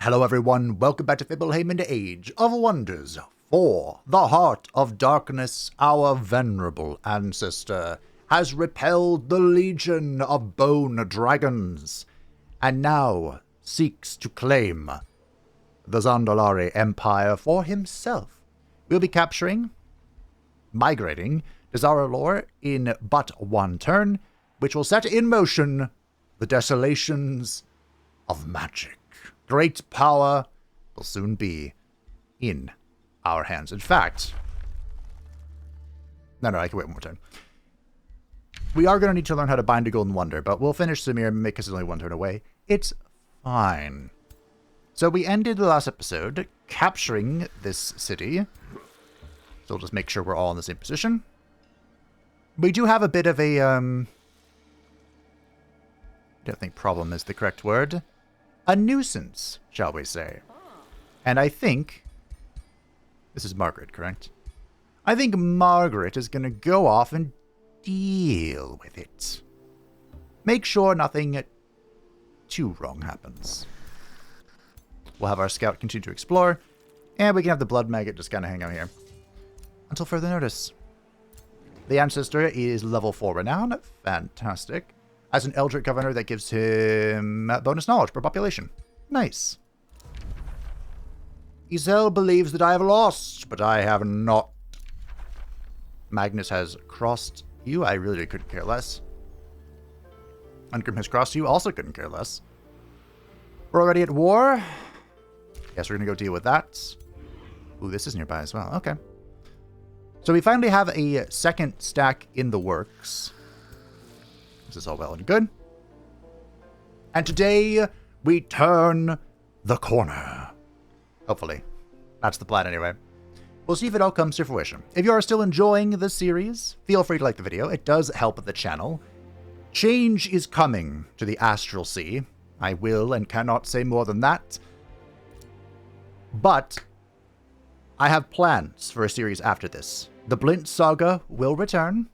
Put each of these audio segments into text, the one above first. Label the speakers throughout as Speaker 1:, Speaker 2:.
Speaker 1: Hello everyone, welcome back to Fibelheim and Age of Wonders. For the heart of darkness, our venerable ancestor, has repelled the legion of bone dragons, and now seeks to claim the Zandalari Empire for himself. We'll be migrating Desolate in but one turn, which will set in motion the Desolations of Magic. Great power will soon be in our hands. In fact, no, I can wait one more turn. We are going to need to learn how to bind a Golden Wonder, but we'll finish Samir because it's only one turn away. It's fine. So we ended the last episode capturing this city. So we'll just make sure we're all in the same position. We do have a bit of a, I don't think problem is the correct word. A nuisance, shall we say. And I think, this is Margaret, correct? I think Margaret is going to go off and deal with it. Make sure nothing too wrong happens. We'll have our scout continue to explore, and we can have the blood maggot just kind of hang out here. Until further notice. The ancestor is level 4 renown. Fantastic. As an Eldritch governor, that gives him bonus knowledge per population. Nice. Isel believes that I have lost, but I have not. Magnus has crossed you. I really couldn't care less. Ungrim has crossed you. Also couldn't care less. We're already at war. Guess we're going to go deal with that. Ooh, this is nearby as well. Okay. So we finally have a second stack in the works. This is all well and good. And today, we turn the corner. Hopefully. That's the plan anyway. We'll see if it all comes to fruition. If you are still enjoying this series, feel free to like the video. It does help the channel. Change is coming to the Astral Sea. I will and cannot say more than that. But I have plans for a series after this. The Blint Saga will return.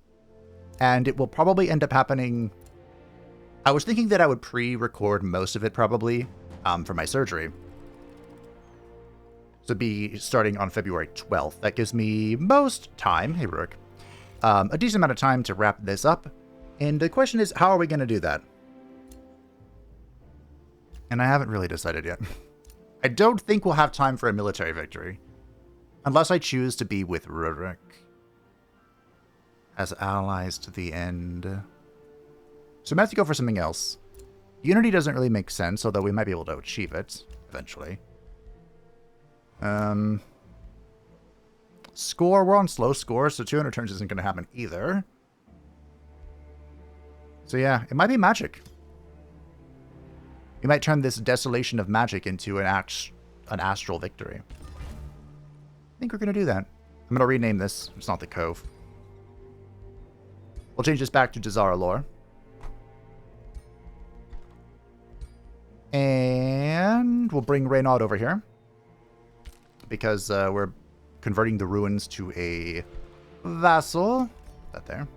Speaker 1: And it will probably end up happening. I was thinking that I would pre-record most of it probably for my surgery. So be starting on February 12th. That gives me most time, hey Werk, a decent amount of time to wrap this up. And the question is, how are we going to do that? And I haven't really decided yet. I don't think we'll have time for a military victory. Unless I choose to be with Rurik as allies to the end. So we have to go for something else. Unity doesn't really make sense, although we might be able to achieve it eventually. Score, we're on slow score, so 200 turns isn't going to happen either. So yeah, it might be magic. We might turn this Desolation of Magic into an astral victory. I think we're going to do that. I'm going to rename this. It's not the Cove. We'll change this back to Desolate. And we'll bring Renaud over here. Because we're converting the ruins to a vassal. That there.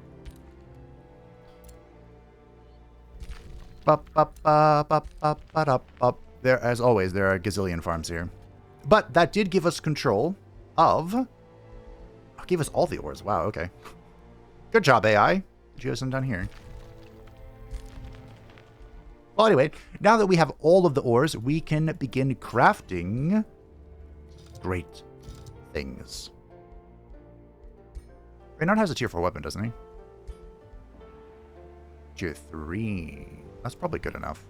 Speaker 1: There, as always, there are gazillion farms here. But that did give us control of... Oh, gave us all the ores. Wow, okay. Good job, AI. Did you have some down here? Well, anyway, now that we have all of the ores, we can begin crafting great things. Renaud has a tier 4 weapon, doesn't he? Tier 3. That's probably good enough.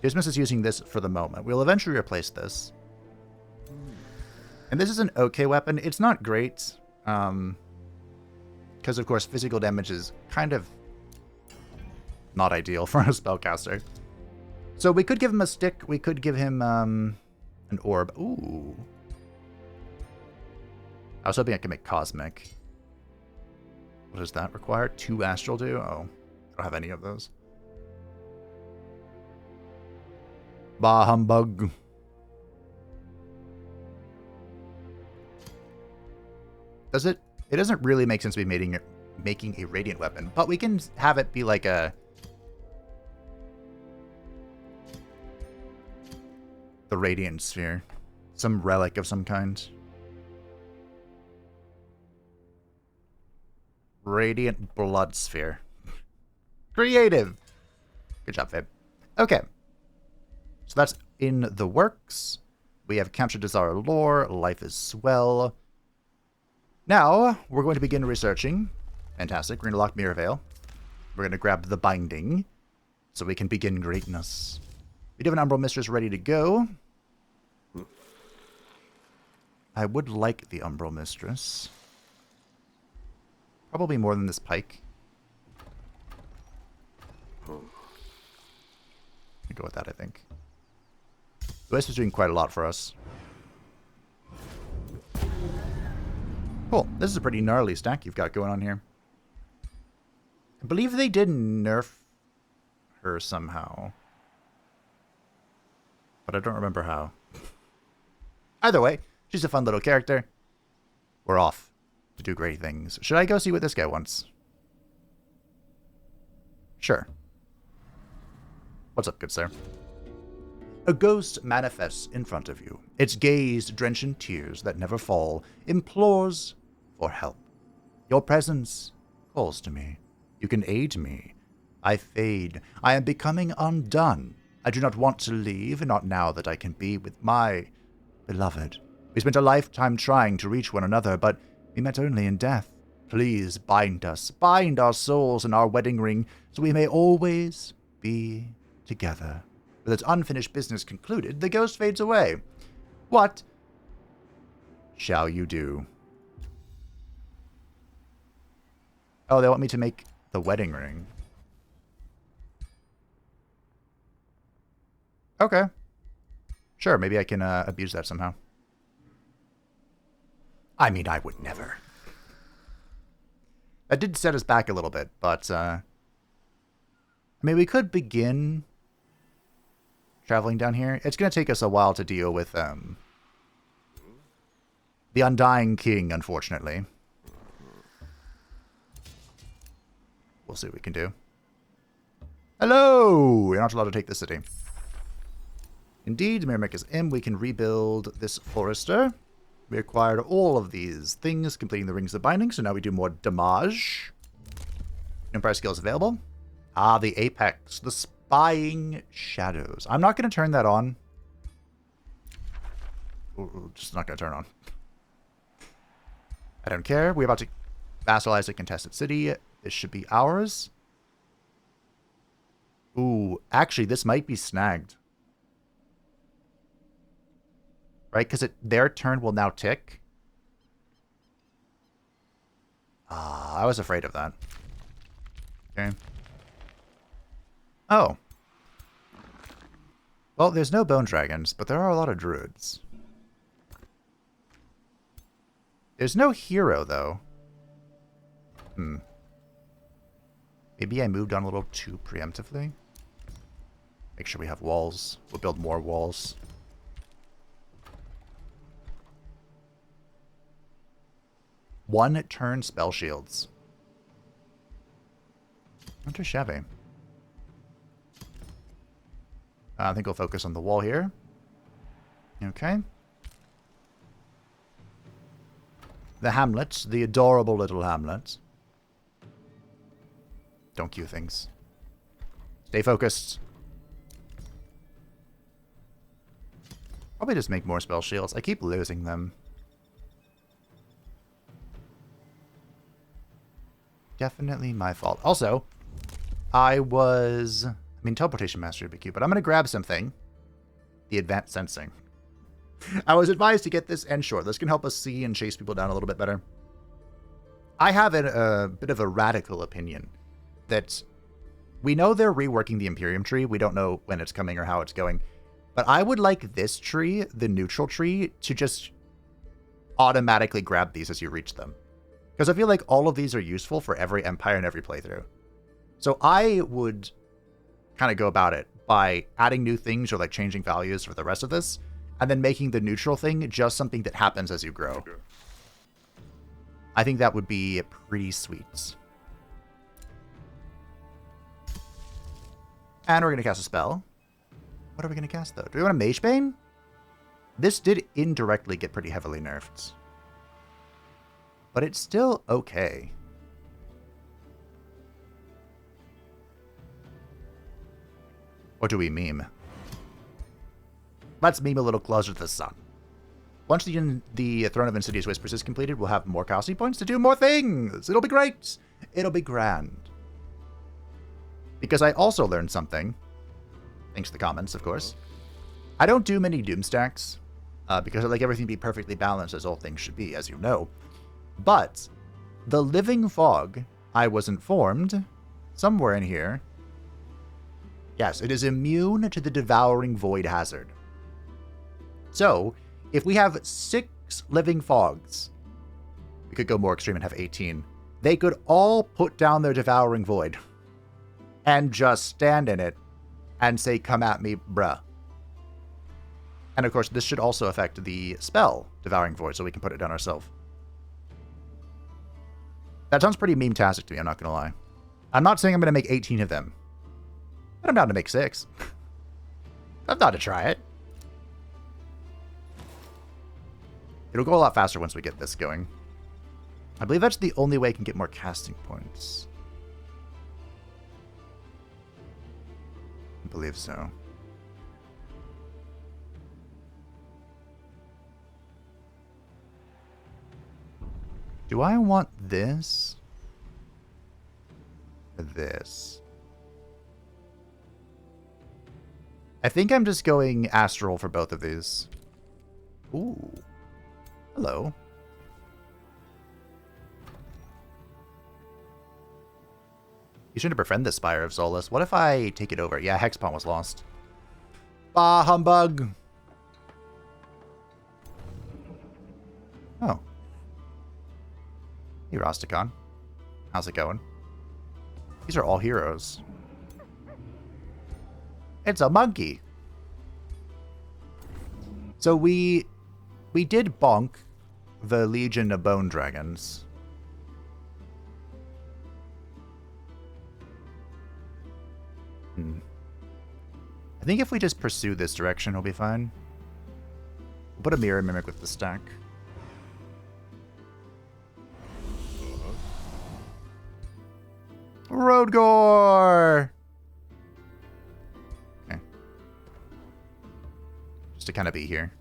Speaker 1: Dismas is using this for the moment. We'll eventually replace this. And this is an okay weapon. It's not great. Because, of course, physical damage is kind of not ideal for a spellcaster. So we could give him a stick. We could give him an orb. Ooh. I was hoping I could make Cosmic. What does that require? 2 Astral do? Oh, I don't have any of those. Bah humbug. Does it? It doesn't really make sense to be making a radiant weapon, but we can have it be like a The Radiant Sphere. Some relic of some kind. Radiant Blood Sphere. Creative! Good job, Fabe. Okay. So that's in the works. We have Atal'Dazar lore. Life is swell. Now, we're going to begin researching. Fantastic. We're going to lock Mirror Veil. We're going to grab the binding so we can begin greatness. We do have an Umbral Mistress ready to go. I would like the Umbral Mistress. Probably more than this pike. I'll go with that, I think. The Wisp is doing quite a lot for us. Cool. This is a pretty gnarly stack you've got going on here. I believe they did nerf her somehow. But I don't remember how. Either way, she's a fun little character. We're off to do great things. Should I go see what this guy wants? Sure. What's up, good sir? A ghost manifests in front of you. Its gaze, drenched in tears that never fall, implores for help. Your presence calls to me. You can aid me. I fade. I am becoming undone. I do not want to leave, not now that I can be with my beloved. We spent a lifetime trying to reach one another, but we met only in death. Please bind us, bind our souls in our wedding ring, so we may always be together. With its unfinished business concluded, the ghost fades away. What shall you do? Oh, they want me to make the wedding ring. Okay. Sure, maybe I can abuse that somehow. I mean, I would never. That did set us back a little bit, but, I mean, we could begin traveling down here. It's going to take us a while to deal with, the Undying King, unfortunately. We'll see what we can do. Hello! You're not allowed to take the city. Indeed, Miramac is in. We can rebuild this Forester. We acquired all of these things, completing the Rings of Binding, so now we do more damage. Empire skills available. Ah, the Apex. The Spying Shadows. I'm not going to turn that on. Ooh, just not going to turn on. I don't care. We're about to vassalize a contested city. This should be ours. Ooh, actually, this might be snagged. Right? Because their turn will now tick. Ah, I was afraid of that. Okay. Oh. Well, there's no bone dragons, but there are a lot of druids. There's no hero, though. Maybe I moved on a little too preemptively. Make sure we have walls. We'll build more walls. One-turn spell shields. Not too shabby. I think we'll focus on the wall here. Okay. The hamlet, the adorable little hamlet. Don't queue things. Stay focused. Probably just make more spell shields. I keep losing them. Definitely my fault. Also, I mean, Teleportation Mastery would be cute, but I'm going to grab something. The Advanced Sensing. I was advised to get this, and sure, this can help us see and chase people down a little bit better. I have a bit of a radical opinion that we know they're reworking the Imperium tree. We don't know when it's coming or how it's going. But I would like this tree, the neutral tree, to just automatically grab these as you reach them. Because I feel like all of these are useful for every Empire and every playthrough. So I would kind of go about it by adding new things or like changing values for the rest of this, and then making the neutral thing just something that happens as you grow. I think that would be pretty sweet. And we're going to cast a spell. What are we going to cast, though? Do we want a Mage Bane? This did indirectly get pretty heavily nerfed. But it's still okay. What do we meme? Let's meme a little closer to the sun. Once the Throne of Insidious Whispers is completed, we'll have more casting points to do more things. It'll be great. It'll be grand. Because I also learned something. Thanks to the comments, of course. I don't do many Doom stacks. Because I like everything to be perfectly balanced as all things should be, as you know. But the Living Fog, I was informed, somewhere in here. Yes, it is immune to the Devouring Void hazard. So, if we have 6 Living Fogs, we could go more extreme and have 18. They could all put down their Devouring Void and just stand in it and say, come at me, bruh. And of course, this should also affect the spell Devouring Void, so we can put it down ourselves. That sounds pretty meme-tastic to me, I'm not going to lie. I'm not saying I'm going to make 18 of them, but I'm down to make 6. I'm down to try it. It'll go a lot faster once we get this going. I believe that's the only way I can get more casting points. I believe so. Do I want this? Or this? I think I'm just going astral for both of these. Ooh. Hello. You shouldn't befriend the Spire of Solace. What if I take it over? Yeah, Hexpawn was lost. Bah, humbug! Oh. Hey, Rastakhan. How's it going? These are all heroes. It's a monkey! So we did bonk the Legion of Bone Dragons. I think if we just pursue this direction, we'll be fine. We'll put a Mirror Mimic with the stack. Roadgore! Okay. Just to kind of be here.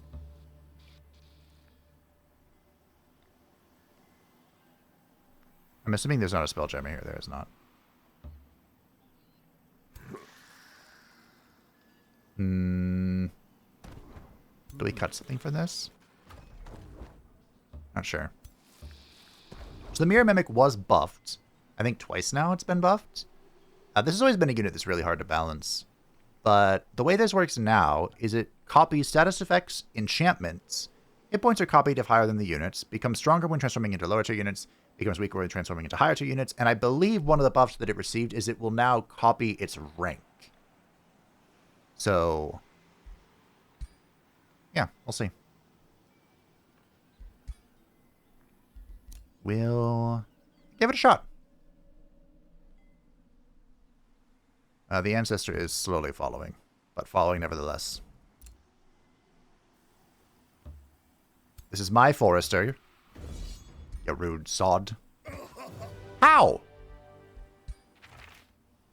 Speaker 1: I'm assuming there's not a spell gem here. There is not. Do we cut something for this? Not sure. So the Mirror Mimic was buffed. I think twice now it's been buffed. This has always been a unit that's really hard to balance. But the way this works now is it copies status effects, enchantments. Hit points are copied if higher than the units, becomes stronger when transforming into lower tier units, becomes weaker when transforming into higher tier units, and I believe one of the buffs that it received is it will now copy its rank. So, yeah, we'll see. We'll give it a shot. The Ancestor is slowly following, but following nevertheless. This is my Forester. You rude sod. How?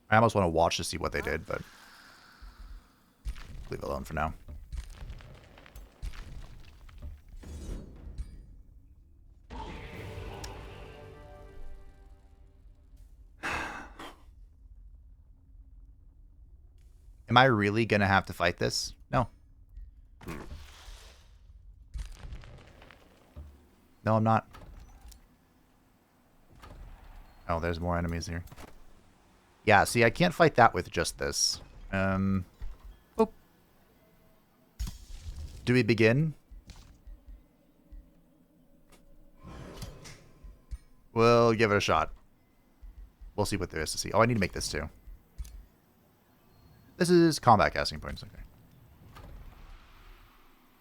Speaker 1: I almost want to watch to see what they did, but leave it alone for now. Am I really going to have to fight this? No. No, I'm not. Oh, there's more enemies here. Yeah, see, I can't fight that with just this. Oh. Do we begin? We'll give it a shot. We'll see what there is to see. Oh, I need to make this too. This is combat casting points. Okay.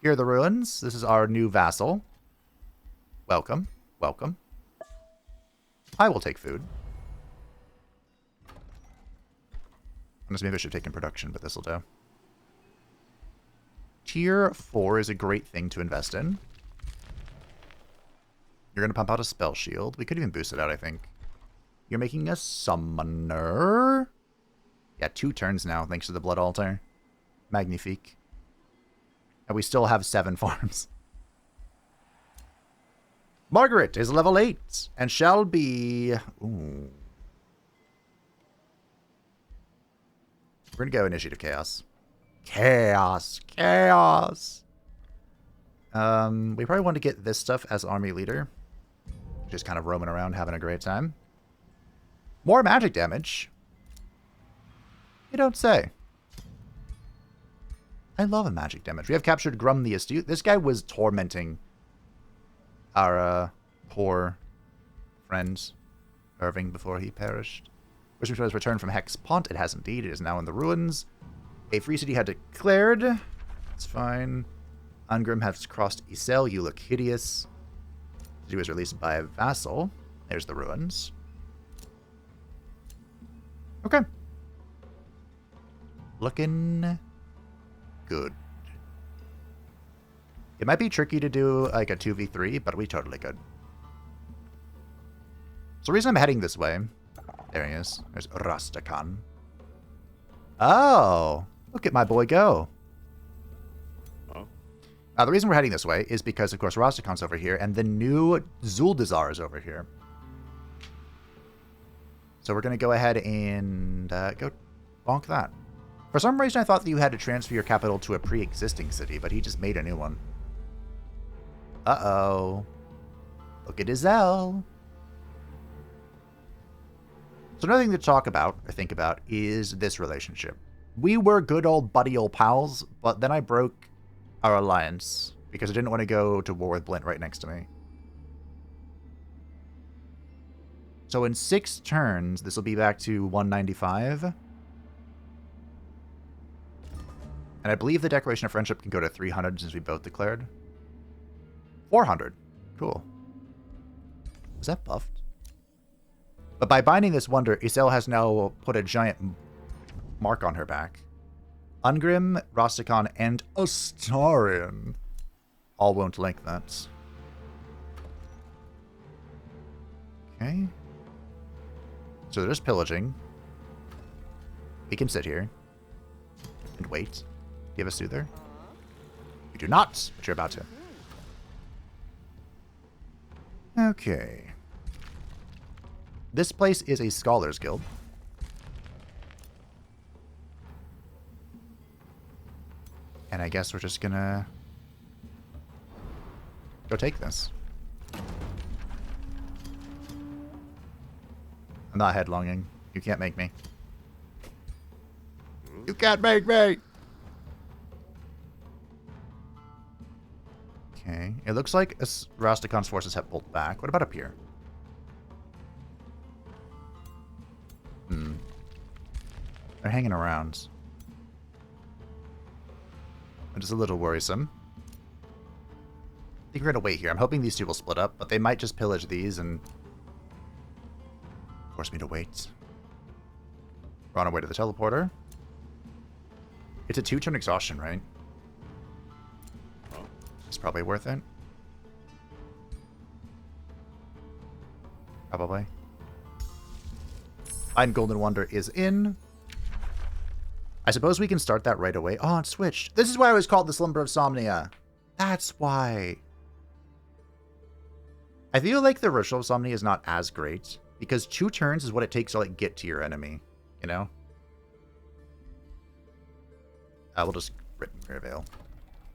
Speaker 1: Here are the ruins. This is our new vassal. Welcome. Welcome. I will take food. Unless maybe I should take in production, but this will do. Tier 4 is a great thing to invest in. You're going to pump out a spell shield. We could even boost it out, I think. You're making a summoner. Yeah, 2 turns now, thanks to the Blood Altar. Magnifique. And we still have 7 farms. Margaret is level 8 and shall be... Ooh. We're going to go Initiative Chaos. Chaos. Chaos. We probably want to get this stuff as army leader. Just kind of roaming around, having a great time. More magic damage. You don't say. I love a magic damage. We have captured Grum the Astute. This guy was tormenting our poor friend Irving before he perished. Wishing to his return from Hex Pont. It has indeed. It is now in the ruins. A free city had declared. It's fine. Ungrim has crossed Isel. You look hideous. He was released by a vassal. There's the ruins. Okay. Looking good. It might be tricky to do like a 2v3, but we totally could. So the reason I'm heading this way... There he is. There's Rastakhan. Oh! Look at my boy go. The reason we're heading this way is because, of course, Rastakhan's over here, and the new Atal'Dazar is over here. So we're going to go ahead and go bonk that. For some reason, I thought that you had to transfer your capital to a pre-existing city, but he just made a new one. Uh-oh. Look at Isel. So another thing to talk about, or think about, is this relationship. We were good old buddy old pals, but then I broke our alliance because I didn't want to go to war with Blint right next to me. So in 6 turns, this will be back to 195. And I believe the Declaration of Friendship can go to 300 since we both declared. 400. Cool. Was that buffed? But by binding this wonder, Isel has now put a giant mark on her back. Ungrim, Rastakhan, and Astarion all won't like that. Okay. So they're just pillaging. We can sit here and wait. Do you have a soother? You do not, but you're about to. Okay. This place is a Scholars Guild. And I guess we're just gonna go take this. I'm not headlonging. You can't make me. You can't make me! Okay. It looks like Rastakhan's forces have pulled back. What about up here? They're hanging around. Which is a little worrisome. I think we're going to wait here. I'm hoping these two will split up, but they might just pillage these and force me to wait. We're on our way to the teleporter. It's a 2-turn exhaustion, right? It's probably worth it. Probably. Iron Golden Wonder is in. I suppose we can start that right away. Oh, it switched. This is why it was called the Slumber of Somnia. That's why. I feel like the Ritual of Somnia is not as great, because 2 turns is what it takes to like get to your enemy, you know? We'll just rip Mirror Veil.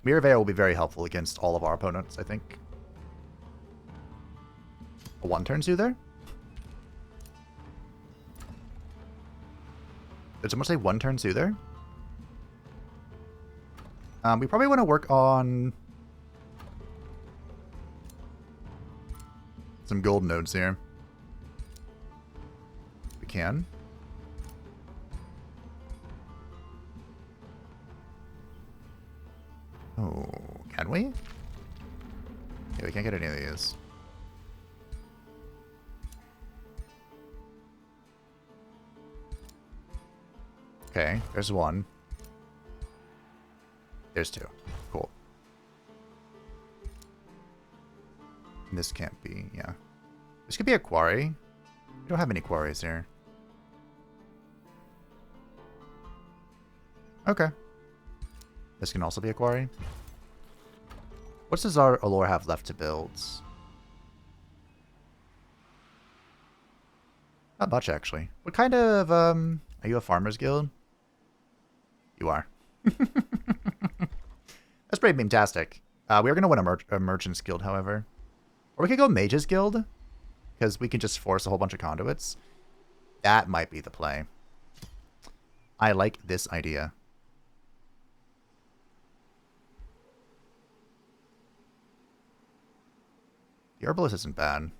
Speaker 1: Mirror Veil will be very helpful against all of our opponents, I think. A 1-turn Soother? Did someone say 1-turn Soother? We probably want to work on some gold nodes here. We can. Oh, can we? Yeah, we can't get any of these. Okay, there's one. There's 2. Cool. And this can't be, yeah. This could be a quarry. We don't have any quarries here. Okay. This can also be a quarry. What does our Allure have left to build? Not much, actually. What kind of, are you a farmer's guild? You are. That's pretty fantastic. We are going to win a merchant's guild, however. Or we could go mage's guild, because we can just force a whole bunch of conduits. That might be the play. I like this idea. The herbalist isn't bad.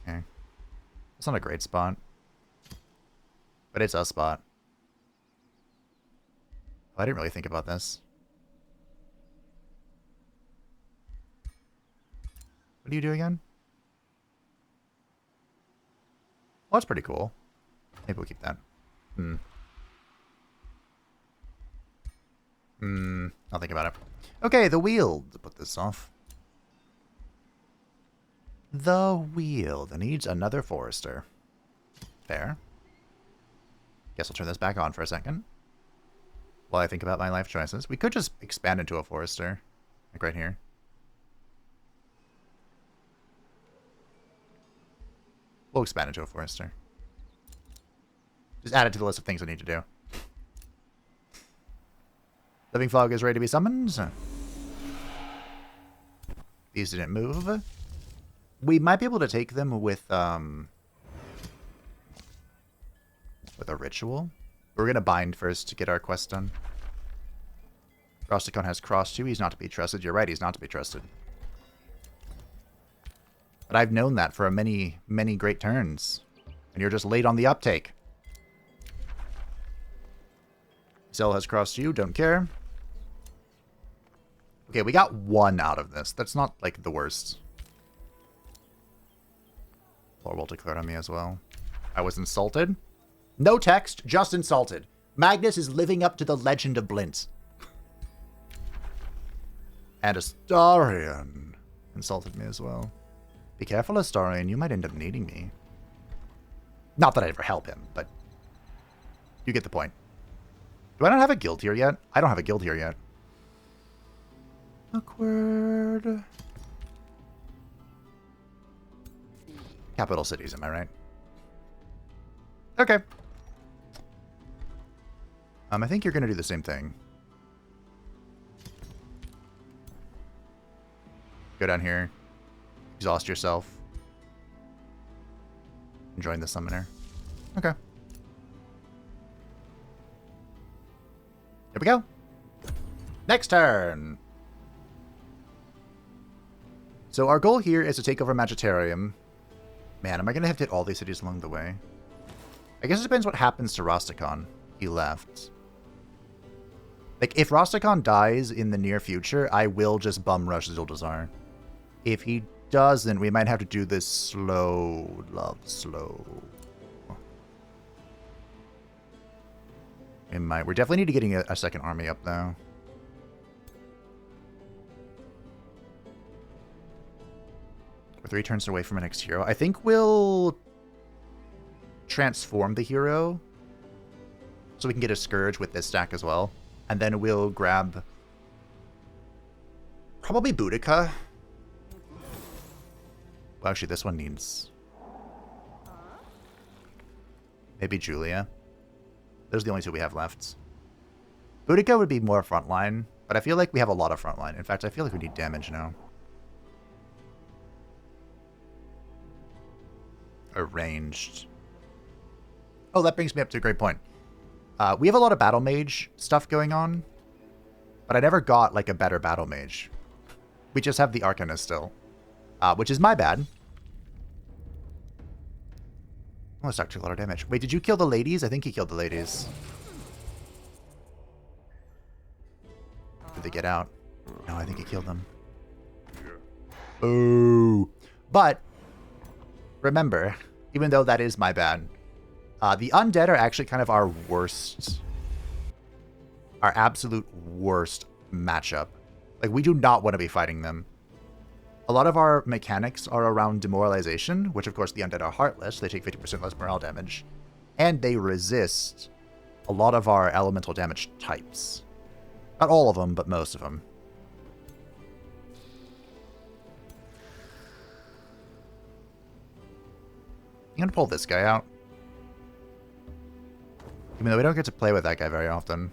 Speaker 1: Okay. It's not a great spot. But it's a spot. Oh, I didn't really think about this. What do you do again? Well, that's pretty cool. Maybe we'll keep that. I'll think about it. Okay, the wheel to put this off. The wheel that needs another forester. Fair. Guess I'll turn this back on for a second. While I think about my life choices. We could just expand into a forester. Like right here. We'll expand into a forester. Just add it to the list of things I need to do. Living Fog is ready to be summoned. These didn't move. We might be able to take them with a ritual. We're going to bind first to get our quest done. Rastakhan has crossed you. He's not to be trusted. You're right, he's not to be trusted. But I've known that for many, many great turns. And you're just late on the uptake. Zell has crossed you. Don't care. Okay, we got 1 out of this. That's not, like, the worst. Lorwell declared on me as well. I was insulted. No text, just insulted. Magnus is living up to the legend of Blint. And Astarion insulted me as well. Be careful, Astarion. You might end up needing me. Not that I'd ever help him, but you get the point. Do I not have a guild here yet? I don't have a guild here yet. Awkward. Capital cities, am I right? Okay. I think you're going to do the same thing. Go down here. Exhaust yourself. And join the summoner. Okay. Here we go. Next turn. So our goal here is to take over Magitarium. Man, am I going to have to hit all these cities along the way? I guess it depends what happens to Rastakhan. He left. Like, if Rastakhan dies in the near future, I will just bum rush Atal'Dazar. If he doesn't, we might have to do this slow. Love slow. We might. We definitely need to get a second army up, though. We're 3 turns away from our next hero. I think we'll transform the hero so we can get a Scourge with this stack as well. And then we'll grab probably Boudica. Well, actually, this one needs maybe Julia. Those are the only 2 we have left. Boudica would be more frontline, but I feel like we have a lot of frontline. In fact, I feel like we need damage now. Arranged. Oh, that brings me up to a great point. We have a lot of Battle Mage stuff going on, but I never got, like, a better Battle Mage. We just have the Arcanist still, which is my bad. Oh, that's actually a lot of damage. Wait, did you kill the ladies? I think he killed the ladies. Did they get out? No, I think he killed them. Ooh. But, remember, Even though that is my bad. The undead are actually kind of our worst, our absolute worst matchup. Like, we do not want to be fighting them. A lot of our mechanics are around demoralization, which of course the undead are heartless. They take 50% less morale damage. And they resist a lot of our elemental damage types. Not all of them, but most of them. I'm going to pull this guy out. Even though we don't get to play with that guy very often.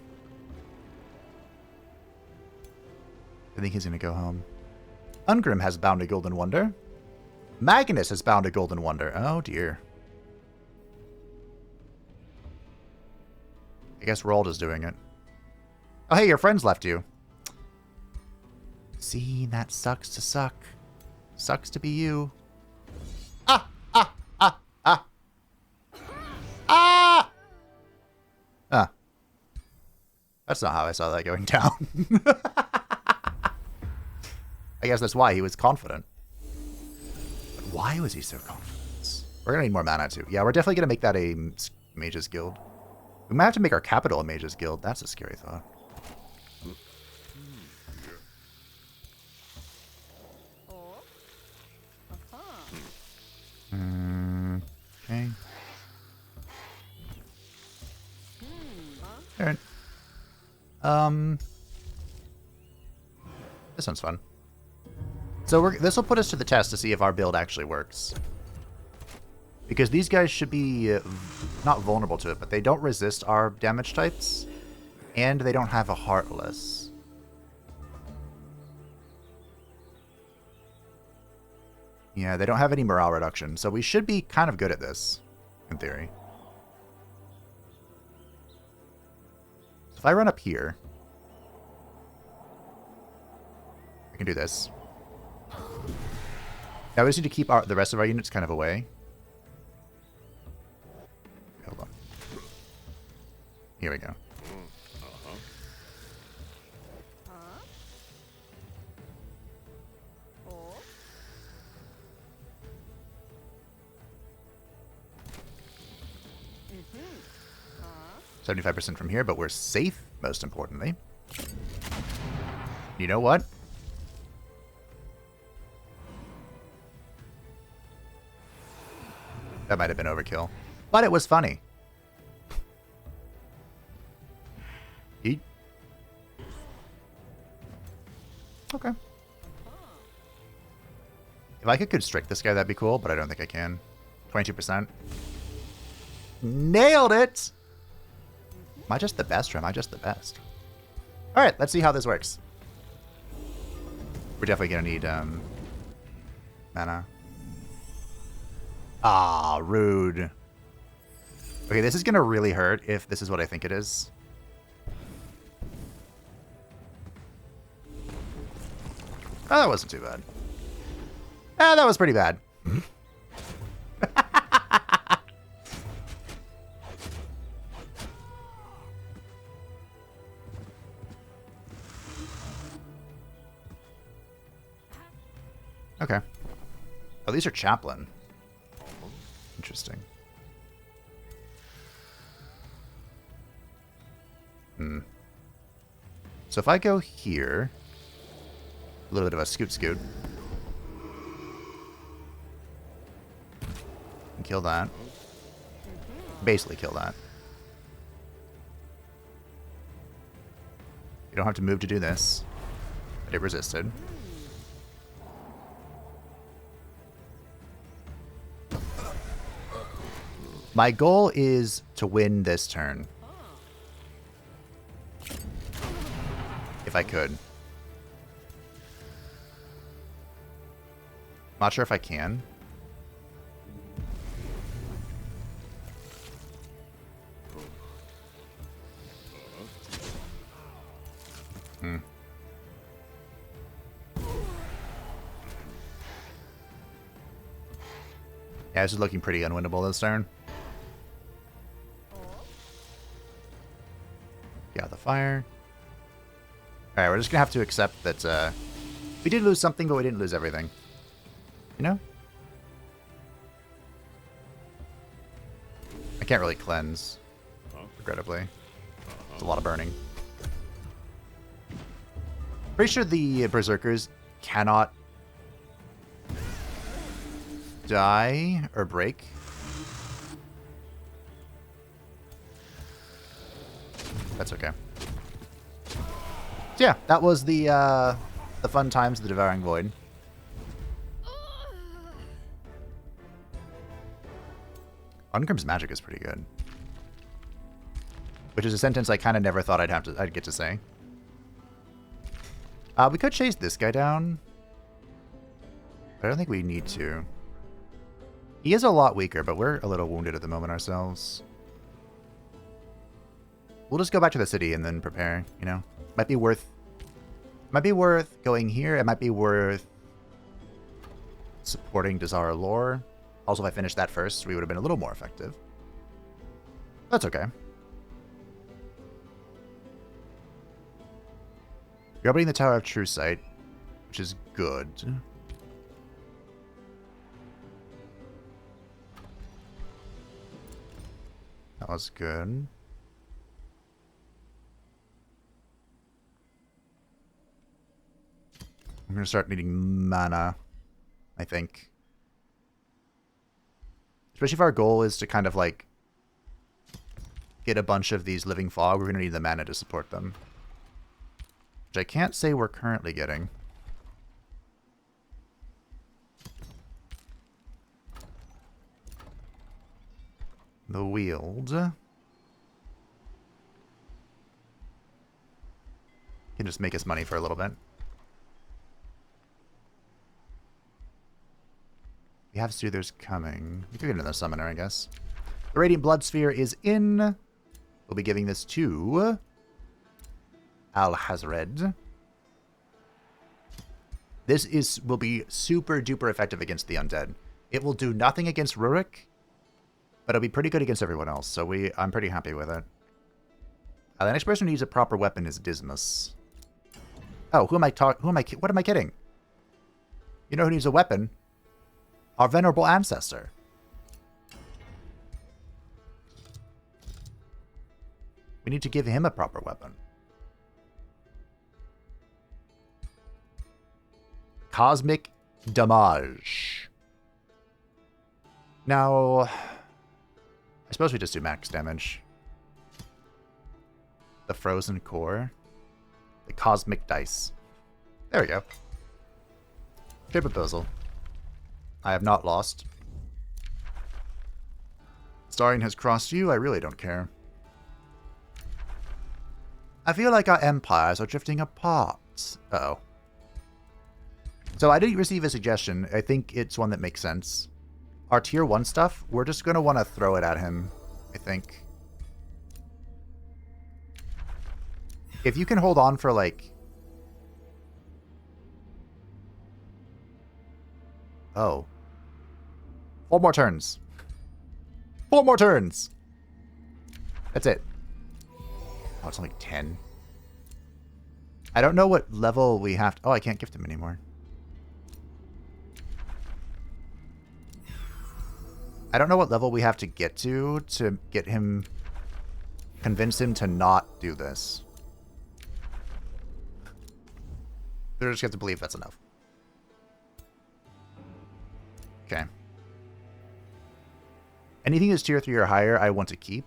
Speaker 1: I think he's going to go home. Ungrim has bound a Golden Wonder. Magnus has bound a Golden Wonder. Oh, dear. I guess Rold is doing it. Oh, hey, your friends left you. See, that sucks to suck. Sucks to be you. Ah! Ah! Ah! Ah! Ah! Ah. That's not how I saw that going down. I guess that's why he was confident. But why was he so confident? We're going to need more mana, too. Yeah, we're definitely going to make that a Mage's Guild. We might have to make our capital a Mage's Guild. That's a scary thought. Okay. Alright. This one's fun. So this will put us to the test to see if our build actually works. Because these guys should be not vulnerable to it, but they don't resist our damage types. And they don't have a Heartless. Yeah, they don't have any morale reduction, so we should be kind of good at this, in theory. So if I run up here, I can do this. Now we just need to keep the rest of our units kind of away. Hold on. Here we go. 75% from here, but we're safe, most importantly. You know what? That might have been overkill. But it was funny. Eat. Okay. If I could constrict this guy, that'd be cool, but I don't think I can. 22%. Nailed it! Am I just the best, or am I just the best? Alright, let's see how this works. We're definitely gonna need, mana. Ah, rude. Okay, this is gonna really hurt if this is what I think it is. Oh, that wasn't too bad. Ah, that was pretty bad. Okay. Oh, these are Chaplain. Interesting. So if I go here, a little bit of a scoot. And kill that. Basically kill that. You don't have to move to do this. But it resisted. My goal is to win this turn. If I could. Not sure if I can. Yeah, this is looking pretty unwinnable this turn. Yeah, the fire. Alright, we're just gonna have to accept that we did lose something, but we didn't lose everything. You know? can't really cleanse, regrettably. It's a lot of burning. Pretty sure the Berserkers cannot die or break. That's okay. So yeah, that was the fun times of the Devouring Void. Ungrim's magic is pretty good. Which is a sentence I kind of never thought I'd get to say. We could chase this guy down. But I don't think we need to. He is a lot weaker, but we're a little wounded at the moment ourselves. We'll just go back to the city and then prepare, you know? Might be worth going here. It might be worth supporting Atal'Dazar lore. Also, if I finished that first, we would have been a little more effective. That's okay. You're opening the Tower of True Sight, which is good. That was good. I'm going to start needing mana, I think. Especially if our goal is to kind of like get a bunch of these Living Fog, we're going to need the mana to support them. Which I can't say we're currently getting. The Wield can just make us money for a little bit. We have Soothers coming. We could get another Summoner, I guess. The Radiant Blood Sphere is in. We'll be giving this to Alhazred. This will be super duper effective against the undead. It will do nothing against Rurik, but it'll be pretty good against everyone else. So I'm pretty happy with it. The next person who needs a proper weapon is Dismas. Oh, what am I kidding? You know who needs a weapon? Our venerable ancestor. We need to give him a proper weapon. Cosmic Damage. Now, I suppose we just do max damage. The Frozen Core. The Cosmic Dice. There we go. Good proposal. I have not lost. Starion has crossed you. I really don't care. I feel like our empires are drifting apart. Uh-oh. So I did receive a suggestion. I think it's one that makes sense. Our tier 1 stuff, we're just going to want to throw it at him, I think. If you can hold on for, like... Oh. 4 more turns. 4 more turns! That's it. Oh, it's only 10. I don't know what level we have to... Oh, I can't gift him anymore. I don't know what level we have to get to get him... Convince him to not do this. We just have to believe that's enough. Okay. Anything that's tier 3 or higher, I want to keep.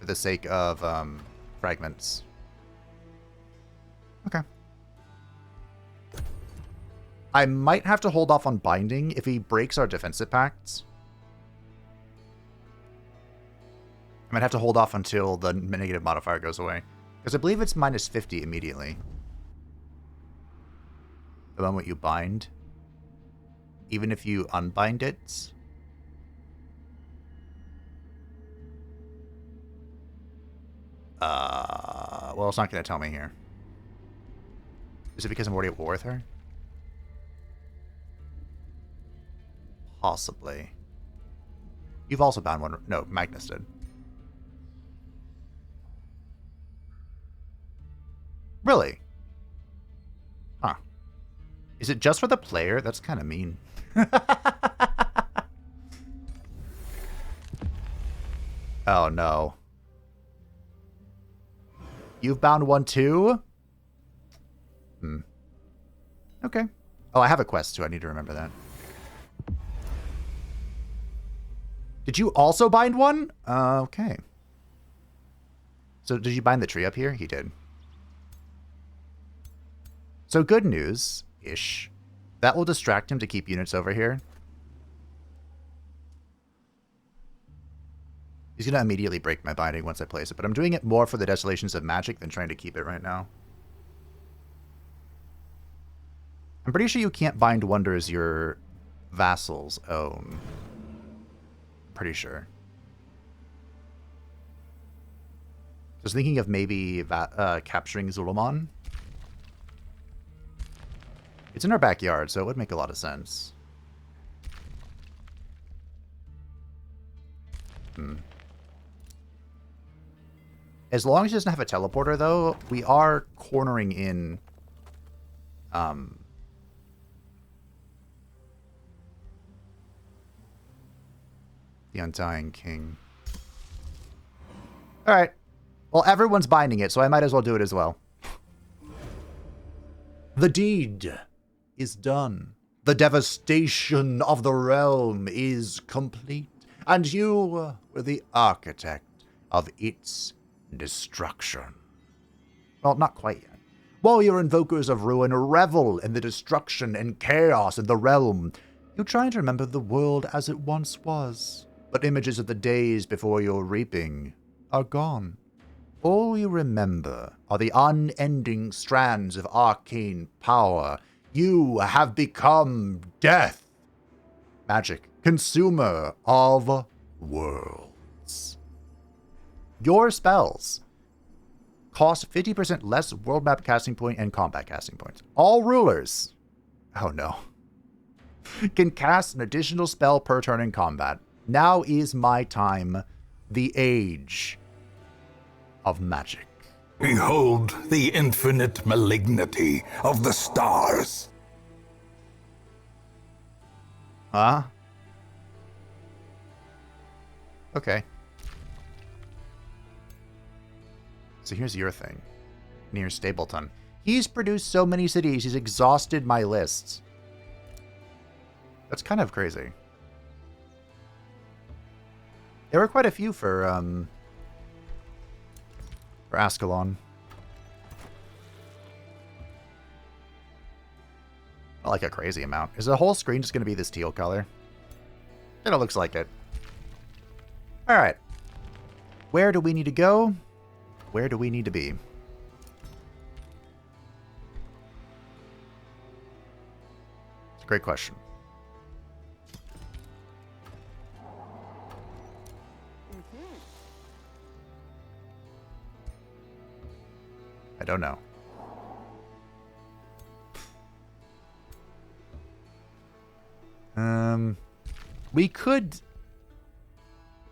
Speaker 1: For the sake of fragments. Okay. I might have to hold off on binding if he breaks our defensive pacts. I might have to hold off until the negative modifier goes away. Because I believe it's minus 50 immediately. The moment you bind. Even if you unbind it. Well, it's not going to tell me here. Is it because I'm already at war with her? Possibly. You've also bound one. No, Magnus did. Really? Huh. Is it just for the player? That's kind of mean. Oh, no. You've bound one too? Okay. Oh, I have a quest too. I need to remember that. Did you also bind one? Okay. So did you bind the tree up here? He did. So good news-ish. That will distract him to keep units over here. He's going to immediately break my binding once I place it, but I'm doing it more for the Desolations of Magic than trying to keep it right now. I'm pretty sure you can't bind wonders your vassals own. Pretty sure. I was thinking of maybe capturing Zul'Aman. It's in our backyard, so it would make a lot of sense. As long as he doesn't have a teleporter, though, we are cornering in the Undying King. Alright. Well, everyone's binding it, so I might as well do it as well. The deed is done. The devastation of the realm is complete, and you were the architect of its destruction. Well, not quite yet. While your invokers of ruin revel in the destruction and chaos in the realm, you try to remember the world as it once was, but images of the days before your reaping are gone. All you remember are the unending strands of arcane power. You have become death. Magic, consumer of worlds. Your spells cost 50% less world map casting point and combat casting points. All rulers, oh no, can cast an additional spell per turn in combat. Now is my time, the age of magic.
Speaker 2: Behold the infinite malignity of the stars.
Speaker 1: Huh? Okay. So here's your thing. Near Stapleton. He's produced so many cities, he's exhausted my lists. That's kind of crazy. There were quite a few for Ascalon. Not like a crazy amount. Is the whole screen just going to be this teal color? It looks like it. Alright. Where do we need to go? Where do we need to be? It's a great question. I don't know. We could...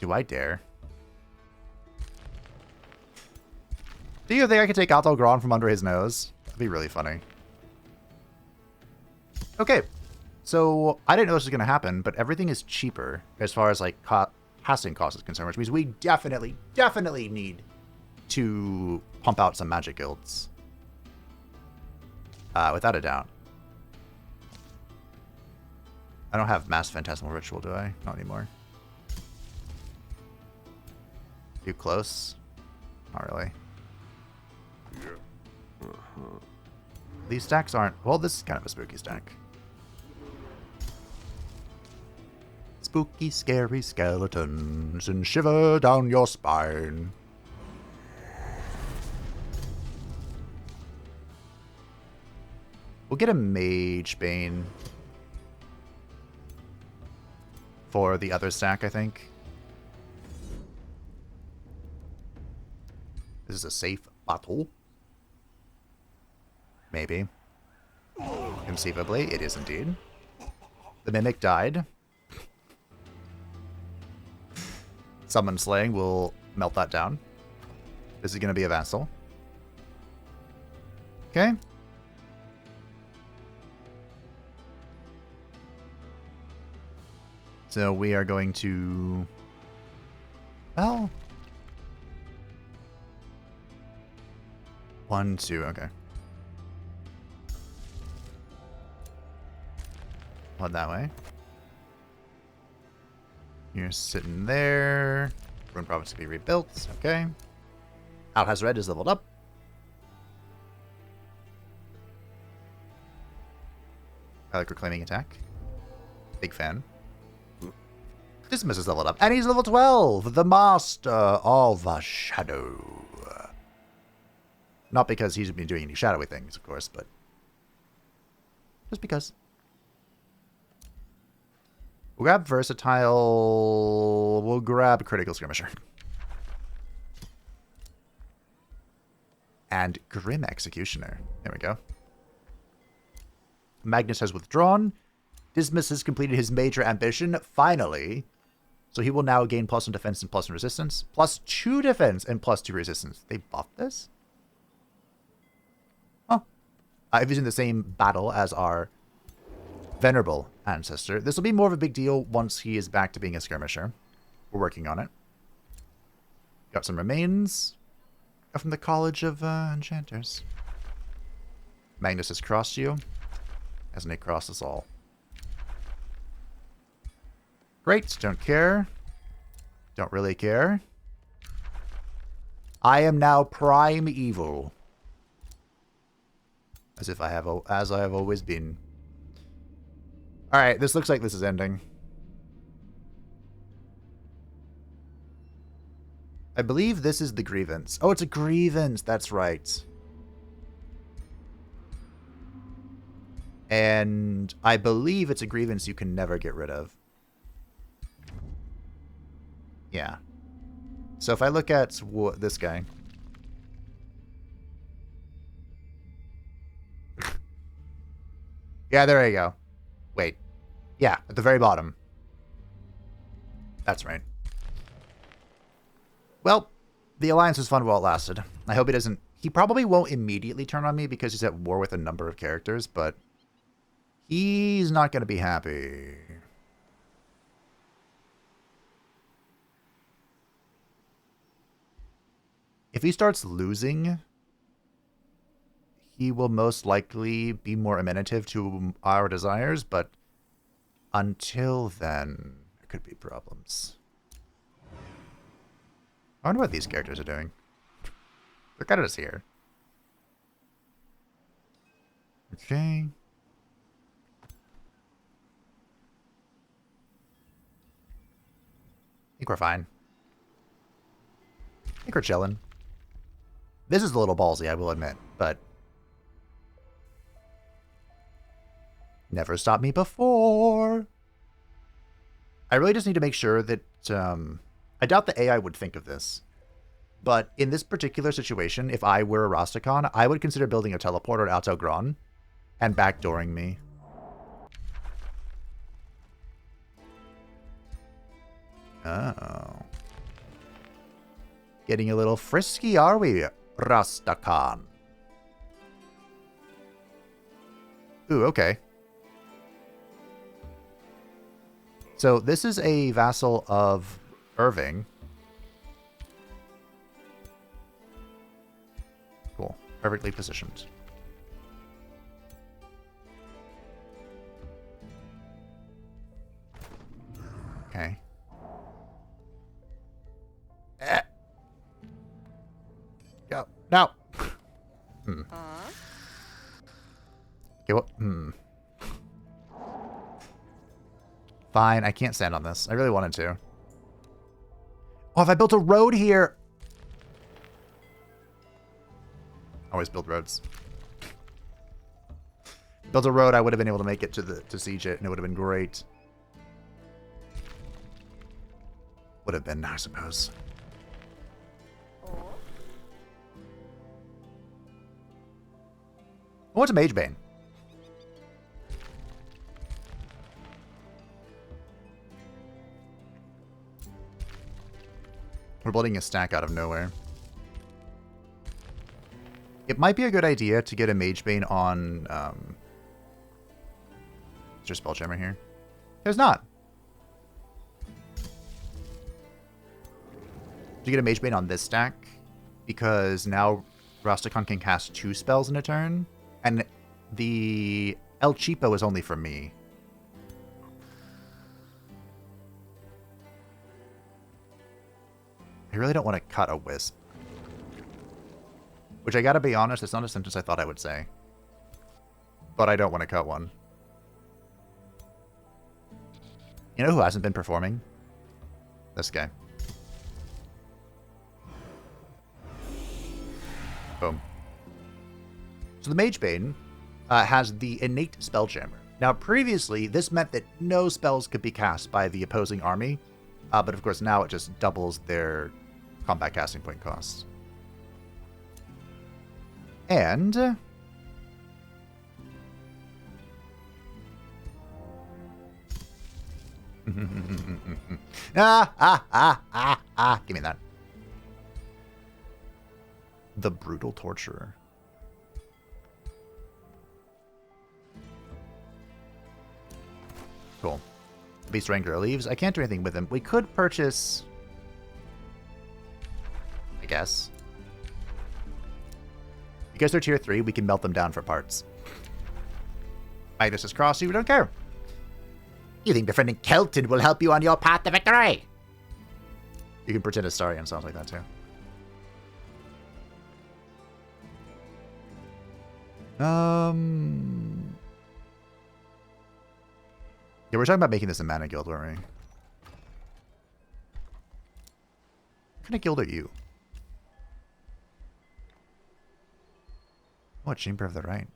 Speaker 1: Do I dare? Do you think I could take Atal'Dazar from under his nose? That'd be really funny. Okay. So, I didn't know this was going to happen, but everything is cheaper as far as, like, casting cost is concerned, which means we definitely need to pump out some magic guilds. Without a doubt. I don't have Mass Phantasmal Ritual, do I? Not anymore. Too close? Not really. These stacks aren't... Well, this is kind of a spooky stack. Spooky, scary skeletons and shiver down your spine. We'll get a Mage Bane for the other stack, I think. This is a safe battle. Maybe. Conceivably, it is indeed. The Mimic died. Summon Slaying will melt that down. This is going to be a Vassal. Okay. So we are going to... Well, 1, 2, okay. Head that way. You're sitting there. Rune Province can be rebuilt. Okay. Atal'Dazar Red is leveled up. I like Reclaiming Attack. Big fan. Dismiss is leveled up. And he's level 12. The Master of Shadow. Not because he's been doing any shadowy things, of course, but just because. We'll grab Versatile. We'll grab Critical Skirmisher. And Grim Executioner. There we go. Magnus has withdrawn. Dismas has completed his major ambition, finally. So he will now gain +1 defense and +1 resistance. +2 defense and +2 resistance. They buffed this? Huh. If he's in the same battle as our Venerable Ancestor. This will be more of a big deal once he is back to being a skirmisher. We're working on it. Got some remains from the College of Enchanters. Magnus has crossed you. Hasn't he crossed us all? Great. Don't care. Don't really care. I am now prime evil. As I have always been. Alright, this looks like this is ending. I believe this is the grievance. Oh, it's a grievance. That's right. And I believe it's a grievance you can never get rid of. Yeah. So if I look at this guy. Yeah, there you go. Wait. Yeah, at the very bottom. That's right. Well, the alliance was fun while it lasted. I hope he doesn't... He probably won't immediately turn on me because he's at war with a number of characters, but he's not going to be happy. If he starts losing, he will most likely be more amenative to our desires, but until then, there could be problems. I wonder what these characters are doing. They're kind of just here. Okay. I think we're fine. I think we're chilling. This is a little ballsy, I will admit, but never stopped me before. I really just need to make sure that I doubt the AI would think of this. But in this particular situation, if I were a Rastakhan, I would consider building a teleporter at Atal'Dazar and backdooring me. Oh. Getting a little frisky, are we, Rastakhan? Ooh, okay. So this is a vassal of Irving. Cool. Perfectly positioned. Okay. Go. No. Okay, what? Fine, I can't stand on this. I really wanted to. Oh, if I built a road here... Always build roads. Built a road, I would have been able to make it to siege it, and it would have been great. Would have been, I suppose. Oh, it's a Magebane. We're building a stack out of nowhere. It might be a good idea to get a Magebane on... Is there a Spelljammer here? There's not. To get a Magebane on this stack, because now Rastakhan can cast 2 spells in a turn, and the El Cheapo is only for me. I really don't want to cut a Wisp. Which I gotta be honest, it's not a sentence I thought I would say. But I don't want to cut one. You know who hasn't been performing? This guy. Boom. So the Magebane has the innate Spelljammer. Now, previously, this meant that no spells could be cast by the opposing army, but of course now it just doubles their combat casting point costs. And give me that. The Brutal Torturer. Cool. Beast Wrangler leaves. I can't do anything with him. We could purchase, I guess. Because they're tier 3, we can melt them down for parts. Magnus has crossed you, we don't care. You think befriending Kelton will help you on your path to victory? You can pretend Astarion sounds like that too. Yeah, we're talking about making this a mana guild, weren't we? What kind of guild are you? What, Chamber of the Right?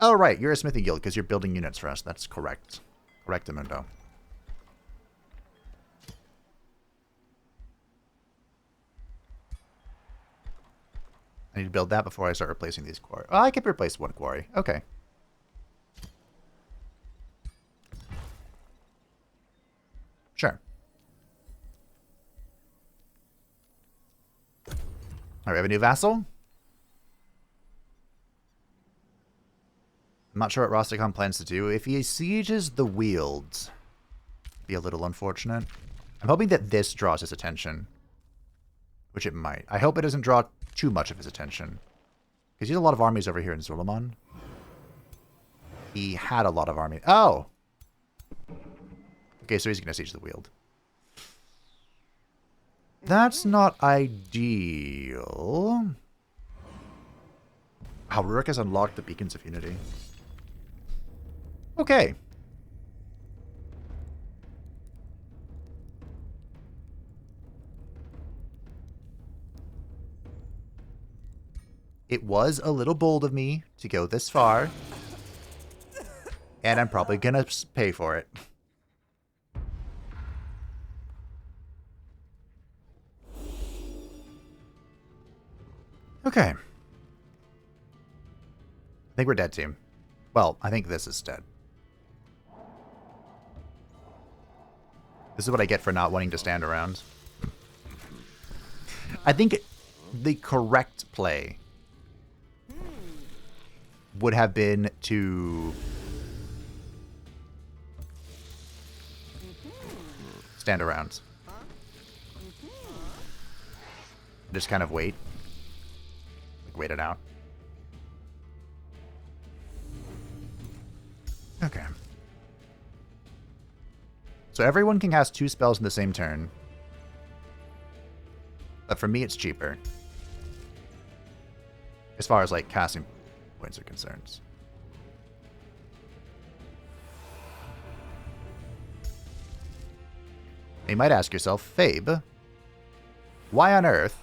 Speaker 1: Oh, right, you're a smithing guild because you're building units for us. That's correct. Correctamundo. I need to build that before I start replacing these quarry. Oh, I could replace one quarry. Okay. Sure. All right, we have a new vassal. I'm not sure what Rastakhan plans to do. If he sieges the Wields, be a little unfortunate. I'm hoping that this draws his attention, which it might. I hope it doesn't draw too much of his attention, because he has a lot of armies over here in Zul'Aman. He had a lot of armies. Oh! Okay, so he's going to siege the Wield. That's not ideal. Wow, Werk has unlocked the Beacons of Unity. Okay. It was a little bold of me to go this far. And I'm probably going to pay for it. Okay. I think we're dead, team. Well, I think this is dead. This is what I get for not wanting to stand around. I think the correct play would have been to stand around. Just kind of wait. Like, wait it out. Okay. So everyone can cast 2 spells in the same turn. But for me, it's cheaper. As far as, like, casting points are concerned. You might ask yourself, Fabe, why on earth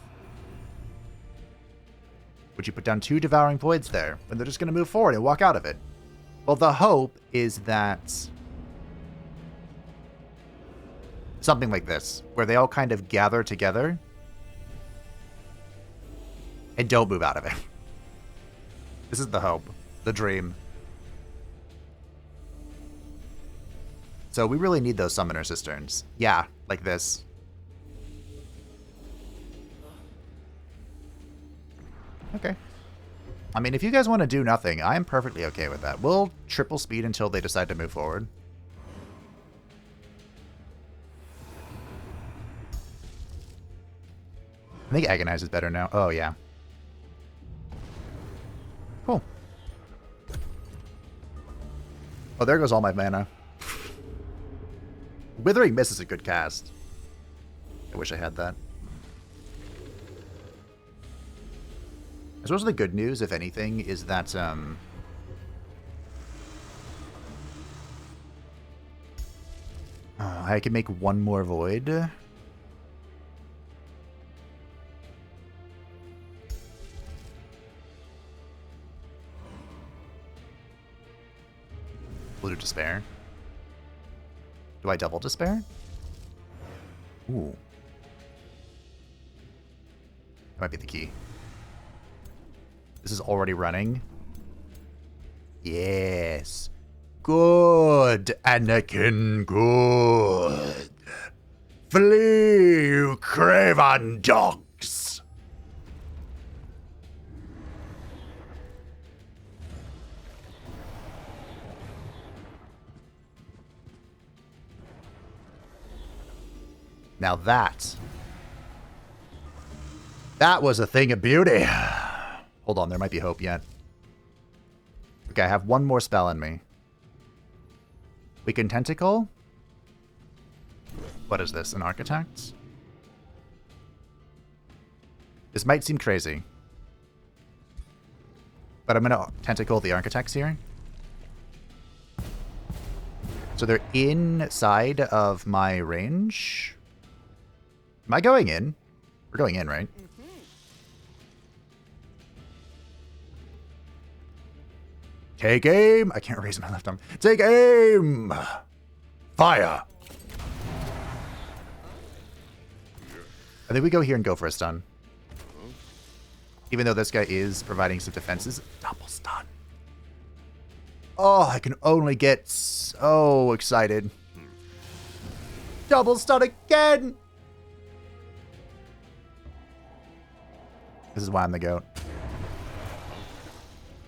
Speaker 1: would you put down 2 Devouring Voids there when they're just going to move forward and walk out of it? Well, the hope is that something like this, where they all kind of gather together and don't move out of it. This is the hope, the dream. So we really need those Summoner Cisterns. Yeah, like this. Okay. I mean, if you guys want to do nothing, I am perfectly okay with that. We'll triple speed until they decide to move forward. I think Agonize is better now. Oh, yeah. Cool. Oh, there goes all my mana. Withering Mist is a good cast. I wish I had that. I suppose the good news, if anything, is that I can make one more Void. Blue Despair. Do I double Despair? Ooh. That might be the key. This is already running. Yes. Good, Anakin, good. Flee, you craven dogs. Now that was a thing of beauty. Hold on, there might be hope yet. Okay, I have one more spell in me. We can Tentacle. What is this, an Architect? This might seem crazy, but I'm going to Tentacle the Architects here. So they're inside of my range. Am I going in? We're going in, right? Take aim! I can't raise my left arm. Take aim! Fire! I think we go here and go for a stun. Even though this guy is providing some defenses. Double stun. Oh, I can only get so excited. Double stun again! This is why I'm the GOAT.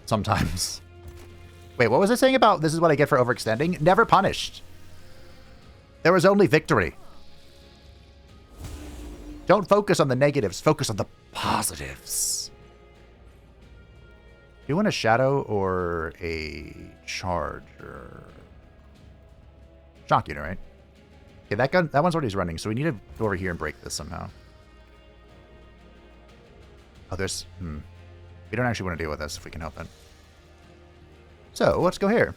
Speaker 1: Sometimes. Wait, what was I saying about this is what I get for overextending? Never punished. There was only victory. Don't focus on the negatives. Focus on the positives. Do you want a shadow or a charge? Or... Shock unit, right? Okay, that one's already running, so we need to go over here and break this somehow. Oh, there's... We don't actually want to deal with this if we can help it. So, let's go here.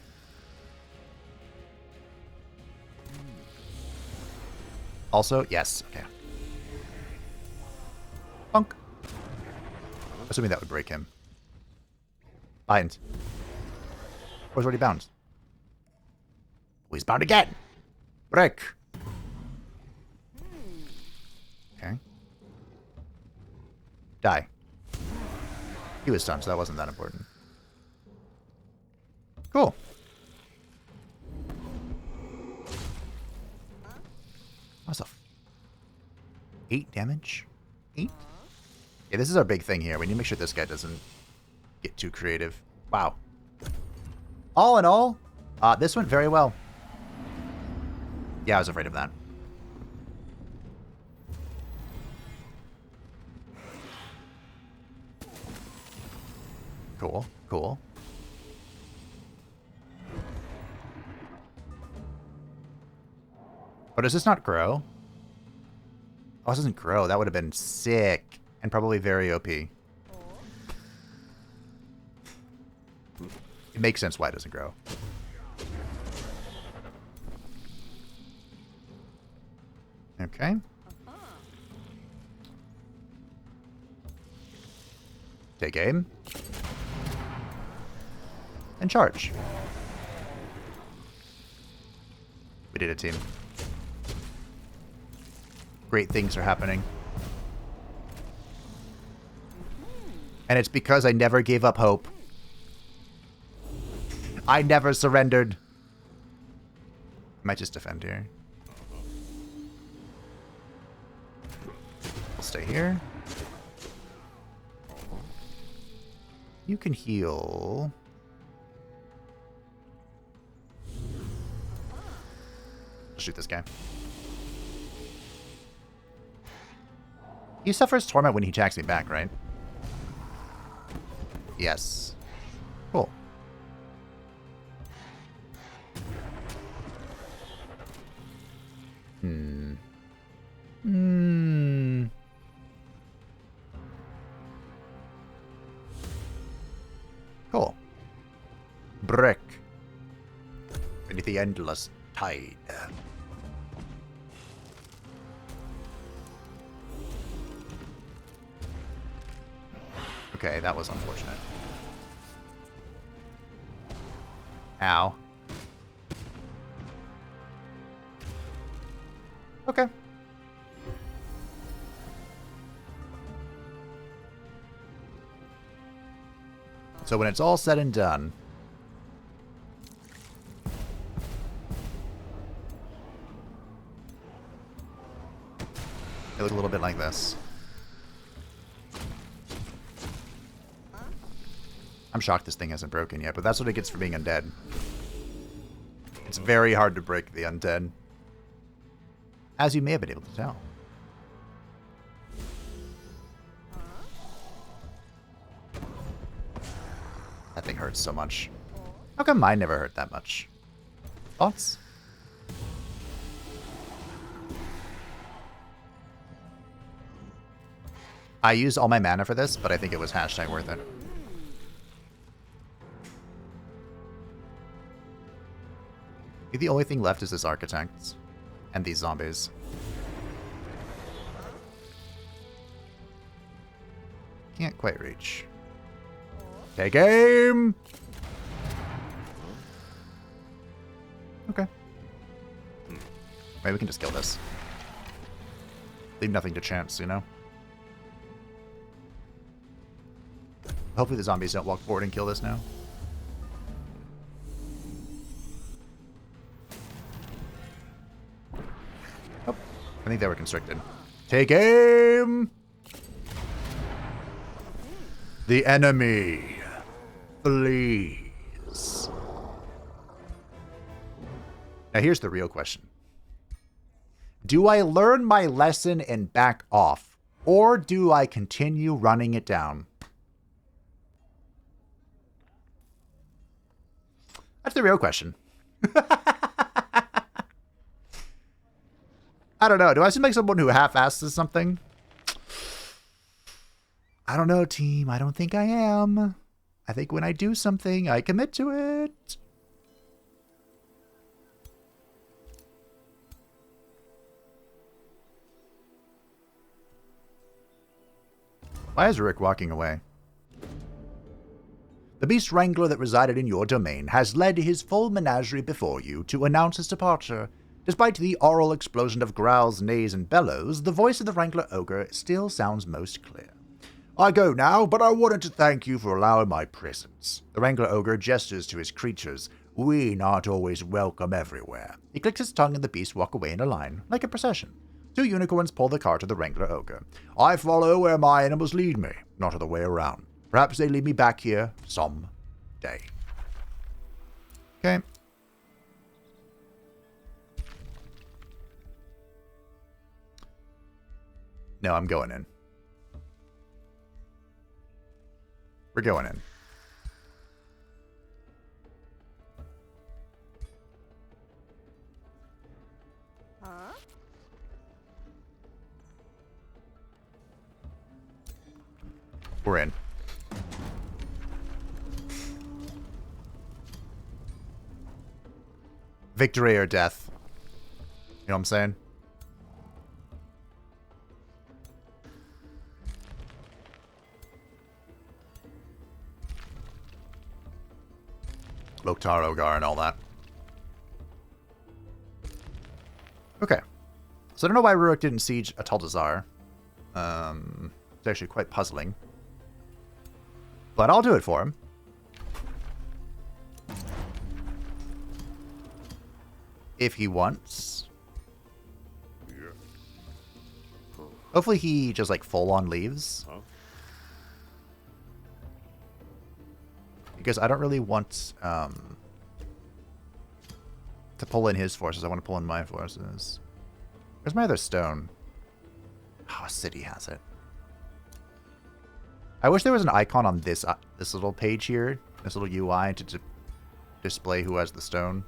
Speaker 1: Also, yes. Okay. Punk. Assuming that would break him. Bind. Oh, he's already bound. Oh, he's bound again. Break. Okay. Die. He was stunned, so that wasn't that important. Cool. Myself. 8 damage? 8? Yeah, this is our big thing here. We need to make sure this guy doesn't get too creative. Wow. All in all, this went very well. Yeah, I was afraid of that. Cool, cool. But does this not grow? Oh, this doesn't grow. That would have been sick. And probably very OP. It makes sense why it doesn't grow. Okay. Take aim. And charge. We did it, team. Great things are happening. And it's because I never gave up hope. I never surrendered. Might just defend here. We'll stay here. You can heal. Shoot this guy. He suffers torment when he attacks me back, right? Yes. Cool. Cool. Brick. Beneath the endless tide. Okay, that was unfortunate. Ow. Okay. So when it's all said and done, it looks a little bit like this. I'm shocked this thing hasn't broken yet, but that's what it gets for being undead. It's very hard to break the undead, as you may have been able to tell. That thing hurts so much. How come mine never hurt that much? Thoughts? I used all my mana for this, but I think it was hashtag worth it. The only thing left is this architect and these zombies. Can't quite reach. Take aim! Okay. Maybe we can just kill this. Leave nothing to chance, you know? Hopefully the zombies don't walk forward and kill this now. Oh, I think they were constricted. Take aim! The enemy flees. Now here's the real question. Do I learn my lesson and back off? Or do I continue running it down? That's the real question. I don't know. Do I seem like someone who half-asses something? I don't know, team. I don't think I am. I think when I do something, I commit to it. Why is Rick walking away? The beast wrangler that resided in your domain has led his full menagerie before you to announce his departure. Despite the oral explosion of growls, neighs, and bellows, the voice of the wrangler ogre still sounds most clear. I go now, but I wanted to thank you for allowing my presence. The wrangler ogre gestures to his creatures. We not always welcome everywhere. He clicks his tongue and the beasts walk away in a line, like a procession. Two unicorns pull the cart of the wrangler ogre. I follow where my animals lead me, not other way around. Perhaps they lead me back here some day. Okay. No, I'm going in. We're going in.
Speaker 3: Huh?
Speaker 1: We're in. Victory or death. You know what I'm saying? Loktar Ogar and all that. Okay. So I don't know why Rurik didn't siege Atal'Dazar. It's actually quite puzzling. But I'll do it for him. If he wants. Hopefully he just like full on leaves. Because I don't really want to pull in his forces. I want to pull in my forces. Where's my other stone? Oh, a city has it. I wish there was an icon on this this little page here, this little UI to display who has the stone.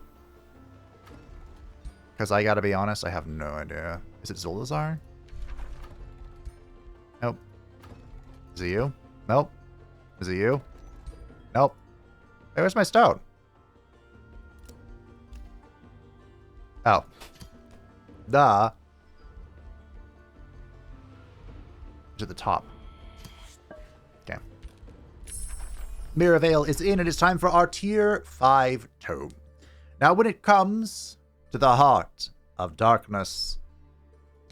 Speaker 1: Because I gotta be honest, I have no idea. Is it Atal'Dazar? Nope. Is it you? Nope. Is it you? Nope. Hey, where's my stone? Oh. Duh. It's at the top. Okay. Mirrorvale is in, and it's time for our Tier 5 tome. Now, when it comes to the heart of darkness,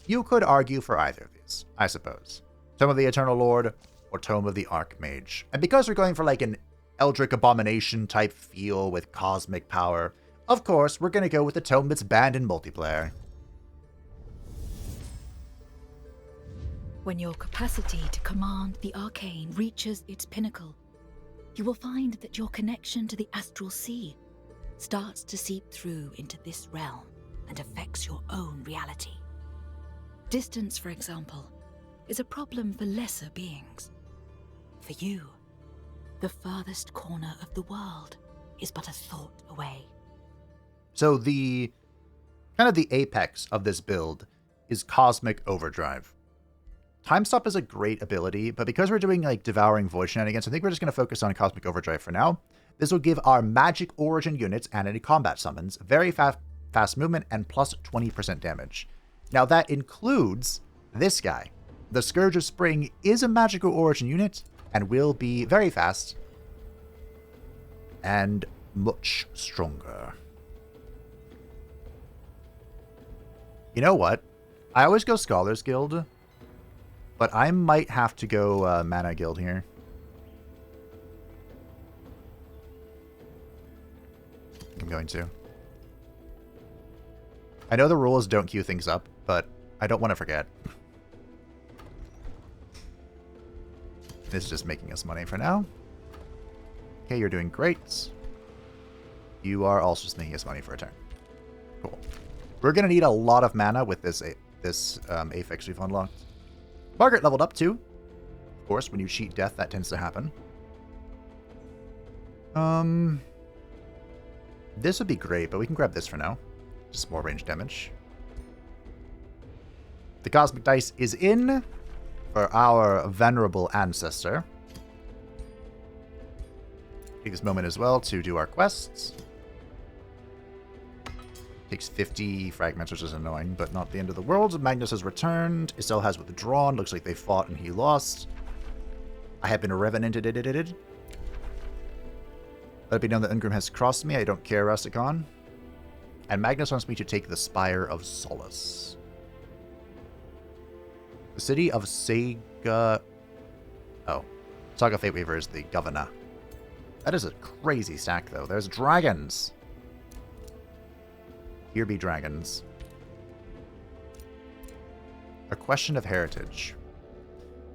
Speaker 1: you could argue for either of these, I suppose. Tome of the Eternal Lord or Tome of the Archmage. And because we're going for like an Eldritch Abomination type feel with cosmic power, of course, we're going to go with the tome that's banned in multiplayer.
Speaker 4: When your capacity to command the arcane reaches its pinnacle, you will find that your connection to the astral sea starts to seep through into this realm and affects your own reality. Distance, for example, is a problem for lesser beings. For you, the farthest corner of the world is but a thought away.
Speaker 1: So the kind of the apex of this build is Cosmic Overdrive. Time Stop is a great ability, but because we're doing like Devouring Void shenanigans, I think we're just going to focus on Cosmic Overdrive for now. This will give our magic origin units and any combat summons very fast movement and plus 20% damage. Now that includes this guy. The Scourge of Spring is a magical origin unit and will be very fast and much stronger. You know what? I always go Scholar's Guild, but I might have to go Mana Guild here. I'm going to. I know the rules don't queue things up, but I don't want to forget. This is just making us money for now. Okay, you're doing great. You are also just making us money for a turn. Cool. We're going to need a lot of mana with this affix we've unlocked. Margaret leveled up too. Of course, when you cheat death, that tends to happen. This would be great, but we can grab this for now. Just more range damage. The Cosmic Dice is in for our venerable ancestor. Take this moment as well to do our quests. Takes 50 fragments, which is annoying, but not the end of the world. Magnus has returned. Isel has withdrawn. Looks like they fought and he lost. I have been revenanted. Let it be known that Ungrim has crossed me. I don't care, Rastakhan. And Magnus wants me to take the Spire of Solace. The city of Saga... Oh. Saga Fate Weaver is the governor. That is a crazy stack, though. There's dragons. Here be dragons. A question of heritage.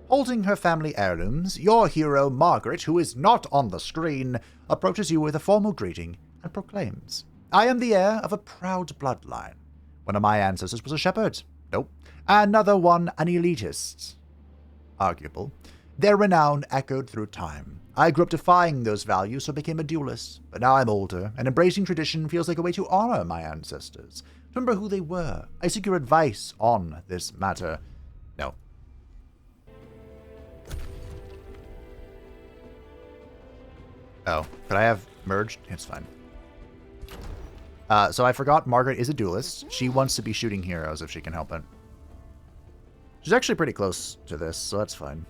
Speaker 1: Holding her family heirlooms, your hero, Margaret, who is not on the screen, approaches you with a formal greeting and proclaims, I am the heir of a proud bloodline. One of my ancestors was a shepherd. Nope. Another one, an elitist. Arguable. Their renown echoed through time. I grew up defying those values, so became a duelist. But now I'm older, and embracing tradition feels like a way to honor my ancestors. Remember who they were. I seek your advice on this matter. No. Oh, could I have merged? It's fine. So I forgot Margaret is a duelist. She wants to be shooting heroes if she can help it. She's actually pretty close to this, so that's fine.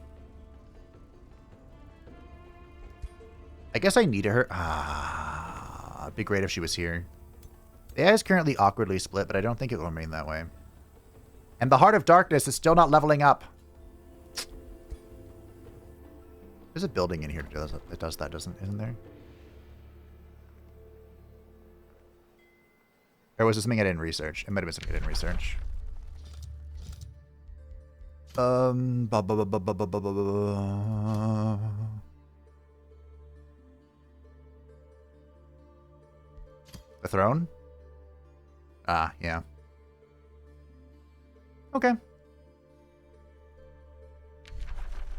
Speaker 1: I guess I needed her. It'd be great if she was here. The AI is currently awkwardly split, but I don't think it will remain that way. And the Heart of Darkness is still not leveling up. There's a building in here that does that, isn't there? Or was it something I didn't research? It might have been something I didn't research. The throne? Ah, yeah. Okay.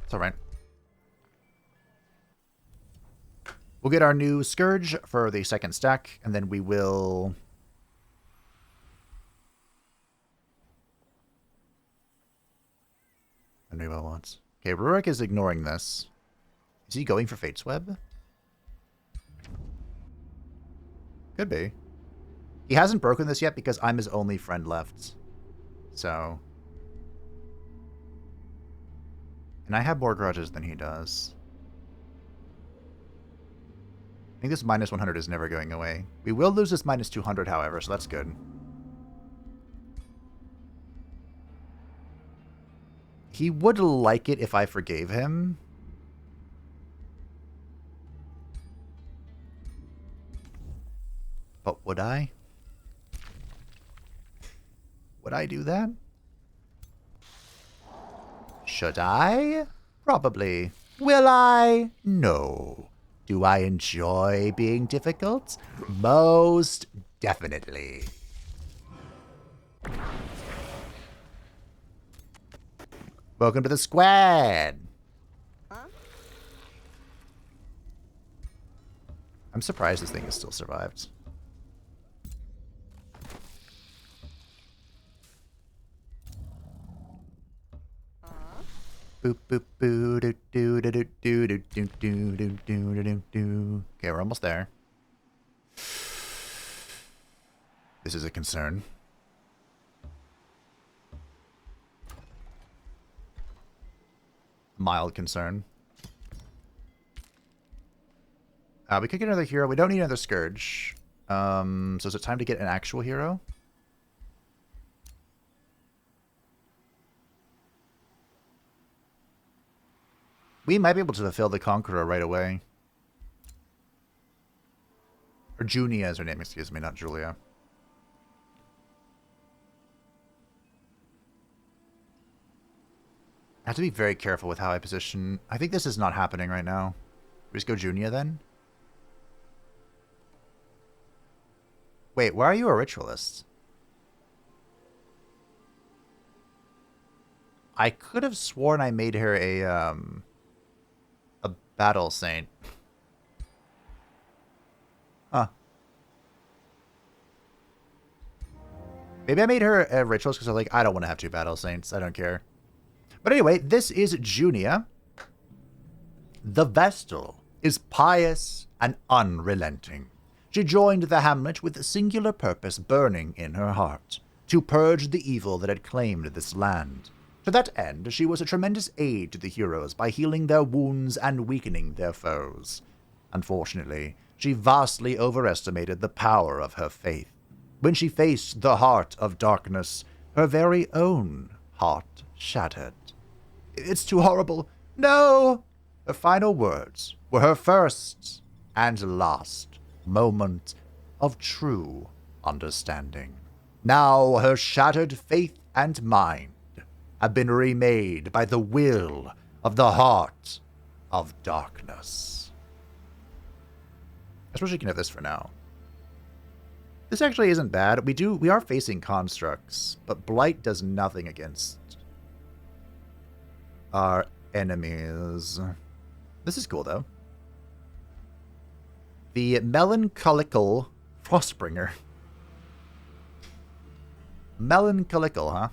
Speaker 1: It's alright. We'll get our new Scourge for the second stack, and then we will... I know what wants. Okay, Rurik is ignoring this. Is he going for Fate's Web? Could be. He hasn't broken this yet because I'm his only friend left. So... And I have more grudges than he does. I think this minus 100 is never going away. We will lose this minus 200, however, so that's good. He would like it if I forgave him. But would I? Would I do that? Should I? Probably. Will I? No. Do I enjoy being difficult? Most definitely. Welcome to the squad.
Speaker 3: Huh?
Speaker 1: I'm surprised this thing has still survived. Boop boop boo doo doo doo doo doo doo doo doo doo doo doo. Okay, we're almost there. This is a concern. Mild concern. We could get another hero. We don't need another Scourge. So is it time to get an actual hero? We might be able to fulfill the Conqueror right away. Or Junia is her name, excuse me, not Julia. I have to be very careful with how I position. I think this is not happening right now. We just go Junia then? Wait, why are you a Ritualist? I could have sworn I made her a Battle Saint. Huh. Maybe I made her a Ritualist because I was like, I don't want to have two Battle Saints. I don't care. But anyway, this is Junia. The Vestal is pious and unrelenting. She joined the hamlet with a singular purpose burning in her heart, to purge the evil that had claimed this land. To that end, she was a tremendous aid to the heroes by healing their wounds and weakening their foes. Unfortunately, she vastly overestimated the power of her faith. When she faced the heart of darkness, her very own heart shattered. It's too horrible. No! Her final words were her first and last moment of true understanding. Now her shattered faith and mind have been remade by the will of the heart of darkness. I suppose you can have this for now. This actually isn't bad. We are facing constructs, but Blight does nothing against our enemies. This is cool, though. The Melancholical Frostbringer. Melancholical, huh?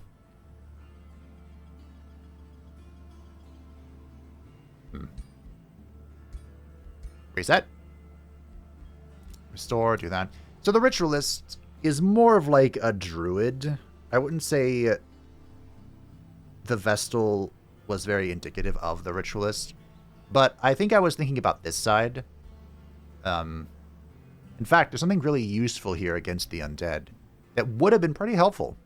Speaker 1: Reset. Restore, do that. So the Ritualist is more of like a druid. I wouldn't say the Vestal was very indicative of the Ritualist, but I think I was thinking about this side. In fact, there's something really useful here against the undead that would have been pretty helpful.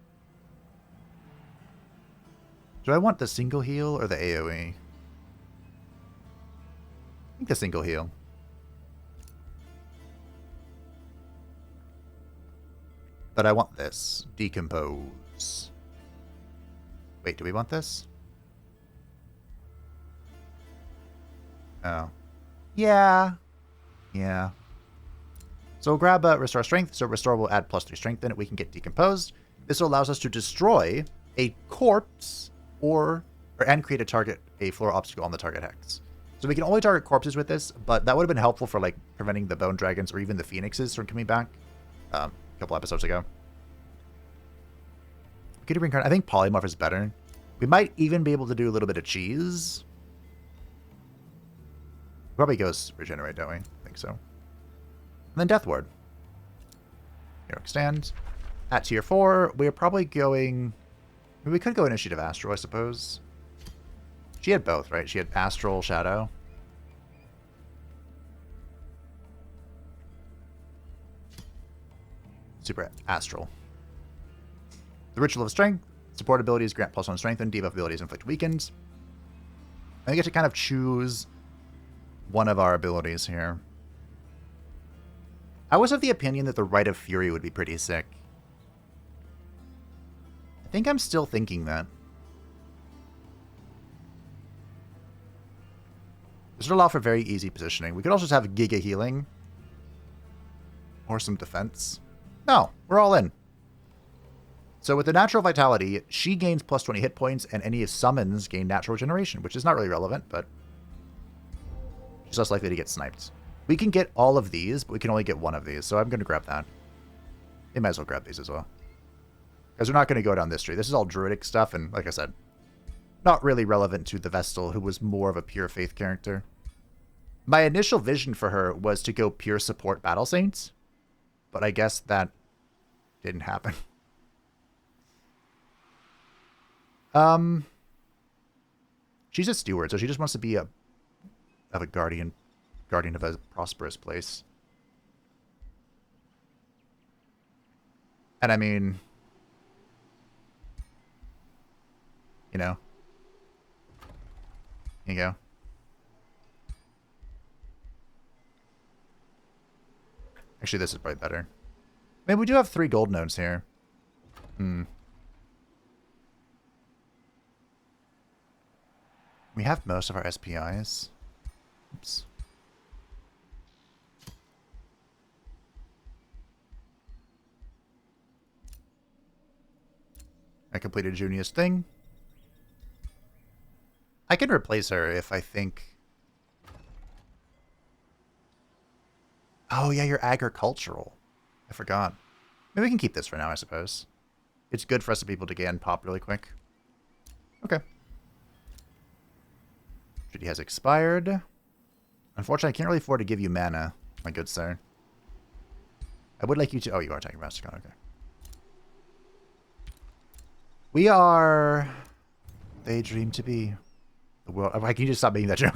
Speaker 1: Do I want the single heal or the AoE? I think the single heal. But I want this. Decompose. Wait, do we want this? Oh. Yeah. Yeah. So we'll grab Restore Strength. So Restore will add +3 strength in it. We can get Decomposed. This allows us to destroy a corpse and create a floor obstacle on the target hex. So we can only target corpses with this, but that would have been helpful for like preventing the bone dragons or even the phoenixes from coming back a couple episodes ago. We could reincarnate. I think polymorph is better. We might even be able to do a little bit of cheese. Probably goes regenerate, don't we? I think so. And then Death Ward. Heroic Stand. At tier 4, we are probably going... I mean, we could go Initiative Astral, I suppose. She had both, right? She had Astral, Shadow. Super Astral. The Ritual of Strength. Support abilities grant +1 strength and debuff abilities inflict weakened. And we get to kind of choose one of our abilities here. I was of the opinion that the Rite of Fury would be pretty sick. I think I'm still thinking that. This would allow for very easy positioning. We could also just have Giga Healing. Or some defense. No, we're all in. So with the Natural Vitality, she gains +20 hit points, and any summons gain Natural Regeneration, which is not really relevant, but she's less likely to get sniped. We can get all of these, but we can only get one of these, so I'm going to grab that. They might as well grab these as well. Because we're not going to go down this tree. This is all druidic stuff, and like I said, not really relevant to the Vestal, who was more of a pure faith character. My initial vision for her was to go pure support Battle Saints, but I guess that didn't happen. She's a steward, so she just wants to be a guardian of a prosperous place. And I mean, you know, here you go. Actually, this is probably better. Maybe we do have 3 gold nodes here. We have most of our SPIs. Oops. I completed Junia's thing. I can replace her if I think... Oh, yeah, you're agricultural. I forgot. Maybe we can keep this for now, I suppose. It's good for us to be able to gain pop really quick. Okay. Treaty has expired. Unfortunately, I can't really afford to give you mana, my good sir. I would like you to... Oh, you are attacking Rastakhan, okay. We are... They dream to be. The world... Oh, can you just stop making that joke?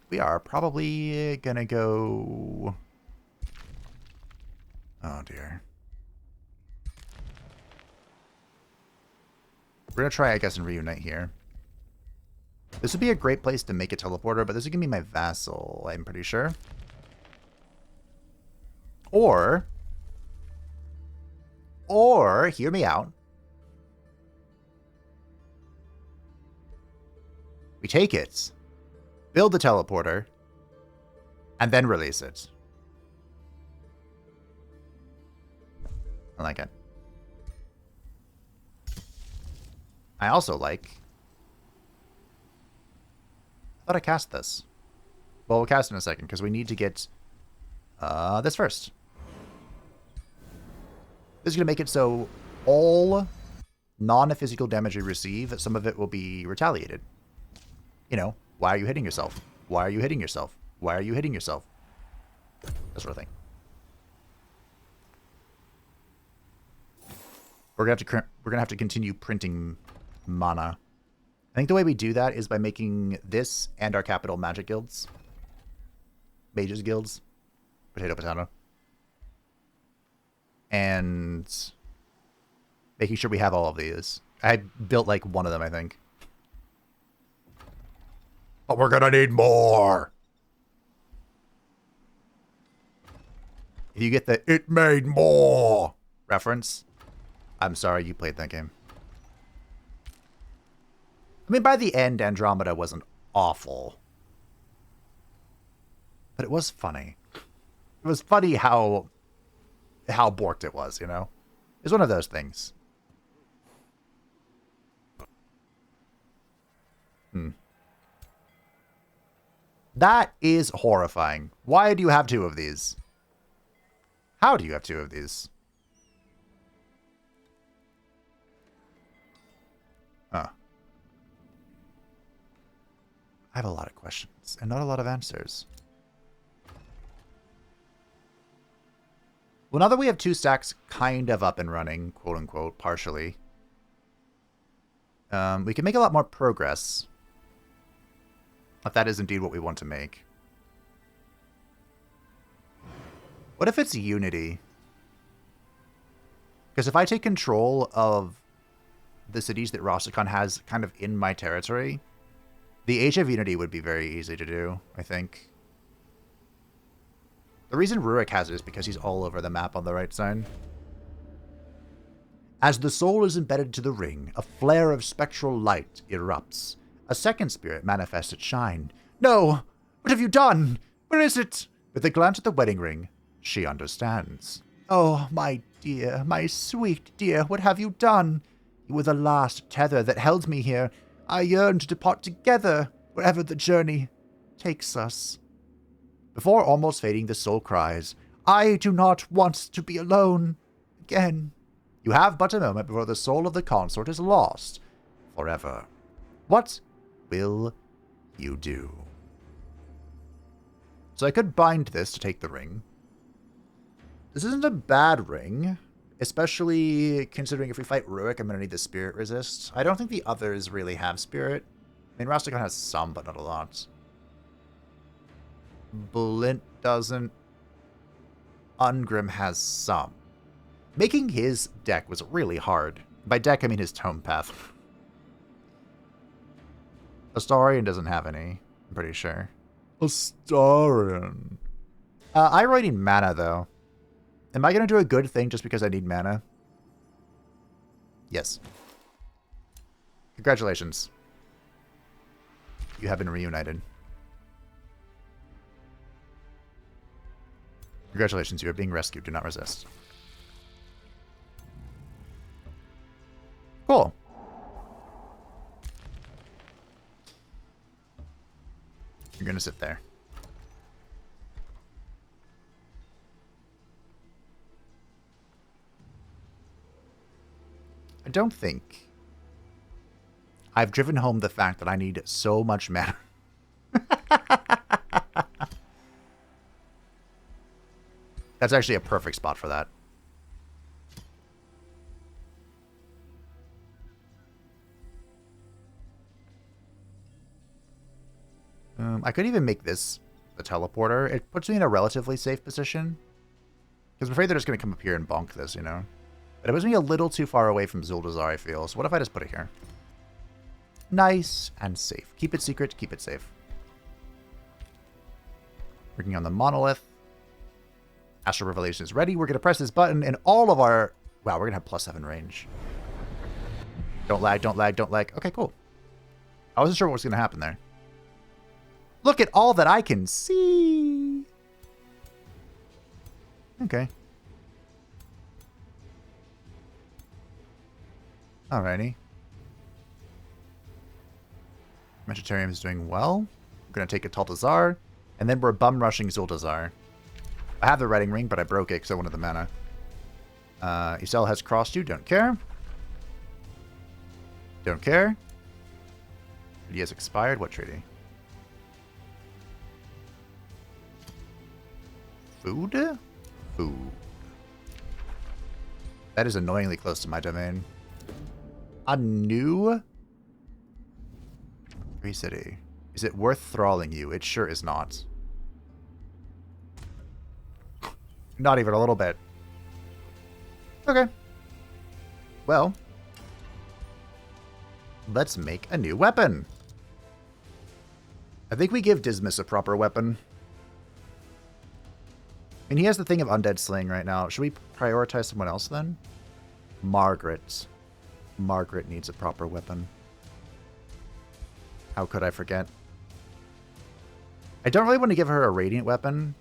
Speaker 1: We are probably gonna go... Oh, dear. We're gonna try, I guess, and reunite here. This would be a great place to make a teleporter, but this is gonna be my vassal, I'm pretty sure. Or, hear me out. We take it, build the teleporter, and then release it. I like it. I also like... I thought I cast this. Well, we'll cast it in a second, because we need to get this first. This is going to make it so all non-physical damage you receive, some of it will be retaliated. You know, why are you hitting yourself? Why are you hitting yourself? Why are you hitting yourself? That sort of thing. We're gonna have to continue printing mana. I think the way we do that is by making this and our capital magic guilds. Mages guilds. Potato, potato. And making sure we have all of these. I built like one of them, I think. But we're gonna need more. If you get the "it made more" reference, I'm sorry you played that game. I mean, by the end, Andromeda wasn't awful. But it was funny. It was funny how borked it was, you know? It's one of those things. That is horrifying. Why do you have 2 of these? How do you have 2 of these? Huh. I have a lot of questions and not a lot of answers. Well, now that we have 2 stacks kind of up and running, quote unquote, partially, we can make a lot more progress. If that is indeed what we want to make. What if it's Unity? Because if I take control of the cities that Rastakhan has kind of in my territory, the Age of Unity would be very easy to do, I think. The reason Rurik has it is because he's all over the map on the right side. As the soul is embedded to the ring, a flare of spectral light erupts. A second spirit manifests its shine. No! What have you done? Where is it? With a glance at the wedding ring, she understands. Oh, my dear, my sweet dear, what have you done? You were the last tether that held me here. I yearn to depart together, wherever the journey takes us. Before almost fading, the soul cries, I do not want to be alone again. You have but a moment before the soul of the consort is lost forever. What will you do? So I could bind this to take the ring. This isn't a bad ring, especially considering if we fight Rurik, I'm going to need the spirit resist. I don't think the others really have spirit. I mean, Rastakhan has some, but not a lot. Blint doesn't. Ungrim has some. Making his deck was really hard. By deck, I mean his tome path. Astarion doesn't have any, I'm pretty sure. Astarion. I really need mana, though. Am I going to do a good thing just because I need mana? Yes. Congratulations. You have been reunited. Congratulations, you are being rescued. Do not resist. Cool. You're going to sit there. I don't think I've driven home the fact that I need so much mana. That's actually a perfect spot for that. I could even make this a teleporter. It puts me in a relatively safe position. Because I'm afraid they're just going to come up here and bonk this, you know? But it puts me a little too far away from Atal'Dazar, I feel. So what if I just put it here? Nice and safe. Keep it secret, keep it safe. Working on the monolith. Astral Revelation is ready. We're going to press this button and all of our... Wow, we're going to have +7 range. Don't lag, don't lag, don't lag. Okay, cool. I wasn't sure what was going to happen there. Look at all that I can see. Okay. Alrighty. Vegetarian is doing well. We're going to take Atal'Dazar. And then we're bum rushing Atal'Dazar. I have the Redding Ring, but I broke it because I wanted the mana. Isel has crossed you. Don't care. Don't care. Treaty has expired. What treaty? Food? Food. That is annoyingly close to my domain. A new Free City. Is it worth thralling you? It sure is not. Not even a little bit. Okay. Well, let's make a new weapon. I think we give Dismas a proper weapon. I mean, he has the thing of undead slaying right now. Should we prioritize someone else then? Margaret. Margaret needs a proper weapon. How could I forget? I don't really want to give her a radiant weapon.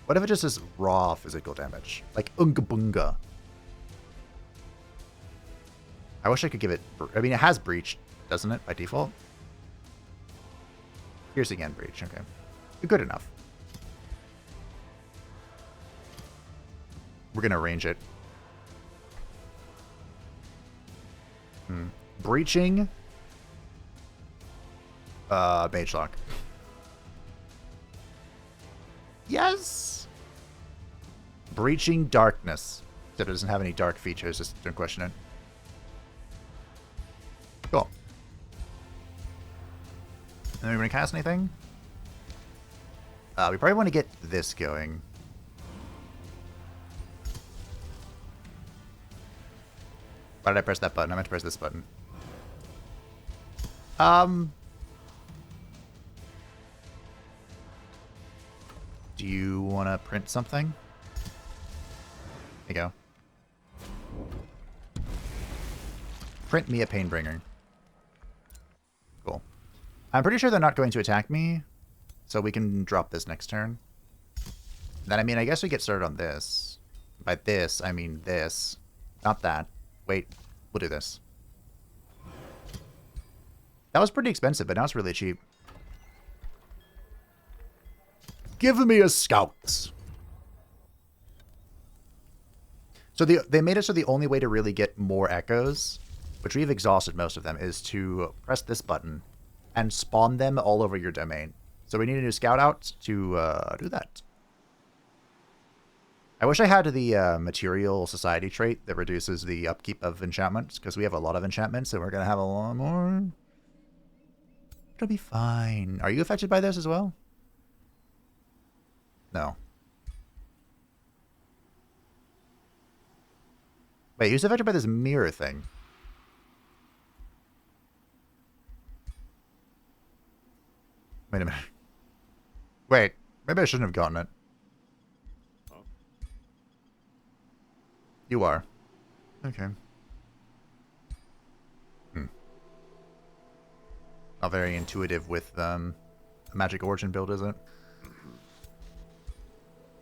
Speaker 1: What if it just is raw physical damage? Like Unga Bunga. I wish I could give it... I mean, it has breach, doesn't it, by default? Piercing and breach, okay. Good enough. We're gonna range it. Breaching. Mage lock. Yes! Breaching darkness. That doesn't have any dark features, just don't question it. Cool. And we want to cast anything? We probably want to get this going. Why did I press that button? I meant to press this button. Do you want to print something? There you go. Print me a Painbringer. Cool. I'm pretty sure they're not going to attack me, so we can drop this next turn. Then, I mean, I guess we get started on this. By this, I mean this. Not that. Wait, we'll do this. That was pretty expensive, but now it's really cheap. Give me a scout. So they made it so the only way to really get more echoes, which we've exhausted most of them, is to press this button and spawn them all over your domain. So we need a new scout out to do that. I wish I had the material society trait that reduces the upkeep of enchantments, because we have a lot of enchantments and we're going to have a lot more. It'll be fine. Are you affected by this as well? No. Wait, who's affected by this mirror thing? Wait a minute. Wait, maybe I shouldn't have gotten it.
Speaker 5: Oh.
Speaker 1: You are. Okay. Not very intuitive with a magic origin build, is it?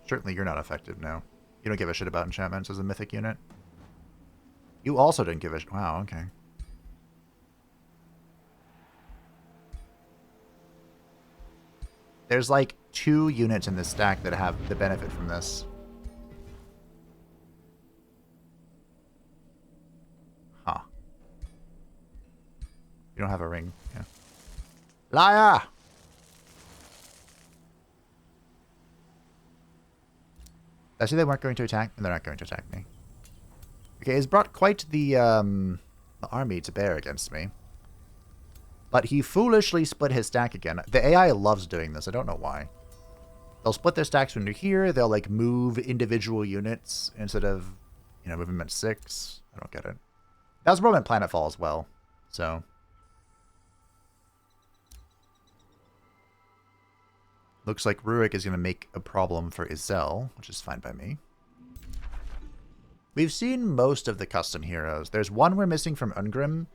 Speaker 1: Certainly you're not effective now. You don't give a shit about enchantments as a mythic unit. You also didn't give a shit. Wow, okay. There's like 2 units in this stack that have the benefit from this. Huh. You don't have a ring. Yeah. Liar! I see they weren't going to attack, and they're not going to attack me. Okay, he's brought quite the army to bear against me. But he foolishly split his stack again. The AI loves doing this. I don't know why. They'll split their stacks when they're here. They'll, like, move individual units instead of, you know, moving them at 6. I don't get it. That was probably in Planetfall as well. So. Looks like Rurik is going to make a problem for Izel, which is fine by me. We've seen most of the custom heroes. There's one we're missing from Ungrim.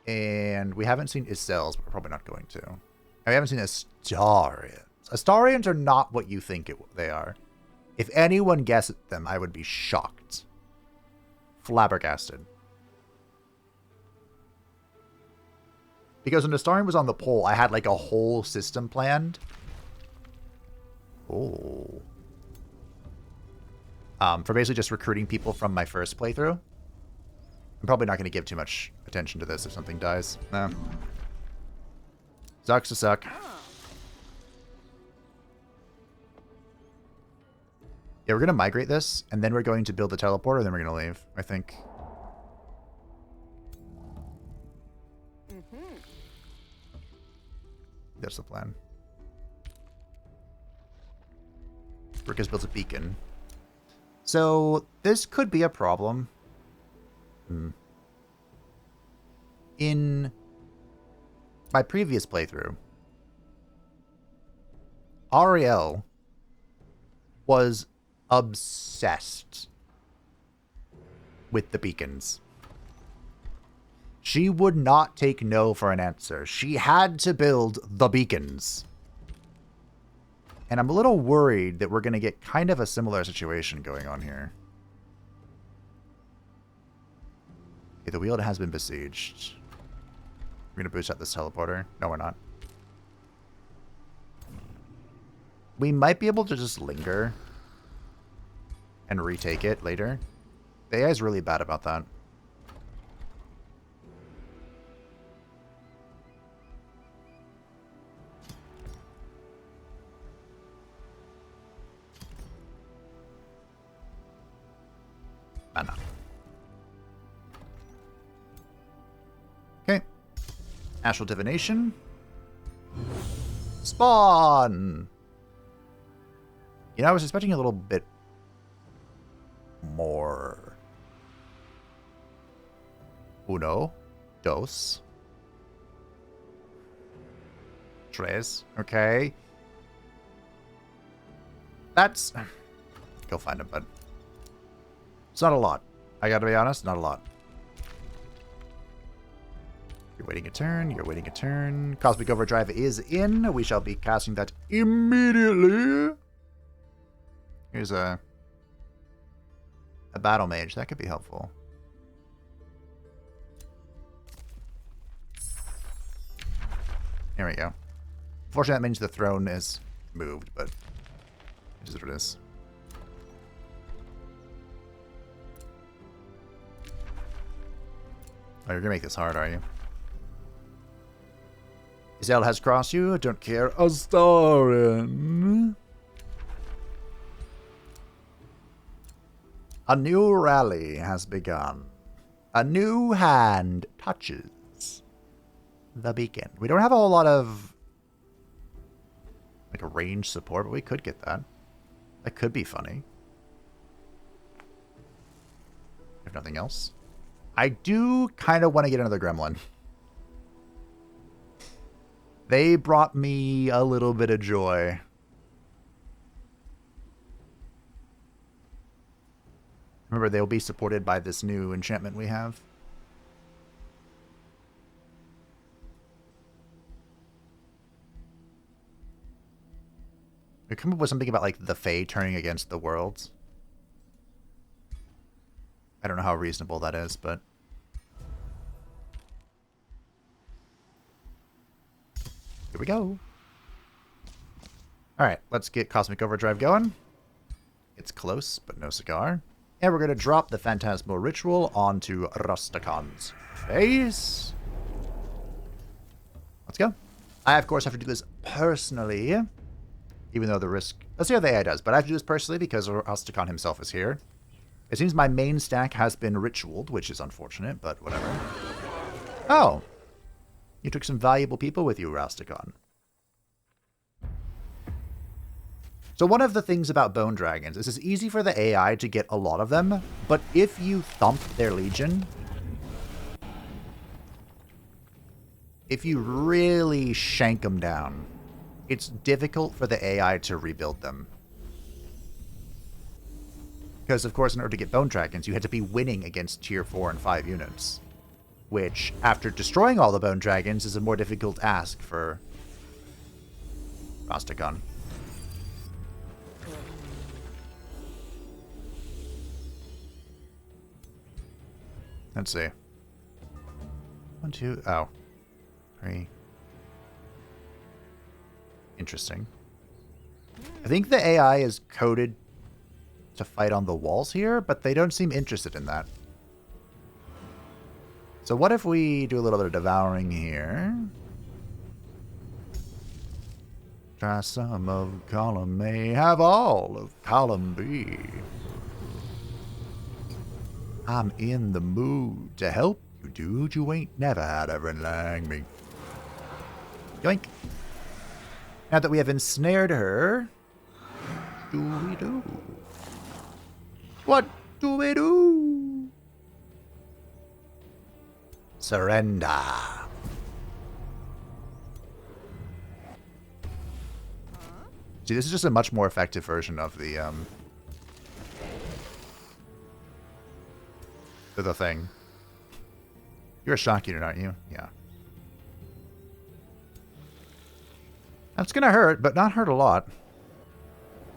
Speaker 1: And we haven't seen Izel's, but we're probably not going to. And we haven't seen Astarians. Astarians are not what you think they are. If anyone guessed them, I would be shocked. Flabbergasted. Because when Astarian was on the poll, I had like a whole system planned. Oh. For basically just recruiting people from my first playthrough. I'm probably not going to give too much attention to this if something dies. No. Sucks to suck. Yeah, we're going to migrate this, and then we're going to build the teleporter, and then we're going to leave, I think. That's the plan. Rick has built a beacon. So, this could be a problem. In my previous playthrough, Ariel was obsessed with the beacons. She would not take no for an answer. She had to build the beacons. And I'm a little worried that we're going to get kind of a similar situation going on here. Okay, the Weald has been besieged. We're going to boost out this teleporter. No, we're not. We might be able to just linger and retake it later. The AI is really bad about that. Mana. Okay. Astral Divination. Spawn! You know, I was expecting a little bit more. Uno. Dos. Tres. Okay. That's... Go find him, bud. It's not a lot. I gotta be honest, not a lot. You're waiting a turn. You're waiting a turn. Cosmic Overdrive is in. We shall be casting that immediately. Here's a battle mage. That could be helpful. There we go. Unfortunately, that means the throne is moved, but it is what it is. Oh, you're gonna make this hard, are you? Zell has crossed you. Don't care. A star in. A new rally has begun. A new hand touches the beacon. We don't have a whole lot of like a range support, but we could get that. That could be funny. If nothing else. I do kind of want to get another gremlin. They brought me a little bit of joy. Remember, they'll be supported by this new enchantment we have. We come up with something about like the Fae turning against the worlds. I don't know how reasonable that is, but here we go. Alright, let's get Cosmic Overdrive going. It's close, but no cigar. And we're going to drop the Phantasmal Ritual onto Rastakhan's face. Let's go. I, of course, have to do this personally, even though the risk... Let's see how the AI does, but I have to do this personally because Rastakhan himself is here. It seems my main stack has been ritualed, which is unfortunate, but whatever. Oh. You took some valuable people with you, Rastakhan. So one of the things about Bone Dragons is it's easy for the AI to get a lot of them, but if you thump their legion, if you really shank them down, it's difficult for the AI to rebuild them. Because, of course, in order to get Bone Dragons, you had to be winning against tier 4 and 5 units. Which, after destroying all the Bone Dragons, is a more difficult ask for Rastakhan. Let's see. 1, 2, oh. 3. Interesting. I think the AI is coded to fight on the walls here, but they don't seem interested in that. So what if we do a little bit of devouring here? Try some of column A, have all of column B. I'm in the mood to help you, dude. You ain't never had everything like me. Yoink. Now that we have ensnared her, do we do? What do we do? Surrender. See, this is just a much more effective version of the thing. You're a shock unit, aren't you? Yeah. That's gonna hurt, but not hurt a lot.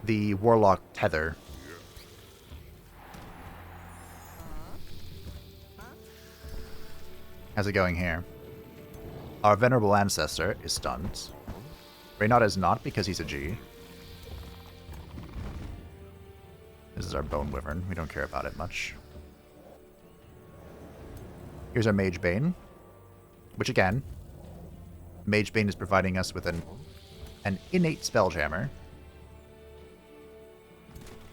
Speaker 1: The Warlock Tether. How's it going here? Our Venerable Ancestor is stunned. Reynard is not because he's a G. is our Bone Wyvern. We don't care about it much. Here's our Mage Bane. Which again, Mage Bane is providing us with an innate Spelljammer.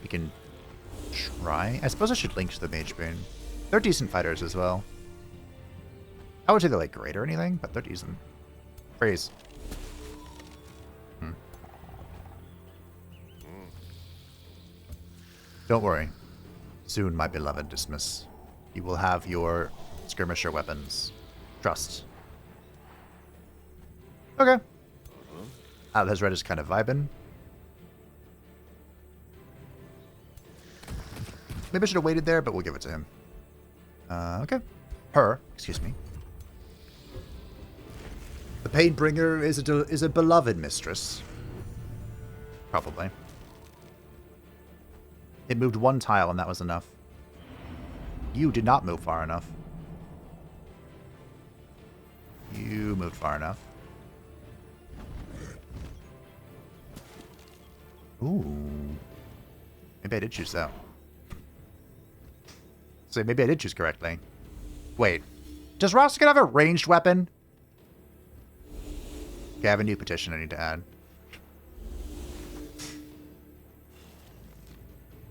Speaker 1: We can try. I suppose I should link to the Mage Bane. They're decent fighters as well. I would say they're like great or anything, but they're decent. Praise. Don't worry. Soon, my beloved Dismiss, you will have your skirmisher weapons. Trust. Okay. Atal'Dazar is kind of vibing. Maybe I should have waited there, but we'll give it to him. Okay. Her, excuse me. The Painbringer is a beloved mistress. Probably. It moved one tile and that was enough. You did not move far enough. You moved far enough. Ooh. Maybe I did choose that. So maybe I did choose correctly. Wait. Does Rastakhan have a ranged weapon? Okay, I have a new petition I need to add.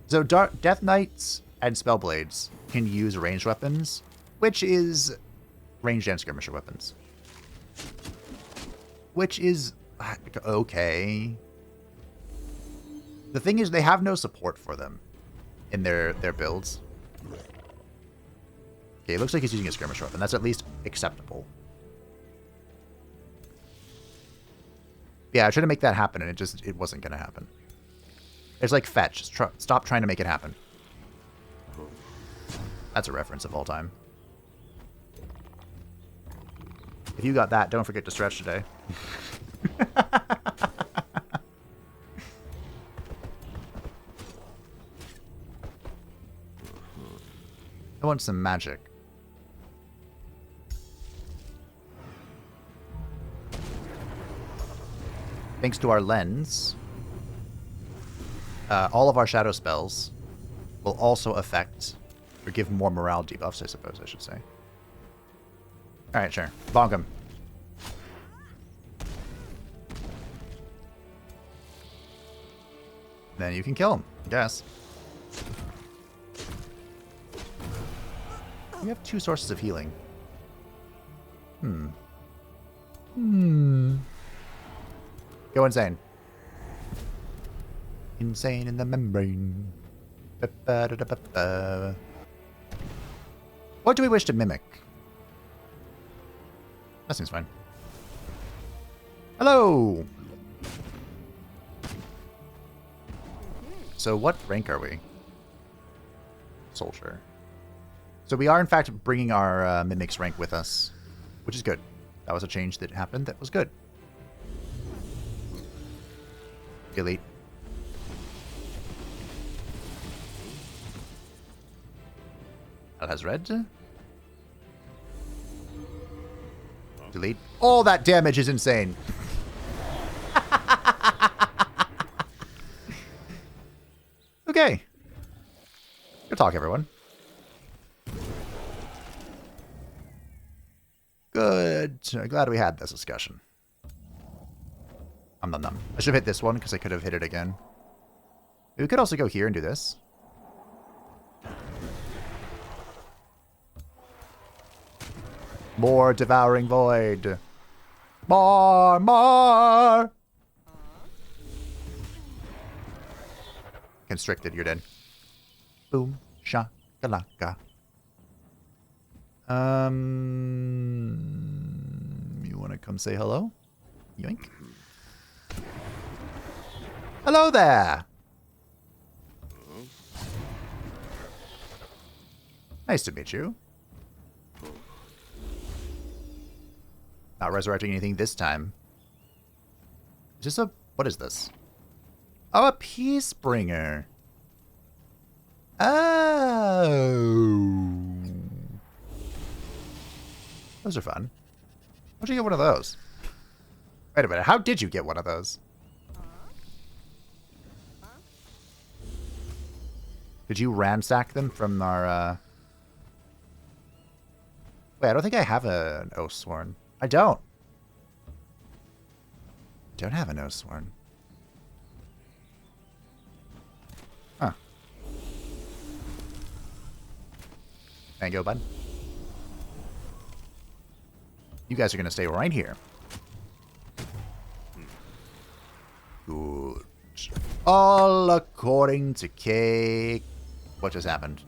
Speaker 1: So Death Knights and Spellblades can use ranged weapons, which is ranged and skirmisher weapons. Which is okay. The thing is, they have no support for them in their builds. Okay, it looks like he's using a skirmisher weapon. That's at least acceptable. Yeah, I tried to make that happen, and it wasn't going to happen. It's like fetch. Stop trying to make it happen. That's a reference of all time. If you got that, don't forget to stretch today. I want some magic. Thanks to our lens, all of our shadow spells will also affect or give more morale debuffs, I suppose I should say. Alright, sure. Bonk him. Then you can kill him, I guess. We have 2 sources of healing. Go insane. Insane in the membrane. Ba-ba-da-da-ba-ba. What do we wish to mimic? That seems fine. Hello! So what rank are we? Soldier. So we are in fact bringing our Mimic's rank with us, which is good. That was a change that happened that was good. Delete. That has red. Delete. Oh, that damage is insane. Okay. Good talk, everyone. Good. Glad we had this discussion. Nom nom nom. I should have hit this one because I could have hit it again. We could also go here and do this. More Devouring Void. More! Constricted, you're dead. Boom. Shakalaka. You want to come say hello? Yoink. Hello there! Nice to meet you. Not resurrecting anything this time. Is this a... What is this? Oh, a Peacebringer. Oh. Those are fun. How'd you get one of those? Wait a minute. How did you get one of those? Did you ransack them from our, Wait, I don't think I have an Oathsworn. I don't. Don't have an Oathsworn. Huh. Thank you, bud. You guys are going to stay right here. Good. All according to cake. What just happened?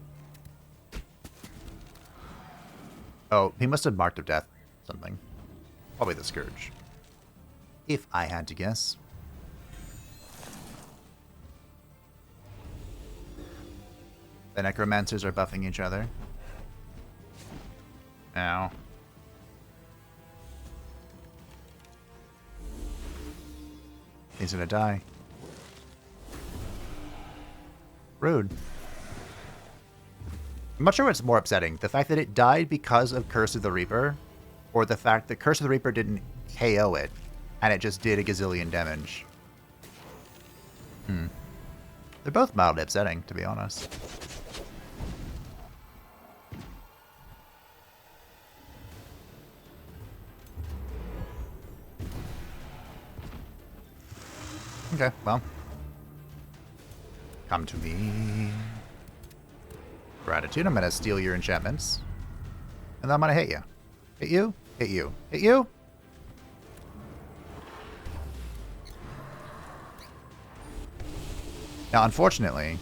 Speaker 1: Oh, he must have marked of death something. Probably the Scourge. If I had to guess. The Necromancers are buffing each other. Ow. He's gonna die. Rude. I'm not sure what's more upsetting. The fact that it died because of Curse of the Reaper, or the fact that Curse of the Reaper didn't KO it, and it just did a gazillion damage. They're both mildly upsetting, to be honest. Okay, well. Come to me. Gratitude. I'm going to steal your enchantments. And then I'm going to hit you. Hit you? Hit you. Hit you? Now, unfortunately,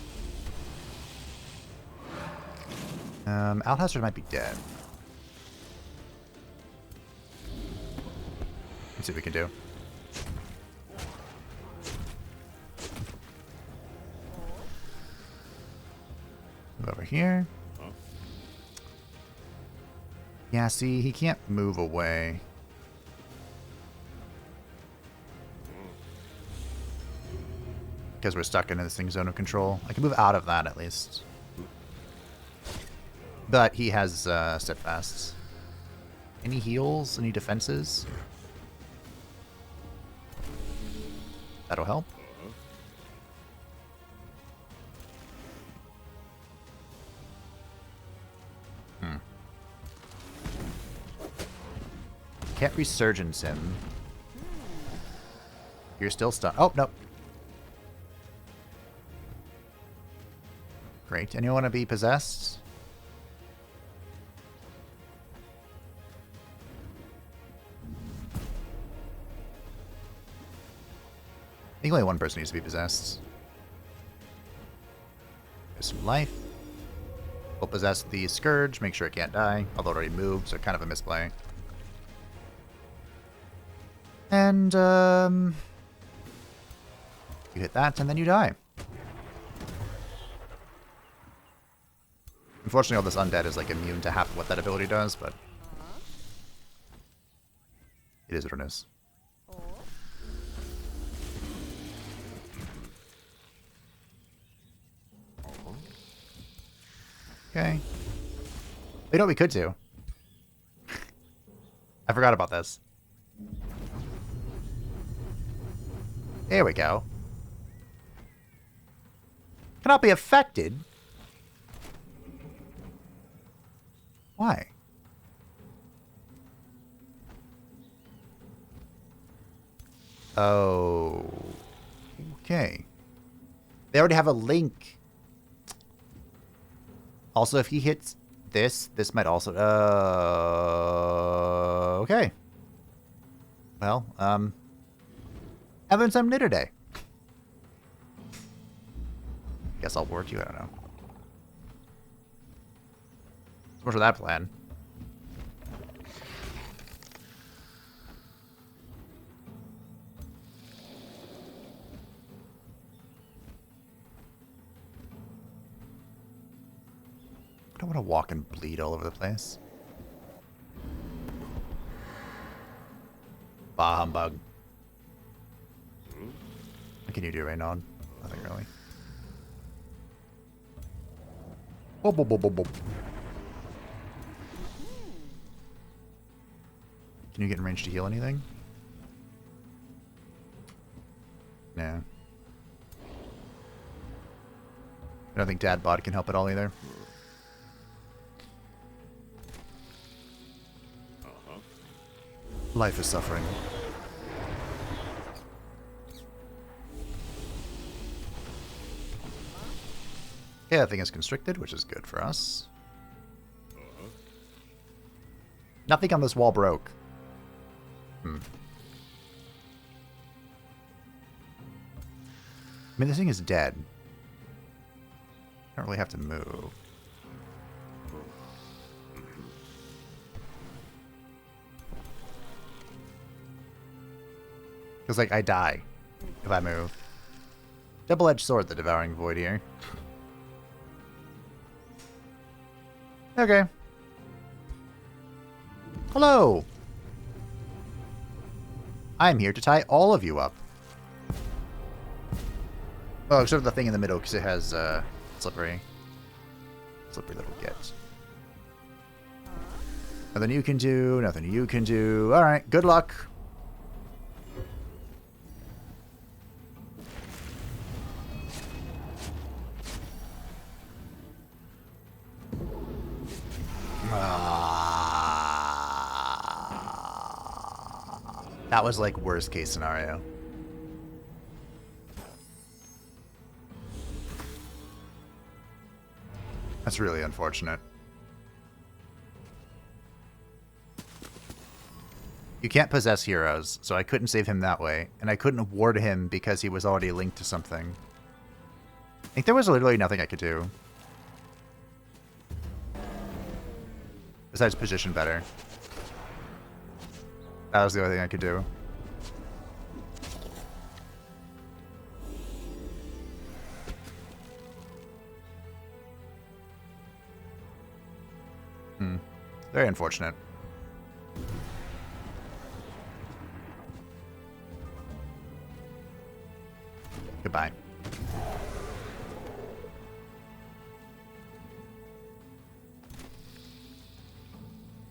Speaker 1: Atal'Dazar might be dead. Let's see what we can do. Move over here. Yeah, see, he can't move away. Because we're stuck in this thing's zone of control. I can move out of that at least. But he has steadfasts. Any heals? Any defenses? That'll help. Can't resurgence him. You're still stunned. Oh, no. Great. Anyone want to be possessed? I think only one person needs to be possessed. There's some life. We'll possess the Scourge, make sure it can't die, although it already moved, so kind of a misplay. And, you hit that, and then you die. Unfortunately, all this undead is, like, immune to half of what that ability does, but it is what it is. Okay. You know what we could do? I forgot about this. There we go. Cannot be affected. Why? Oh. Okay. They already have a link. Also, if he hits this, this might also... okay. Well, having some knitter day. Guess I'll ward you, I don't know. So much for that plan. I don't want to walk and bleed all over the place. Bah humbug. What can you do, Raynon? Nothing really. Boop, boop, boop, boop, boop. Can you get in range to heal anything? No. I don't think Dad Bod can help at all either. Life is suffering. Yeah, that thing is constricted, which is good for us. Nothing on this wall broke. I mean, this thing is dead. Don't really have to move. Because, like, I die if I move. Double-edged sword, the Devouring Void here. Okay. Hello! I'm here to tie all of you up. Oh, except for the thing in the middle, because it has, slippery little git. Nothing you can do, nothing you can do. Alright, good luck. That was like worst case scenario. That's really unfortunate. You can't possess heroes, so I couldn't save him that way, and I couldn't ward him because he was already linked to something. I think there was literally nothing I could do. Besides position better. That was the only thing I could do. Very unfortunate. Goodbye.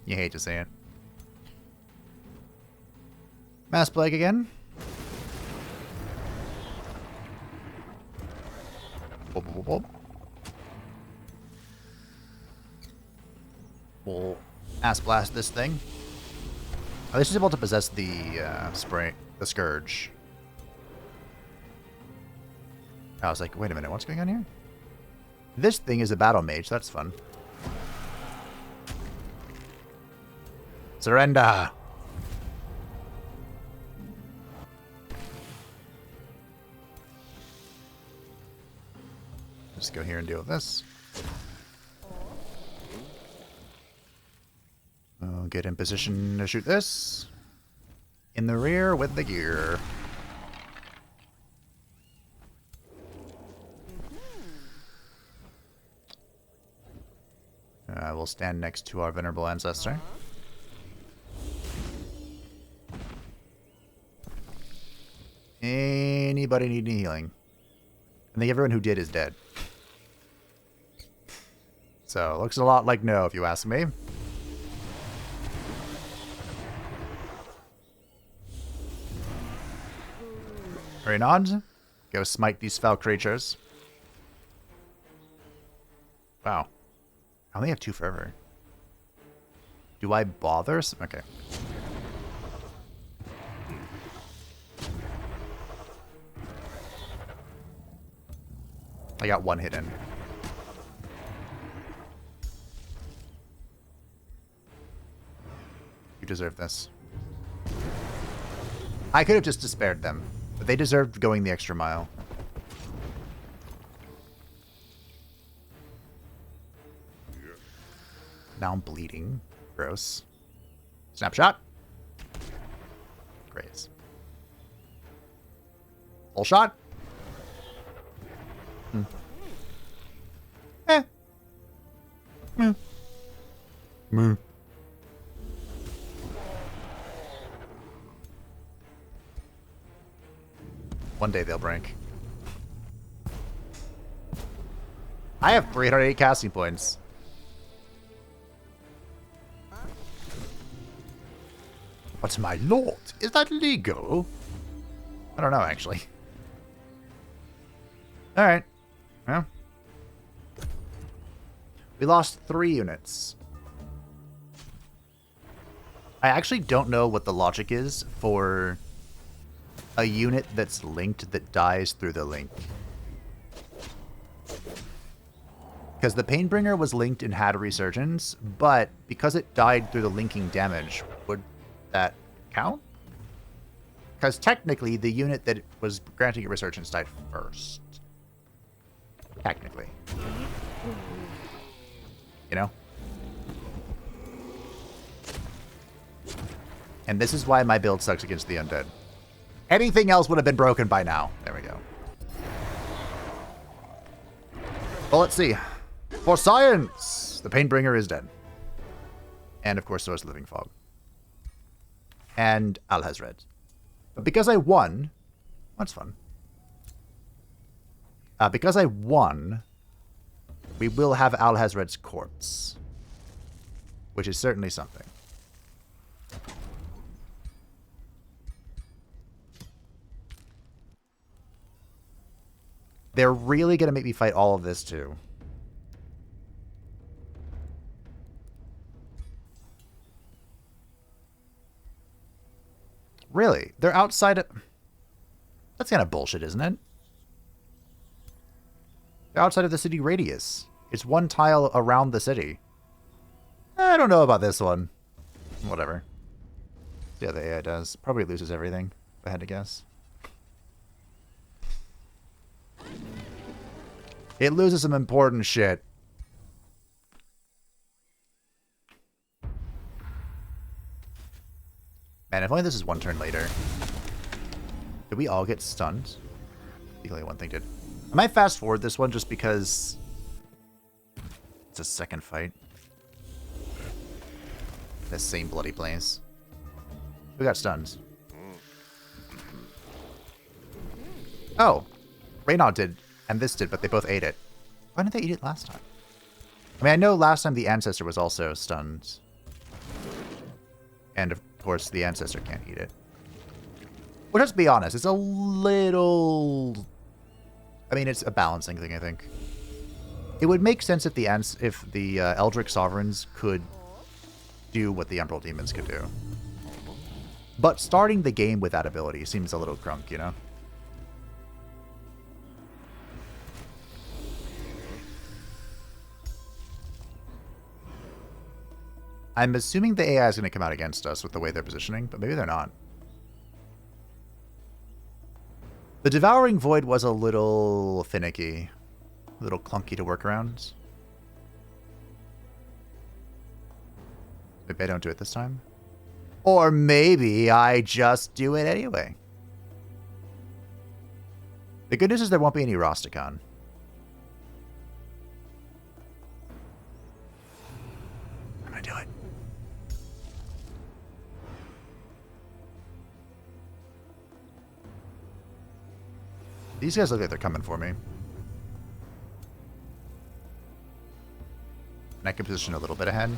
Speaker 1: You hate to see it. Mass Plague again. Whoop, whoop, whoop. We'll Mass Blast this thing. At least he's able to possess the the Scourge. I was like, wait a minute, what's going on here? This thing is a battle mage, that's fun. Surrender! Just go here and deal with this. I'll get in position to shoot this. In the rear with the gear. I will stand next to our venerable ancestor. Anybody need any healing? I think everyone who did is dead. So, looks a lot like no, if you ask me. Reynard, go smite these foul creatures. Wow. I only have 2 forever. Do I bother? Okay. I got 1 hit in. You deserve this. I could have just despaired them, but they deserved going the extra mile. Now I'm bleeding. Gross. Snapshot. Graze. Full shot. One day they'll break. I have 308 casting points. But my lord, is that legal? I don't know, actually. Alright. Well, We lost 3 units. I actually don't know what the logic is for a unit that's linked that dies through the link. Because the Painbringer was linked and had a resurgence, but because it died through the linking damage, would that count? Because technically, the unit that was granting a resurgence died first. Technically. You know? And this is why my build sucks against the undead. Anything else would have been broken by now. There we go. Well, let's see. For science! The Painbringer is dead. And of course, so is Living Fog. And Al has red. But because I won... That's fun. Because I won, we will have Al-Hazred's corpse. Which is certainly something. They're really going to make me fight all of this, too. Really? They're outside of... That's kind of bullshit, isn't it? They're outside of the city radius. It's 1 tile around the city. I don't know about this one. Whatever. Yeah, the AI does. Probably loses everything, if I had to guess. It loses some important shit. Man, if only this is 1 turn later. Did we all get stunned? I think only one thing did. I might fast forward this one just because it's a second fight. The same bloody place. Who got stunned? Oh, Reynaud did, and this did, but they both ate it. Why didn't they eat it last time? I mean, I know last time the Ancestor was also stunned. And of course, the Ancestor can't eat it. Well, let's be honest, it's a little... I mean, it's a balancing thing, I think. It would make sense if the Eldritch Sovereigns could do what the Emerald Demons could do. But starting the game with that ability seems a little crunk, you know? I'm assuming the AI is going to come out against us with the way they're positioning, but maybe they're not. The Devouring Void was a little finicky. A little clunky to work around. Maybe I don't do it this time. Or maybe I just do it anyway. The good news is there won't be any Rastakhan. I'm gonna do it. These guys look like they're coming for me. And I can position a little bit ahead.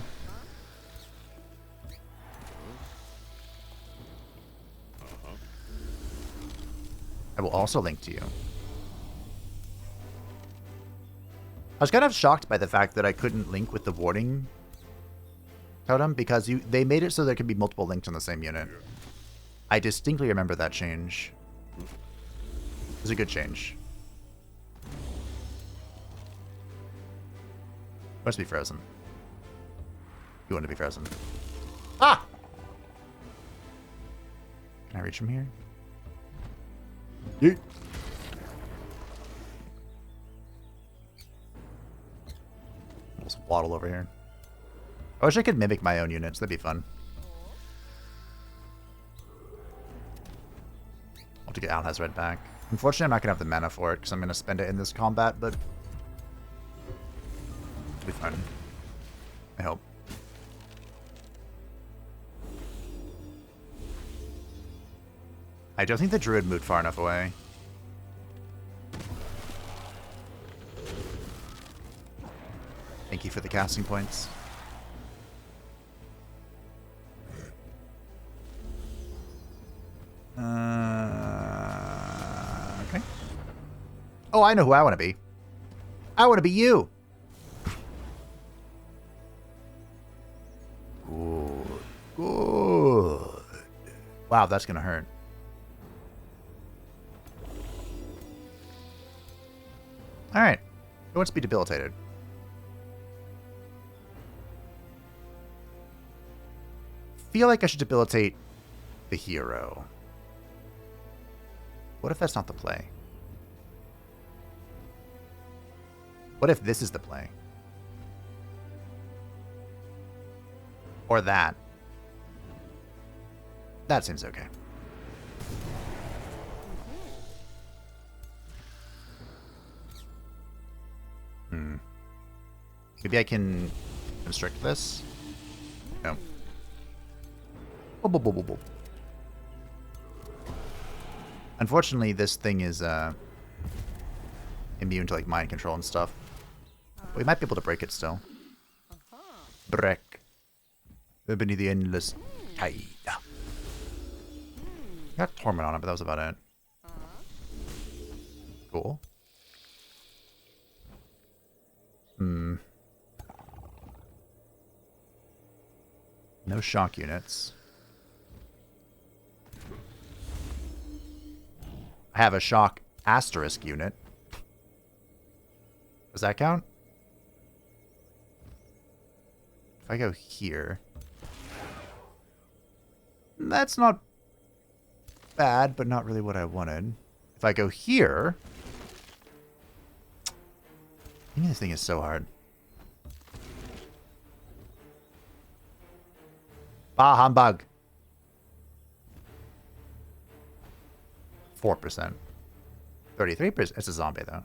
Speaker 1: I will also link to you. I was kind of shocked by the fact that I couldn't link with the warding totem because they made it so there could be multiple links on the same unit. I distinctly remember that change. It was a good change. Must be frozen. You want to be frozen. Ah! Can I reach him here? Yeet. I'll just waddle over here. I wish I could mimic my own units. That'd be fun. I'll have to get Al-Hazred back. Unfortunately, I'm not going to have the mana for it because I'm going to spend it in this combat, but it'll be fun. I hope. I don't think the Druid moved far enough away. Thank you for the casting points. Okay. Oh, I know who I want to be. I want to be you. Good. Wow, that's gonna hurt. Alright. Who wants to be debilitated? Feel like I should debilitate the hero. What if that's not the play? What if this is the play? Or that? That seems okay. Maybe I can constrict this? No. Unfortunately, this thing is immune to like mind control and stuff. We might be able to break it still. Break. Beneath the endless tide. Got Torment on it, but that was about it. Cool. No shock units. I have a shock asterisk unit. Does that count? If I go here... That's not bad, but not really what I wanted. If I go here... I mean, this thing is so hard. Bah humbug. 4%. 33%. It's a zombie, though.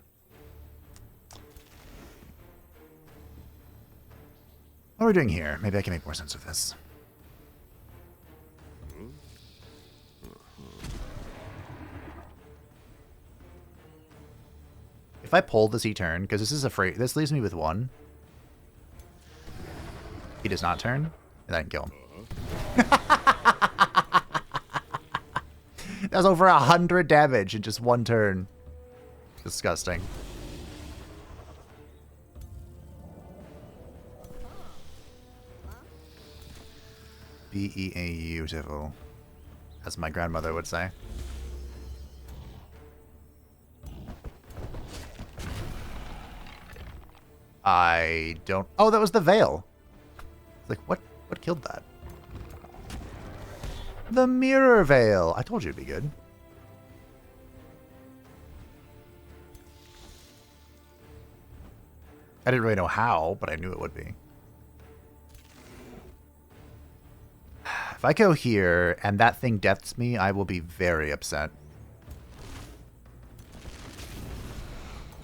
Speaker 1: What are we doing here? Maybe I can make more sense of this. If I pull this E-turn, because this is a free... This leaves me with 1. He does not turn, and I can kill him. That's over 100 damage in just 1 turn. Disgusting. Beautiful, as my grandmother would say. I don't... Oh, that was the veil. Like, what killed that? The mirror veil. I told you it'd be good. I didn't really know how, but I knew it would be. If I go here and that thing deaths me, I will be very upset.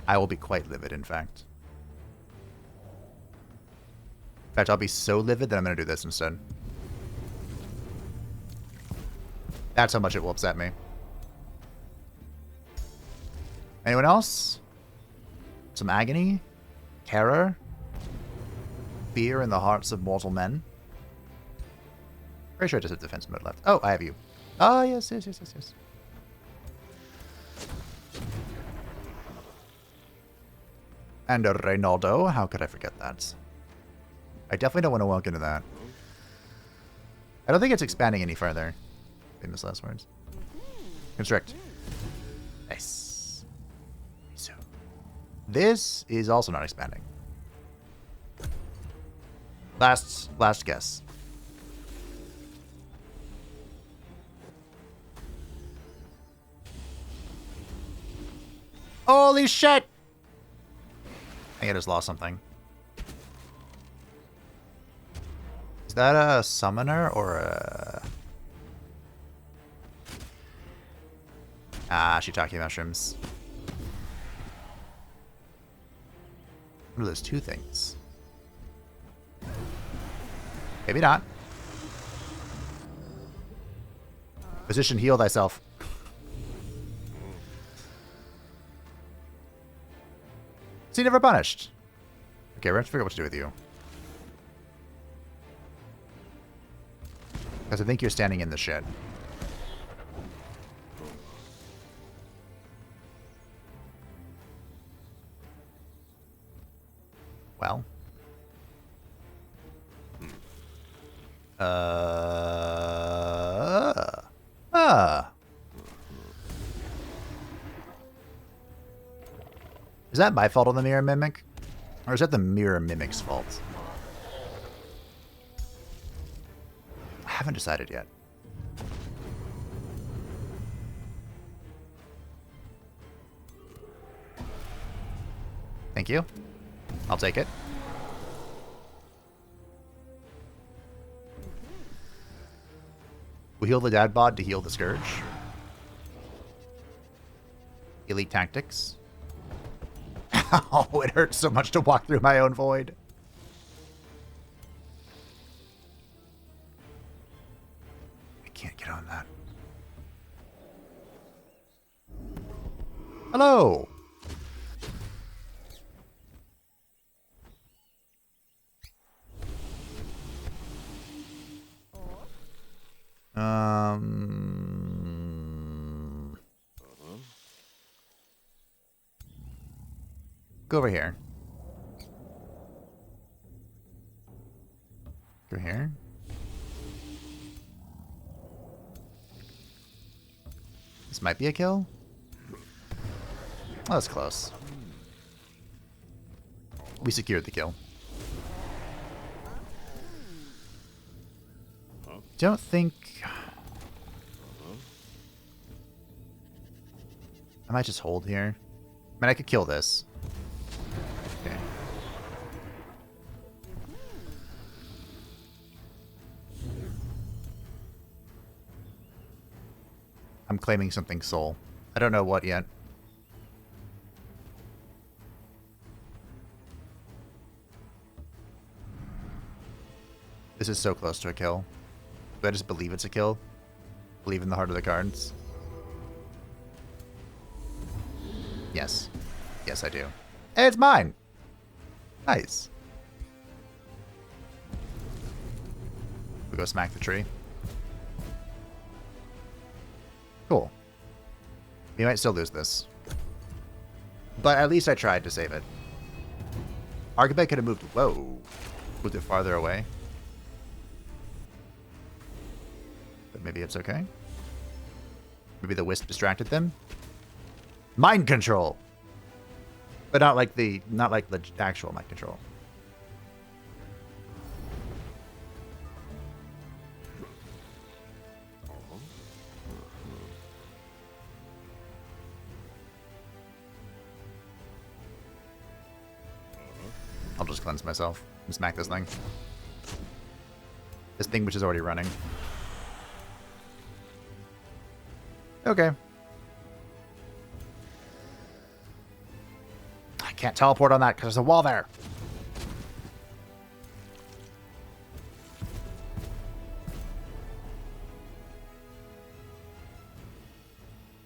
Speaker 1: I will be quite livid, in fact. In fact, I'll be so livid that I'm going to do this instead. That's how much it will upset me. Anyone else? Some agony? Terror? Fear in the hearts of mortal men? Pretty sure I just have defense mode left. Oh, I have you. Oh, yes. And Reynaldo, how could I forget that? I definitely don't want to walk into that. I don't think it's expanding any further. Famous last words. Constrict. Nice. So, this is also not expanding. Last guess. Holy shit! I think I just lost something. Is that a summoner or a... Ah, shiitake mushrooms. What are those two things? Maybe not. Position heal thyself. See, never punished. Okay, we're going to figure out what to do with you. Because I think you're standing in the shed. Well. Is that my fault on the Mirror Mimic? Or is that the Mirror Mimic's fault? I haven't decided yet. Thank you. I'll take it. We heal the dad bod to heal the Scourge. Elite Tactics. Oh, it hurts so much to walk through my own void. I can't get on that. Hello! Go over here. Go here. This might be a kill. Oh, that's close. We secured the kill. Don't think... I might just hold here. I mean, I could kill this. Okay. I'm claiming something soul. I don't know what yet. This is so close to a kill. Do I just believe it's a kill? Believe in the heart of the cards? Yes. Yes, I do. Hey, it's mine! Nice. We go smack the tree. Cool. We might still lose this. But at least I tried to save it. Archibald could have moved... Whoa. Moved it farther away. But maybe it's okay. Maybe the wisp distracted them. Mind control! But not like the actual mind control. I'll just cleanse myself and smack this thing. This thing which is already running. Okay. I can't teleport on that because there's a wall there.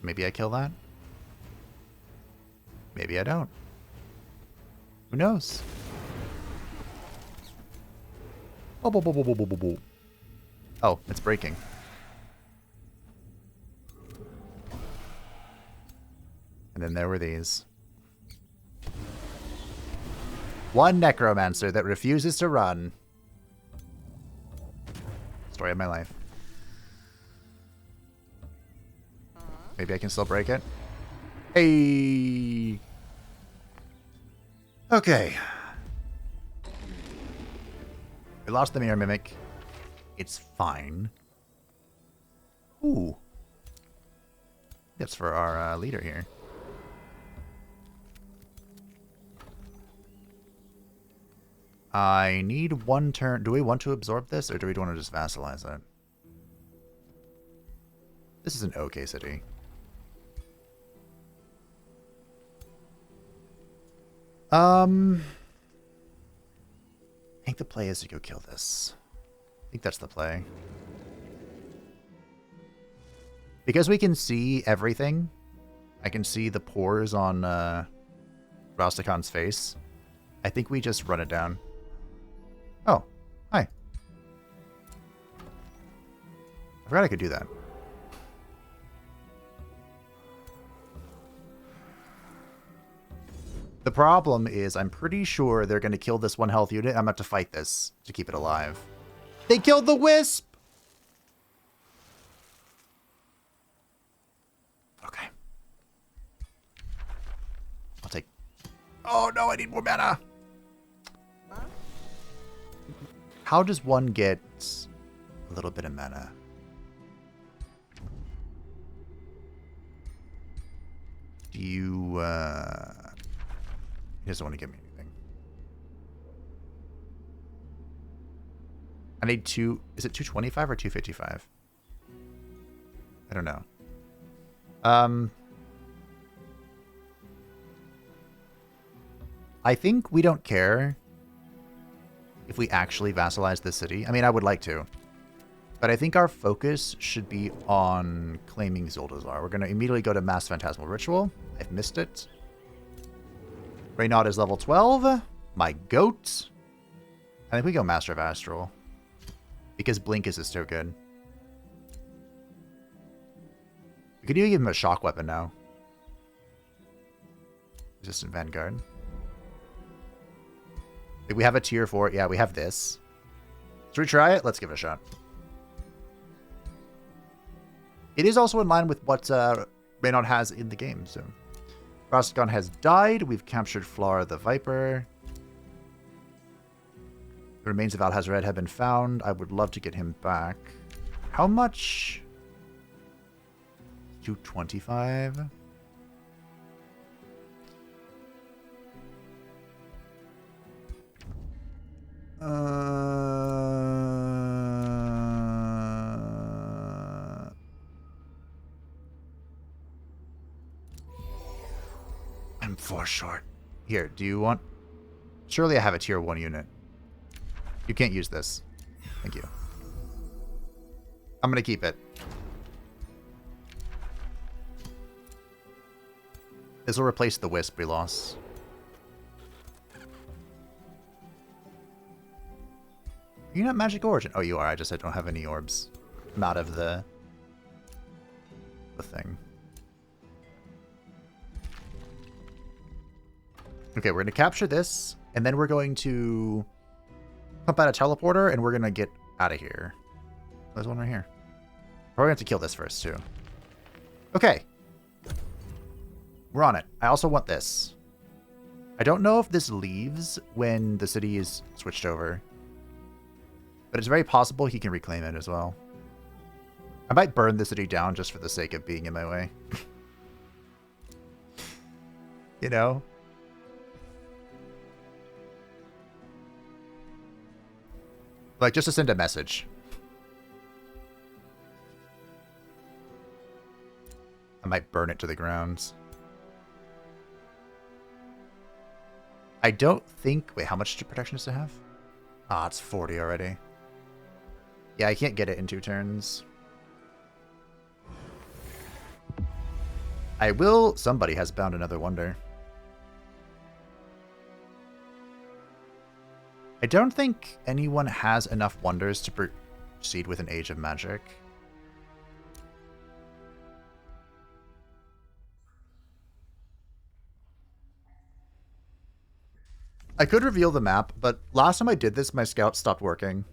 Speaker 1: Maybe I kill that. Maybe I don't. Who knows? Oh, it's breaking. And then there were these. One necromancer that refuses to run. Story of my life. Maybe I can still break it. Hey. Okay. We lost the Mirror Mimic. It's fine. Ooh. That's for our leader here. I need one turn. Do we want to absorb this, or do we want to just vassalize it? This is an okay city. I think the play is to go kill this. I think that's the play. Because we can see everything. I can see the pores on Rastakhan's face. I think we just run it down. Oh, hi. I forgot I could do that. The problem is I'm pretty sure they're going to kill this one health unit. I'm about to fight this to keep it alive. They killed the wisp! Okay. I'll take... Oh no, I need more mana! How does one get a little bit of mana? Do you, He doesn't want to give me anything. I need two... Is it 225 or 255? I don't know. I think we don't care if we actually vassalize the city. I mean, I would like to. But I think our focus should be on claiming Atal'Dazar. We're going to immediately go to Mass Phantasmal Ritual. I've missed it. Reynaud is level 12. My goat. I think we go Master of Astral. Because Blinkist is so good. We could even give him a shock weapon now. Resistant Vanguard. Like we have a tier 4. Yeah, we have this. Should we try it? Let's give it a shot. It is also in line with what Reynaud has in the game. So, Rastakhan has died. We've captured Flora the Viper. The remains of Alhazred have been found. I would love to get him back. How much? 225. I'm 4 short. Here, do you want... Surely I have a tier 1 unit. You can't use this. Thank you. I'm going to keep it. This will replace the wisp we lost. You're not Magic Origin. Oh, you are. I don't have any orbs. I'm out of the thing. Okay, we're going to capture this, and then we're going to pump out a teleporter, and we're going to get out of here. There's one right here. Probably have to kill this first, too. Okay. We're on it. I also want this. I don't know if this leaves when the city is switched over. But it's very possible he can reclaim it as well. I might burn the city down just for the sake of being in my way. You know? Like, just to send a message. I might burn it to the ground. I don't think... Wait, how much protection does it have? Ah, it's 40 already. Yeah, I can't get it in 2 turns. I will... Somebody has bound another wonder. I don't think anyone has enough wonders to proceed with an Age of Magic. I could reveal the map, but last time I did this, my scout stopped working.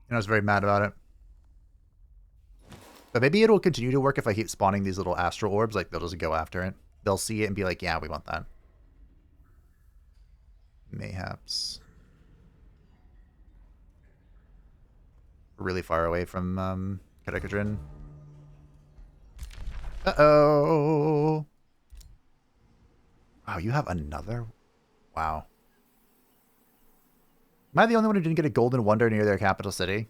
Speaker 1: And I was very mad about it. But maybe it'll continue to work if I keep spawning these little astral orbs. Like, they'll just go after it. They'll see it and be like, yeah, we want that. Mayhaps. We're really far away from Katakadrin. Uh-oh. Wow, you have another? Wow. Am I the only one who didn't get a golden wonder near their capital city?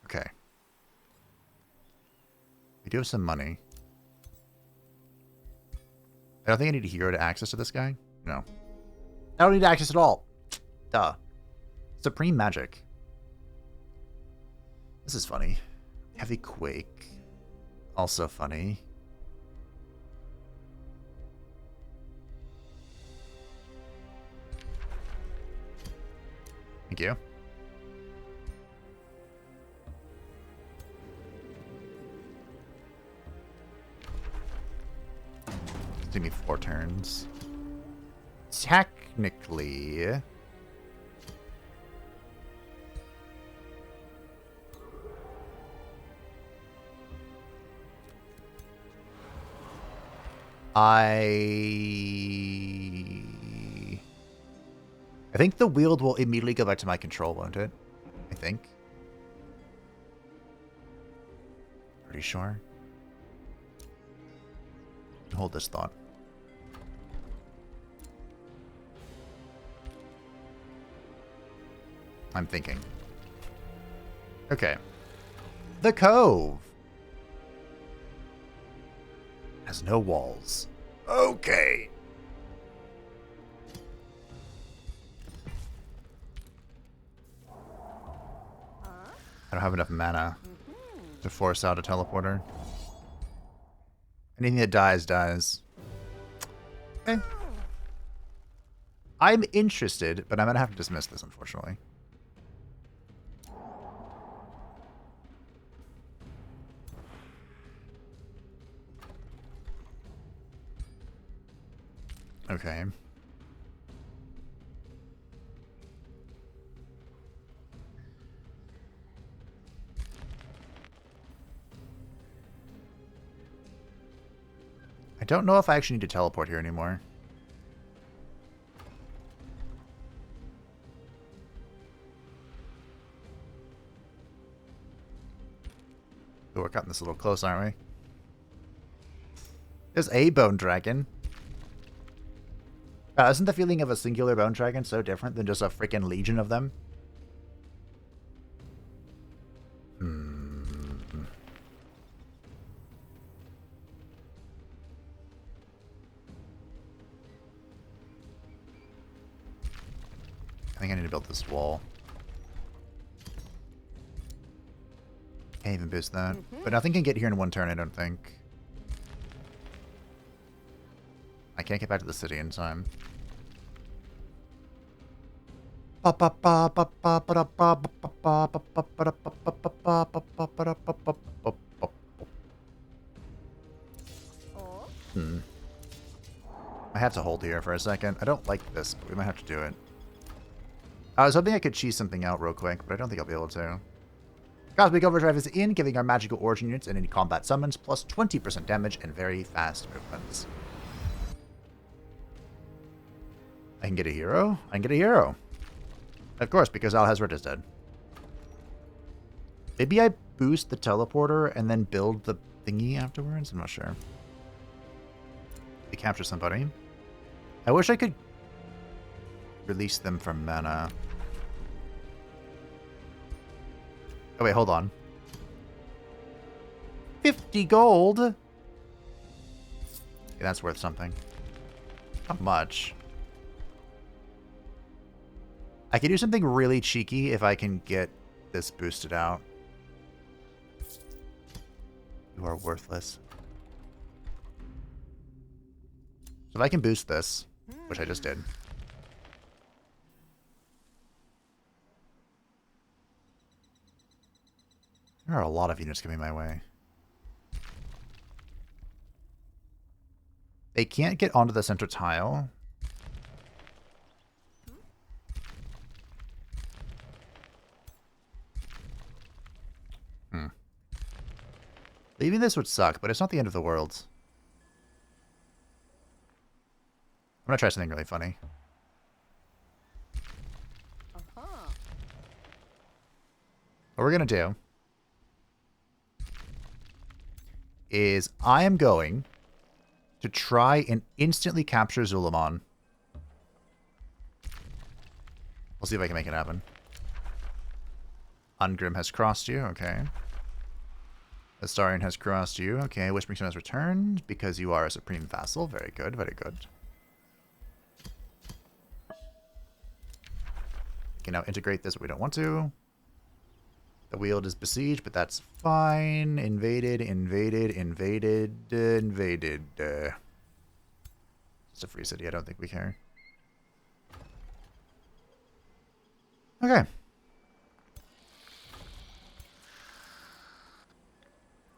Speaker 1: Okay. We do have some money. I don't think I need a hero to access to this guy. No. I don't need access at all. Duh. Supreme Magic. This is funny. Heavy Quake. Also funny. Thank you. Give me 4 turns. Technically... I think the wield will immediately go back to my control, won't it? I think. Pretty sure. Hold this thought. I'm thinking. Okay. The Cove has no walls. Okay. I don't have enough mana to force out a teleporter. Anything that dies, dies. Okay. I'm interested, but I'm going to have to dismiss this, unfortunately. Okay. I don't know if I actually need to teleport here anymore. We're cutting this a little close, aren't we? There's a bone dragon. Isn't the feeling of a singular bone dragon so different than just a freaking legion of them? I think I need to build this wall. Can't even boost that. But nothing can get here in one turn, I don't think. I can't get back to the city in time. I have to hold here for a second. I don't like this, but we might have to do it. I was hoping I could cheese something out real quick, but I don't think I'll be able to. Cosmic Overdrive is in, giving our magical origin units and any combat summons plus 20% damage and very fast movements. I can get a hero? I can get a hero. Of course, because Atal'Dazar is dead. Maybe I boost the teleporter and then build the thingy afterwards? I'm not sure. They capture somebody. I wish I could release them from mana. Oh, wait, hold on. 50 gold? Yeah, that's worth something. Not much. I could do something really cheeky if I can get this boosted out. You are worthless. So if I can boost this, which I just did. There are a lot of units coming my way. They can't get onto the center tile. Leaving this would suck, but it's not the end of the world. I'm gonna try something really funny. What we're gonna do is I am going to try and instantly capture Zul'Aman. We'll see if I can make it happen. Ungrim has crossed you, okay. Astarion has crossed you. Okay, Whispering Stone has returned because you are a Supreme Vassal. Very good, very good. We can now integrate this, but we don't want to. The Wield is besieged, but that's fine. Invaded, invaded, invaded, invaded. It's a free city, I don't think we care. Okay.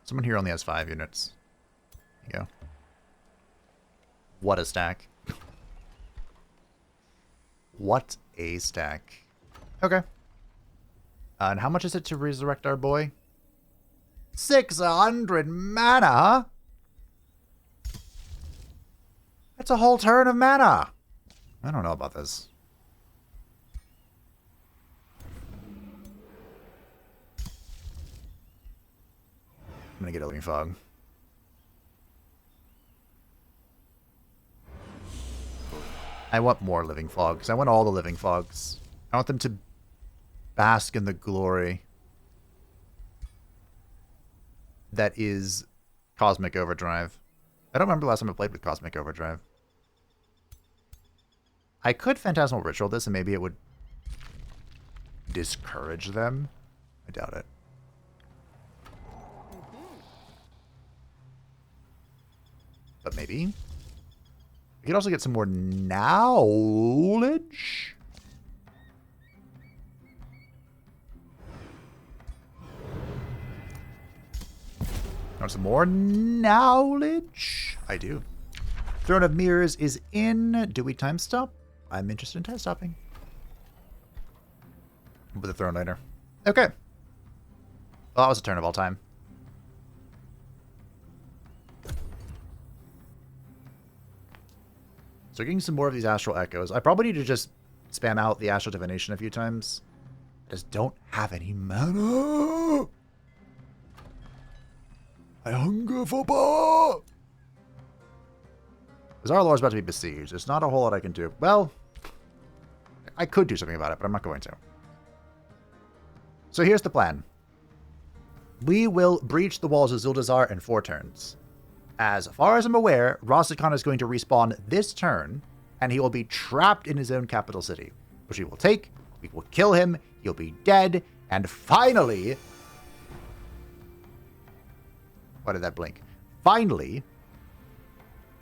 Speaker 1: Someone here only has 5 units. There you go. What a stack. What a stack. Okay. And how much is it to resurrect our boy? 600 mana? That's a whole turn of mana. I don't know about this. I'm gonna get a Living Fog. I want more Living Fogs. I want all the Living Fogs. I want them to bask in the glory that is Cosmic Overdrive. I don't remember the last time I played with Cosmic Overdrive. I could Phantasmal Ritual this and maybe it would discourage them. I doubt it. But maybe. We could also get some more knowledge. Want some more knowledge? I do. Throne of Mirrors is in. Do we time stop? I'm interested in time stopping. With the throne later. Okay. Well, that was a turn of all time. So getting some more of these Astral Echoes. I probably need to just spam out the Astral Divination a few times. I just don't have any mana. I hunger for power. Zarlor is about to be besieged. There's not a whole lot I can do. Well, I could do something about it, but I'm not going to. So here's the plan. We will breach the walls of Atal'Dazar in 4 turns. As far as I'm aware, Rastakhan is going to respawn this turn, and he will be trapped in his own capital city, which we will take, we will kill him, he'll be dead, and finally... Why did that blink? Finally,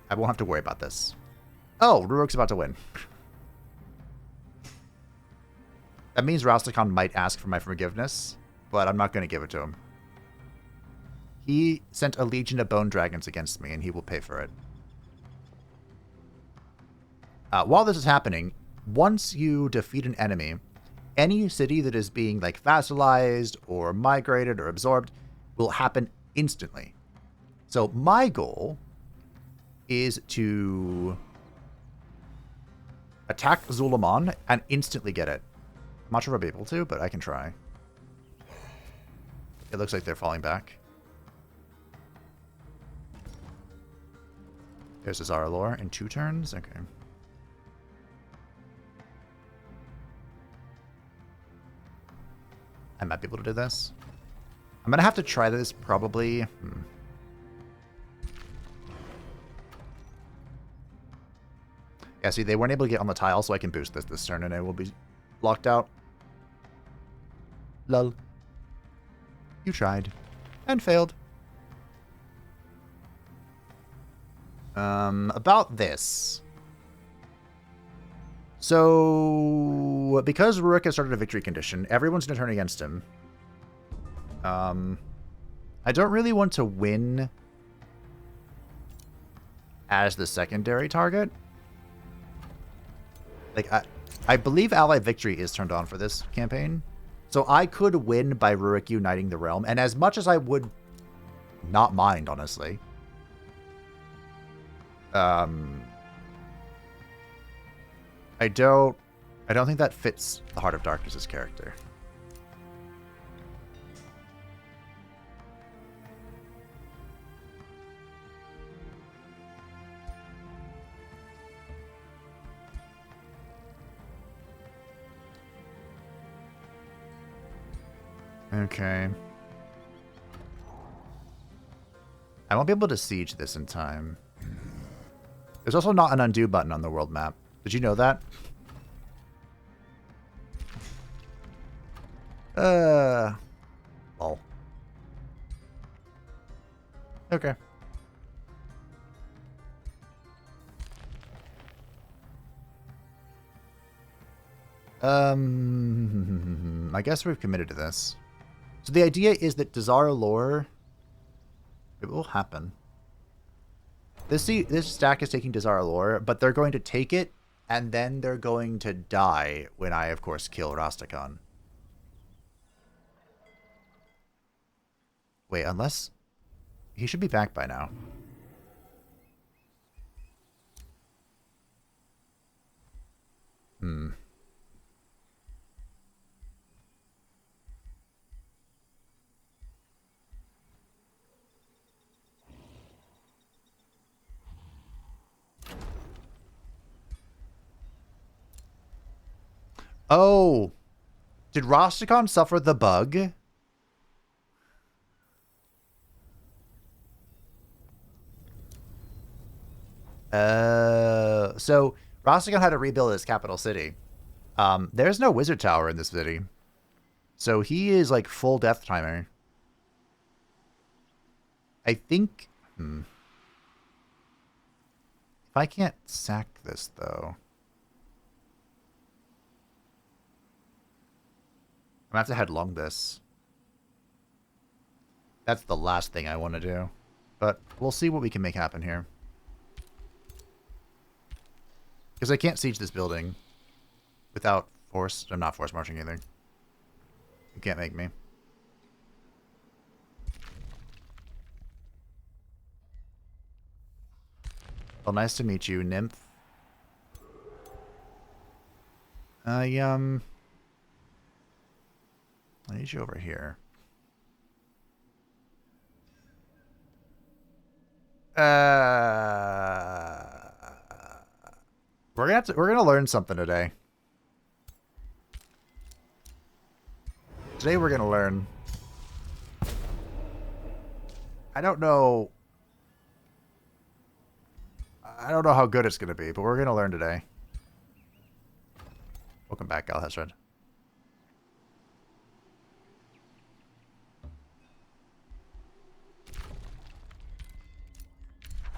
Speaker 1: I won't have to worry about this. Oh, Rurik's about to win. That means Rastakhan might ask for my forgiveness, but I'm not going to give it to him. He sent a legion of bone dragons against me, and he will pay for it. While this is happening, once you defeat an enemy, any city that is being like vassalized or migrated or absorbed will happen instantly. So my goal is to attack Zul'Aman and instantly get it. I'm not sure if I'll be able to, but I can try. It looks like they're falling back. There's a Zarlor in 2 turns. Okay. I might be able to do this. I'm going to have to try this probably. Yeah, see, they weren't able to get on the tile, so I can boost this turn, and it will be locked out. Lol. You tried. And failed. About this. So, because Rurik has started a victory condition, everyone's going to turn against him. I don't really want to win as the secondary target. Like, I believe Ally Victory is turned on for this campaign. So I could win by Rurik uniting the realm. And as much as I would not mind, honestly. I don't think that fits the Heart of Darkness' character. Okay. I won't be able to siege this in time. There's also not an undo button on the world map. Did you know that? Lol. Okay. I guess we've committed to this. So the idea is that Dazar lore, it will happen. This stack is taking Dazar lore, but they're going to take it, and then they're going to die when I, of course, kill Rastakhan. Wait, unless... He should be back by now. Oh! Did Rastakhan suffer the bug? So Rastakhan had to rebuild his capital city. There's no wizard tower in this city. So he is like full death timer. I think... If I can't sack this, though... I'm going to have to headlong this. That's the last thing I want to do. But we'll see what we can make happen here. Because I can't siege this building without force... I'm not force marching either. You can't make me. Well, nice to meet you, Nymph. I need you over here. We're gonna learn something today. Today we're gonna learn. I don't know how good it's gonna be, but we're gonna learn today. Welcome back, Alhesred.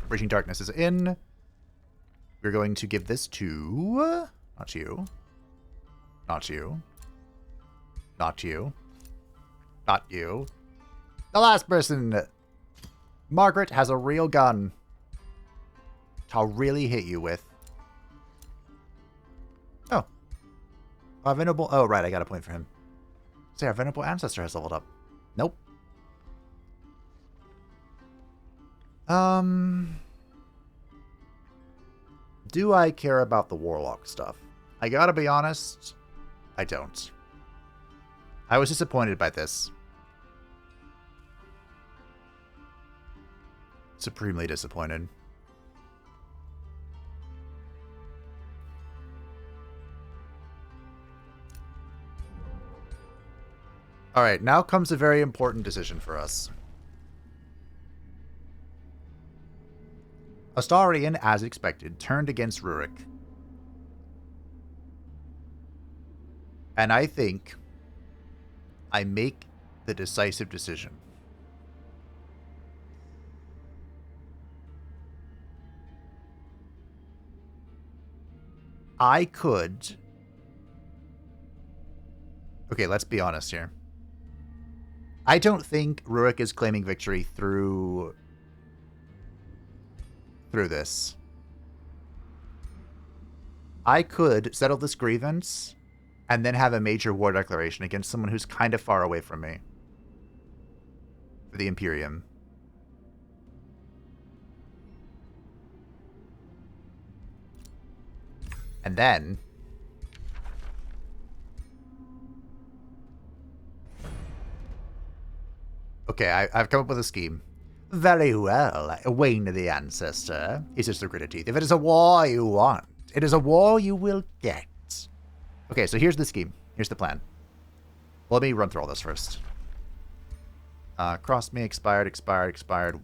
Speaker 1: Breaching Darkness is in. We're going to give this to... Not you. Not you. Not you. Not you. The last person. Margaret has a real gun. I'll really hit you with. Oh. Our venerable... Oh, right. I got a point for him. Say, our venerable ancestor has leveled up. Nope. Do I care about the Warlock stuff? I gotta be honest, I don't. I was disappointed by this. Supremely disappointed. Alright, now comes a very important decision for us. Astarion, as expected, turned against Rurik. And I think I make the decisive decision. I could... Okay, let's be honest here. I don't think Rurik is claiming victory through this. I could settle this grievance and then have a major war declaration against someone who's kind of far away from me. For the Imperium. And then... Okay, I've come up with a scheme. Very well, Wayne the Ancestor. He says through gritted teeth. If it is a war you want, it is a war you will get. Okay, so here's the scheme. Here's the plan. Well, let me run through all this first. Cross me, expired,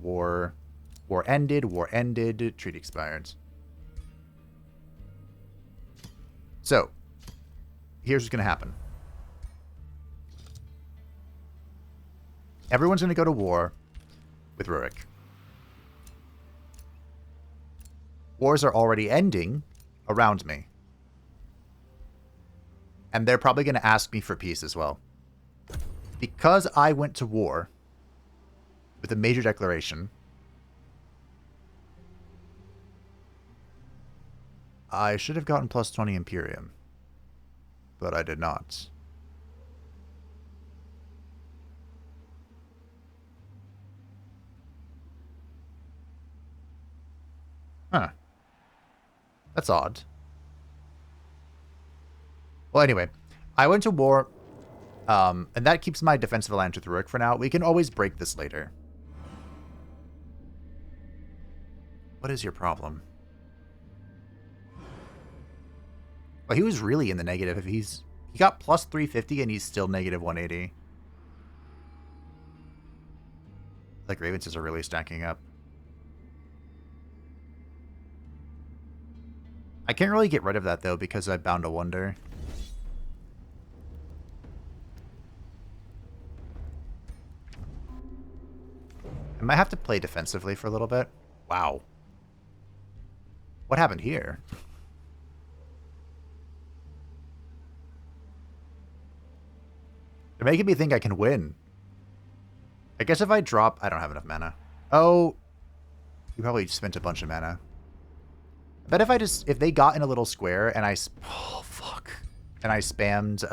Speaker 1: war ended, treaty expired. So, here's what's going to happen. Everyone's going to go to war with Rurik. Wars are already ending around me. And they're probably going to ask me for peace as well. Because I went to war with a major declaration, I should have gotten plus 20 Imperium, but I did not. Huh. That's odd. Well, anyway, I went to war, and that keeps my defensive alliance with Werk for now. We can always break this later. What is your problem? Well, he was really in the negative. If he got plus 350 and he's still negative 180. The grievances are really stacking up. I can't really get rid of that though because I Bound to Wonder. I might have to play defensively for a little bit. Wow. What happened here? They're making me think I can win. I guess if I drop... I don't have enough mana. Oh. You probably spent a bunch of mana. I bet if they got in a little square and oh, fuck. And I spammed,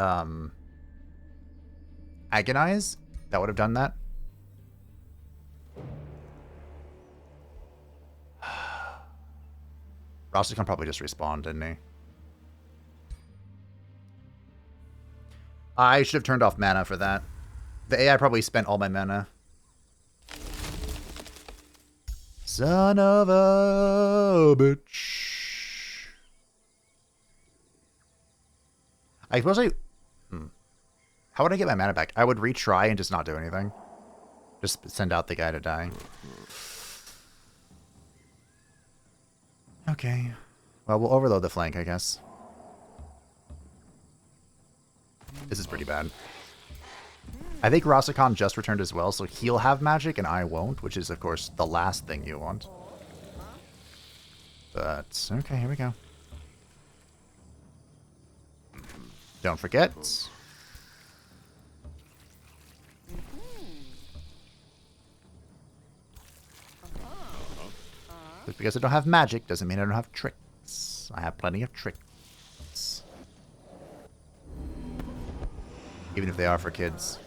Speaker 1: Agonize, that would have done that. Rastakhan probably just respawned, didn't he? I should have turned off mana for that. The AI probably spent all my mana. Son of a bitch. I suppose How would I get my mana back? I would retry and just not do anything. Just send out the guy to die. Okay. Well, we'll overload the flank, I guess. This is pretty bad. I think Rastakhan just returned as well, so he'll have magic and I won't, which is, of course, the last thing you want. But, okay, here we go. Don't forget. Just because I don't have magic doesn't mean I don't have tricks. I have plenty of tricks. Even if they are for kids.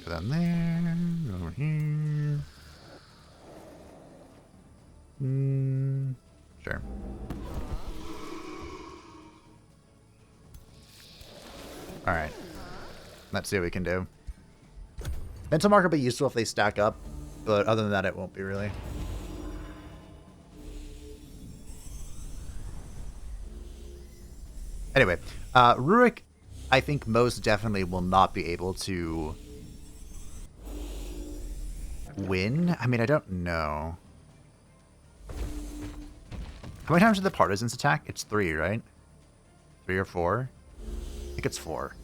Speaker 1: Go down there. Over here. Sure. Alright. Let's see what we can do. Mental Mark will be useful if they stack up, but other than that, it won't be really. Anyway, Rurik, I think most definitely will not be able to win. I mean, I don't know. How many times did the Partisans attack? It's 3, right? 3 or 4? I think it's 4.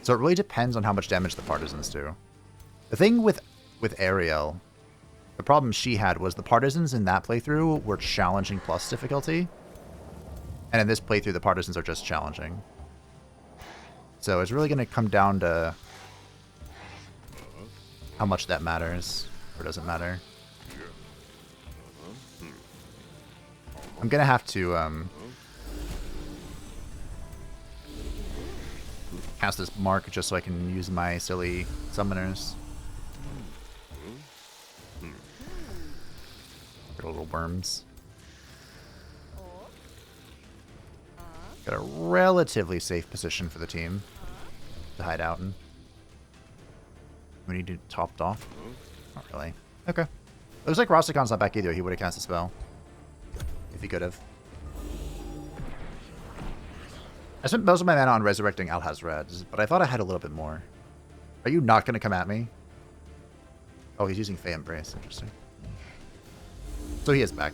Speaker 1: So it really depends on how much damage the Partisans do. The thing with Ariel, the problem she had was the Partisans in that playthrough were challenging plus difficulty. And in this playthrough, the Partisans are just challenging. So it's really going to come down to how much that matters, or doesn't matter. I'm going to have to cast this mark just so I can use my silly summoners. Get little worms. Got a relatively safe position for the team to hide out in. We need to topped off. Not really. Okay. Looks like Rastakhan's not back either. He would have cast a spell. If he could have. I spent most of my mana on resurrecting Atal'Dazar, but I thought I had a little bit more. Are you not going to come at me? Oh, he's using Fey Embrace. Interesting. So he is back.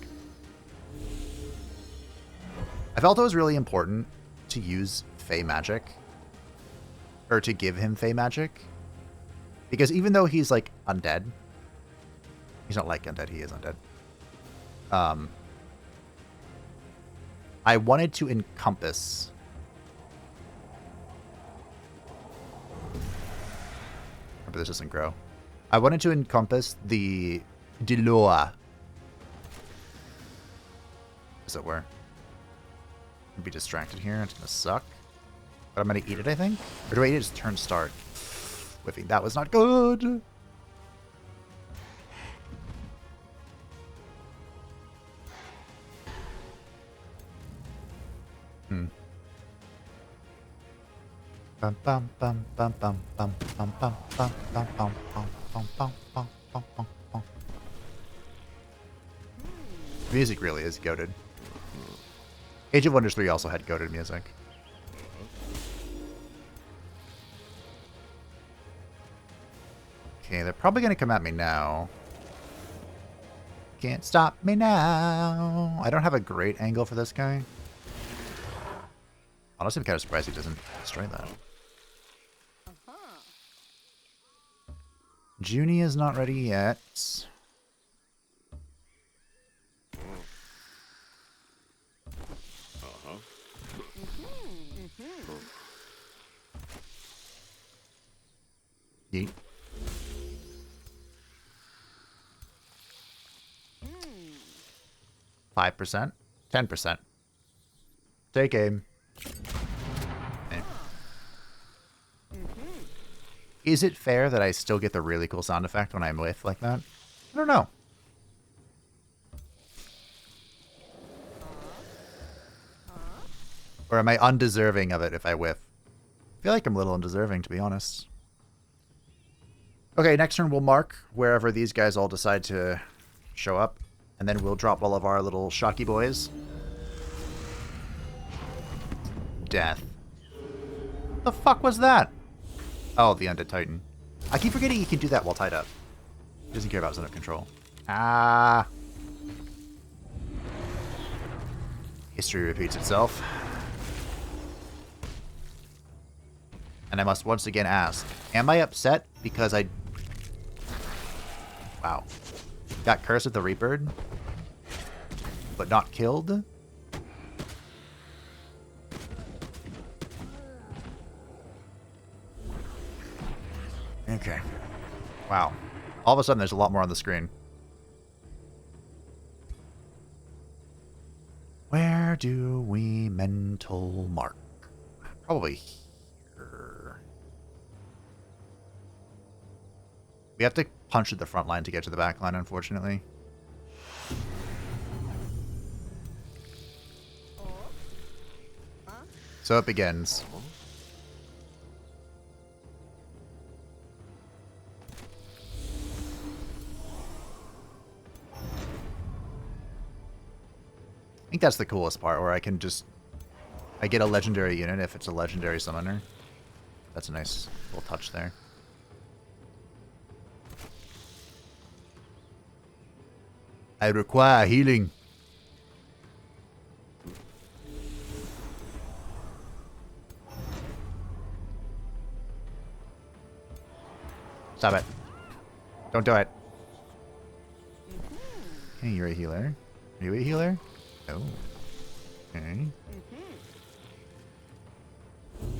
Speaker 1: I felt it was really important to use Fey Magic. Or to give him Fey Magic. Because even though he's, like, undead. He's not like undead, he is undead. I wanted to encompass this doesn't grow. I wanted to encompass the Deloa, as it were. Be distracted here. It's gonna suck. But I'm gonna eat it, I think. Or do I eat it as turn start? Whiffing. That was not good. Bum bum bum bum bum bum bum bum bum bum bum bum bum bum bum bum bum bum. Music really is goated. Age of Wonders 3 also had goated music. Okay, they're probably gonna come at me now. Can't stop me now. I don't have a great angle for this guy. Honestly, I'm kind of surprised he doesn't destroy that. Junie is not ready yet. Yeet. 5%? 10%. Take aim. Okay. Is it fair that I still get the really cool sound effect when I'm whiff like that? I don't know. Or am I undeserving of it if I whiff? I feel like I'm a little undeserving, to be honest. Okay, next turn we'll mark wherever these guys all decide to show up. And then we'll drop all of our little shocky boys. Death. The fuck was that? Oh, the Undead Titan. I keep forgetting he can do that while tied up. He doesn't care about zone of control. Ah. History repeats itself. And I must once again ask, am I upset because I... Wow. Got cursed with the Rebird, but not killed? Okay. Wow. All of a sudden, there's a lot more on the screen. Where do we mental mark? Probably here. We have to punch at the front line to get to the back line, unfortunately. So it begins. I think that's the coolest part, where I can just... I get a legendary unit if it's a legendary summoner. That's a nice little touch there. I require healing. Stop it. Don't do it. Hey, you're a healer. Are you a healer? Oh. Okay.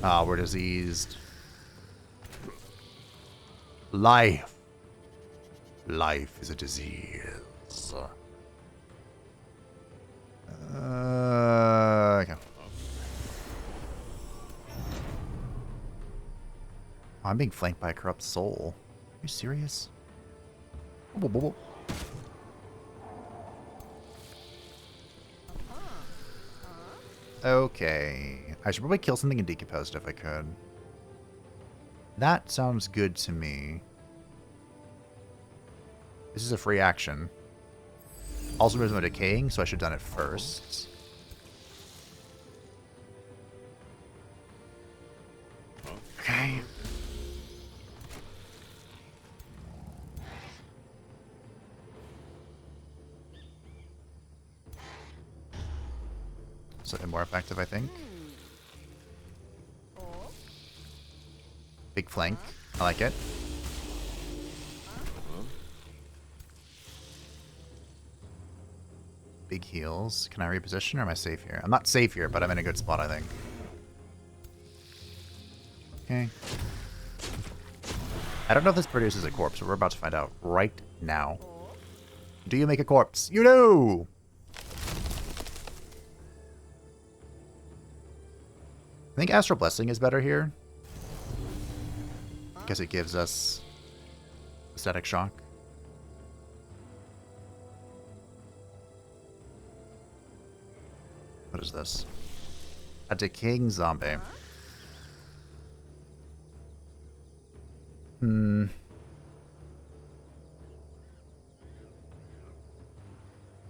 Speaker 1: Ah, we're diseased. Life. Life is a disease. Okay. I'm being flanked by a corrupt soul. Are you serious? Okay. I should probably kill something and decompose it if I could. That sounds good to me. This is a free action. Also, there's no decaying, so I should have done it first. Okay. Slightly more effective, I think. Big flank. I like it. Big heals. Can I reposition or am I safe here? I'm not safe here, but I'm in a good spot, I think. Okay. I don't know if this produces a corpse, but we're about to find out right now. Do you make a corpse? You do! I think Astral Blessing is better here. Because it gives us Static Shock. What is this? A decaying zombie.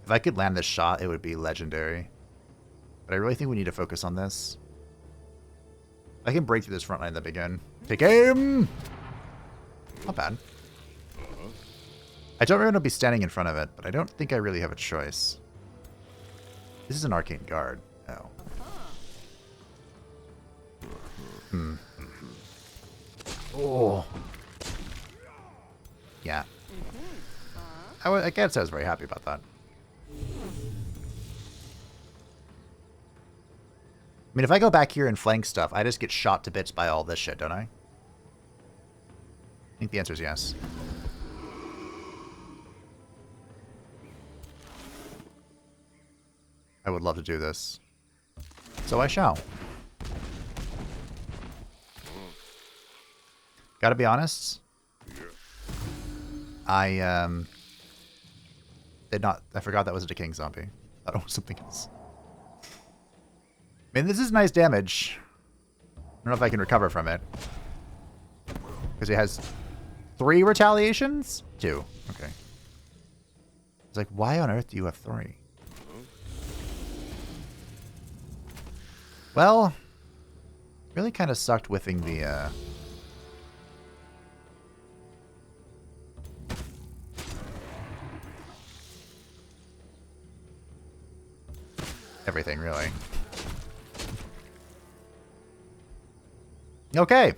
Speaker 1: If I could land this shot, it would be legendary. But I really think we need to focus on this. I can break through this front line that begin. Take aim! Not bad. I don't really want to be standing in front of it, but I don't think I really have a choice. This is an Arcane Guard. Oh. Oh. Yeah. I can't say I was very happy about that. I mean, if I go back here and flank stuff, I just get shot to bits by all this shit, don't I? I think the answer is yes. I would love to do this. So I shall. Gotta be honest. I did not. I forgot that was a decaying zombie. I thought it was something else. I mean, this is nice damage. I don't know if I can recover from it. Because it has 3 retaliations? 2. Okay. It's like, why on earth do you have 3? Well, really kind of sucked whiffing the, everything, really. Okay.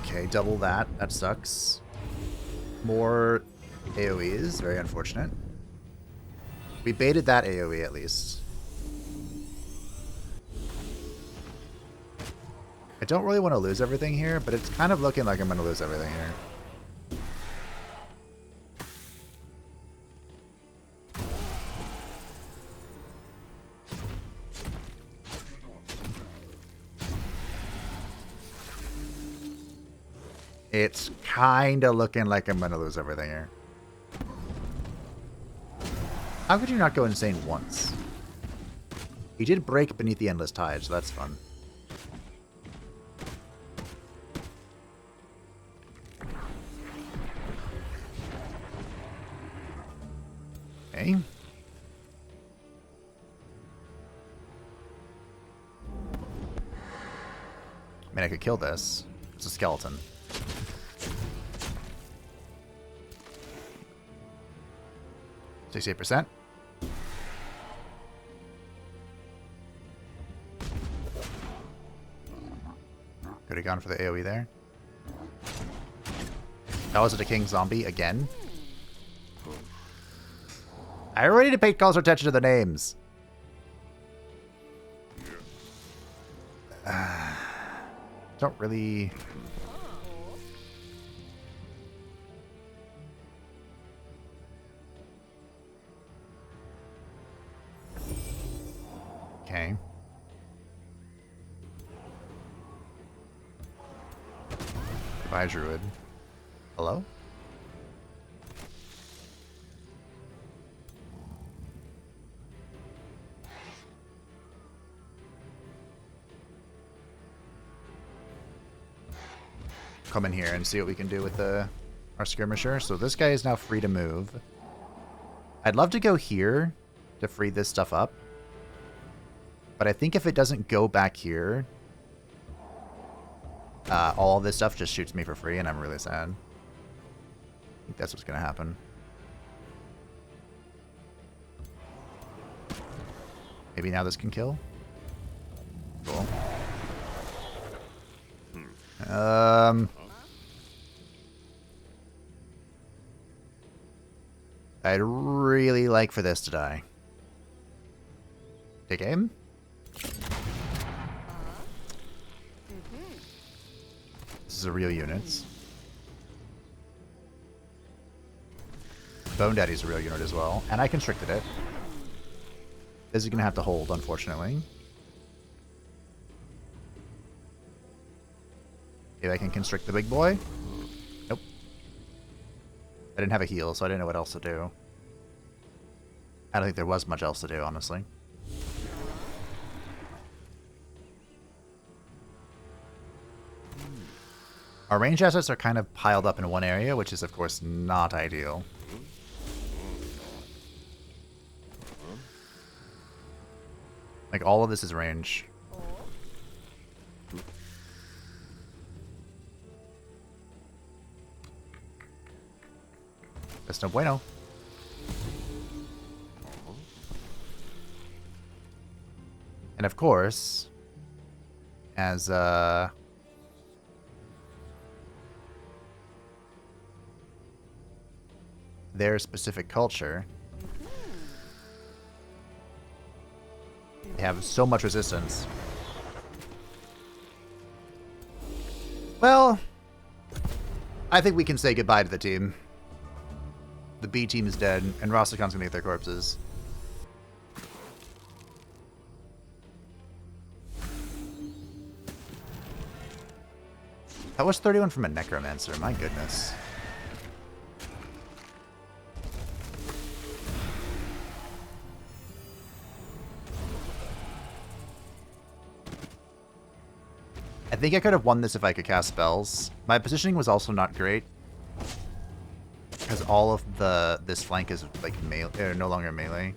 Speaker 1: Okay, double that. That sucks. More AoEs. Very unfortunate. We baited that AoE at least. I don't really want to lose everything here, but it's kind of looking like I'm going to lose everything here. It's kind of looking like I'm going to lose everything here. How could you not go insane once? He did break beneath the Endless Tide, so that's fun. Okay. I mean, I could kill this. It's a skeleton. %. Could have gone for the AoE there. That was a decaying zombie again. I already need to pay closer attention to the names. Don't really... Okay. Bye, Druid. Hello? Come in here and see what we can do with our skirmisher. So this guy is now free to move. I'd love to go here to free this stuff up. But I think if it doesn't go back here, all of this stuff just shoots me for free, and I'm really sad. I think that's what's going to happen. Maybe now this can kill? Cool. I'd really like for this to die. Take aim. is a real unit. Bone Daddy's a real unit as well. And I constricted it. This is going to have to hold, unfortunately. Maybe I can constrict the big boy? Nope. I didn't have a heal, so I didn't know what else to do. I don't think there was much else to do, honestly. Our range assets are kind of piled up in one area, which is, of course, not ideal. Like, all of this is range. That's no bueno. And of course, as their specific culture, they have so much resistance. Well, I think we can say goodbye to the team. The B team is dead, and Rastakhan's gonna get their corpses. That was 31 from a Necromancer, my goodness. I think I could have won this if I could cast spells. My positioning was also not great. Because all of this flank is like melee, no longer melee.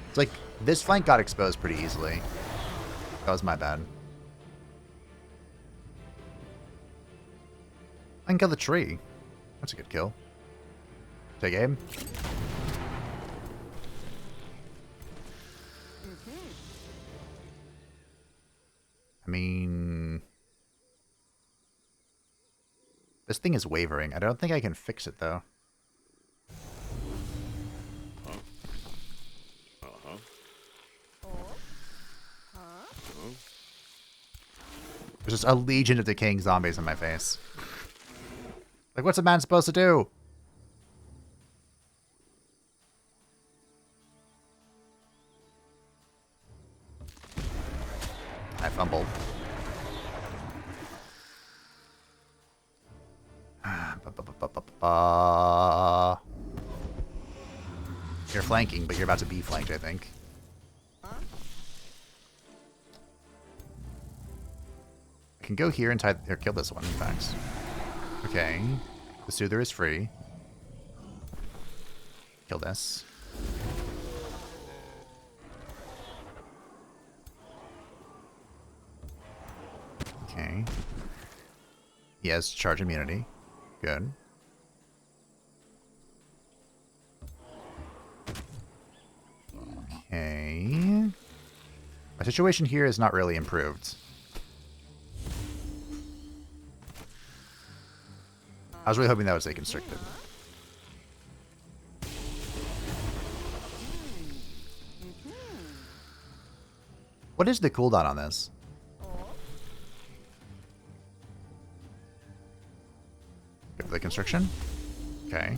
Speaker 1: It's like this flank got exposed pretty easily. That was my bad. I can kill the tree. That's a good kill. Take aim. I mean, this thing is wavering. I don't think I can fix it though. There's just a legion of decaying zombies in my face. Like, what's a man supposed to do? I fumbled. You're flanking, but you're about to be flanked, I think. I can go here and kill this one, in fact. Okay. The Soother is free. Kill this. Okay. He has charge immunity. Good. Okay. My situation here is not really improved. I was really hoping that would stay constricted. What is the cooldown on this? Go for the constriction. Okay.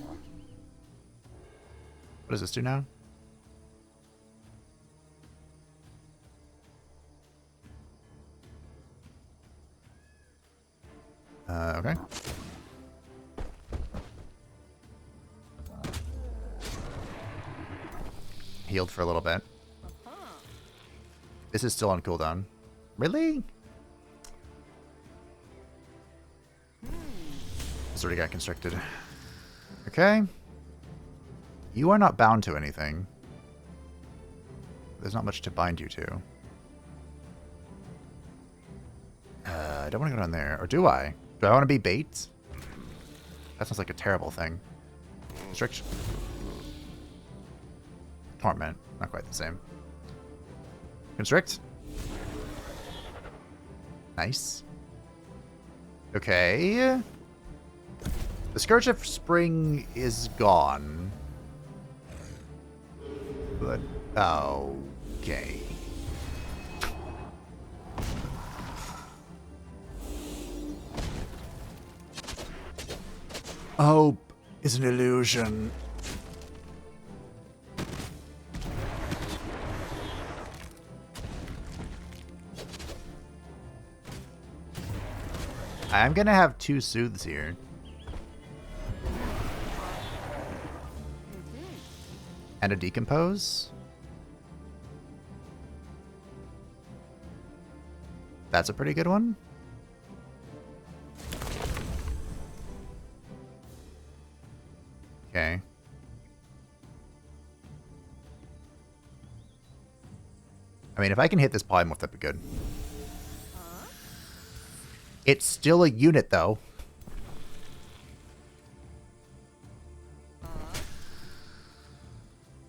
Speaker 1: What does this do now? Okay. Healed for a little bit. This is still on cooldown. Really? This already got constricted. Okay. You are not bound to anything. There's not much to bind you to. I don't want to go down there. Or do I? Do I want to be bait? That sounds like a terrible thing. Constriction. Torment. Not quite the same. Constrict. Nice. Okay. The Scourge of Spring is gone. But, okay. Hope is an illusion. I'm gonna have 2 soothes here. And a decompose. That's a pretty good one. Okay. I mean, if I can hit this polymorph, that'd be good. It's still a unit, though.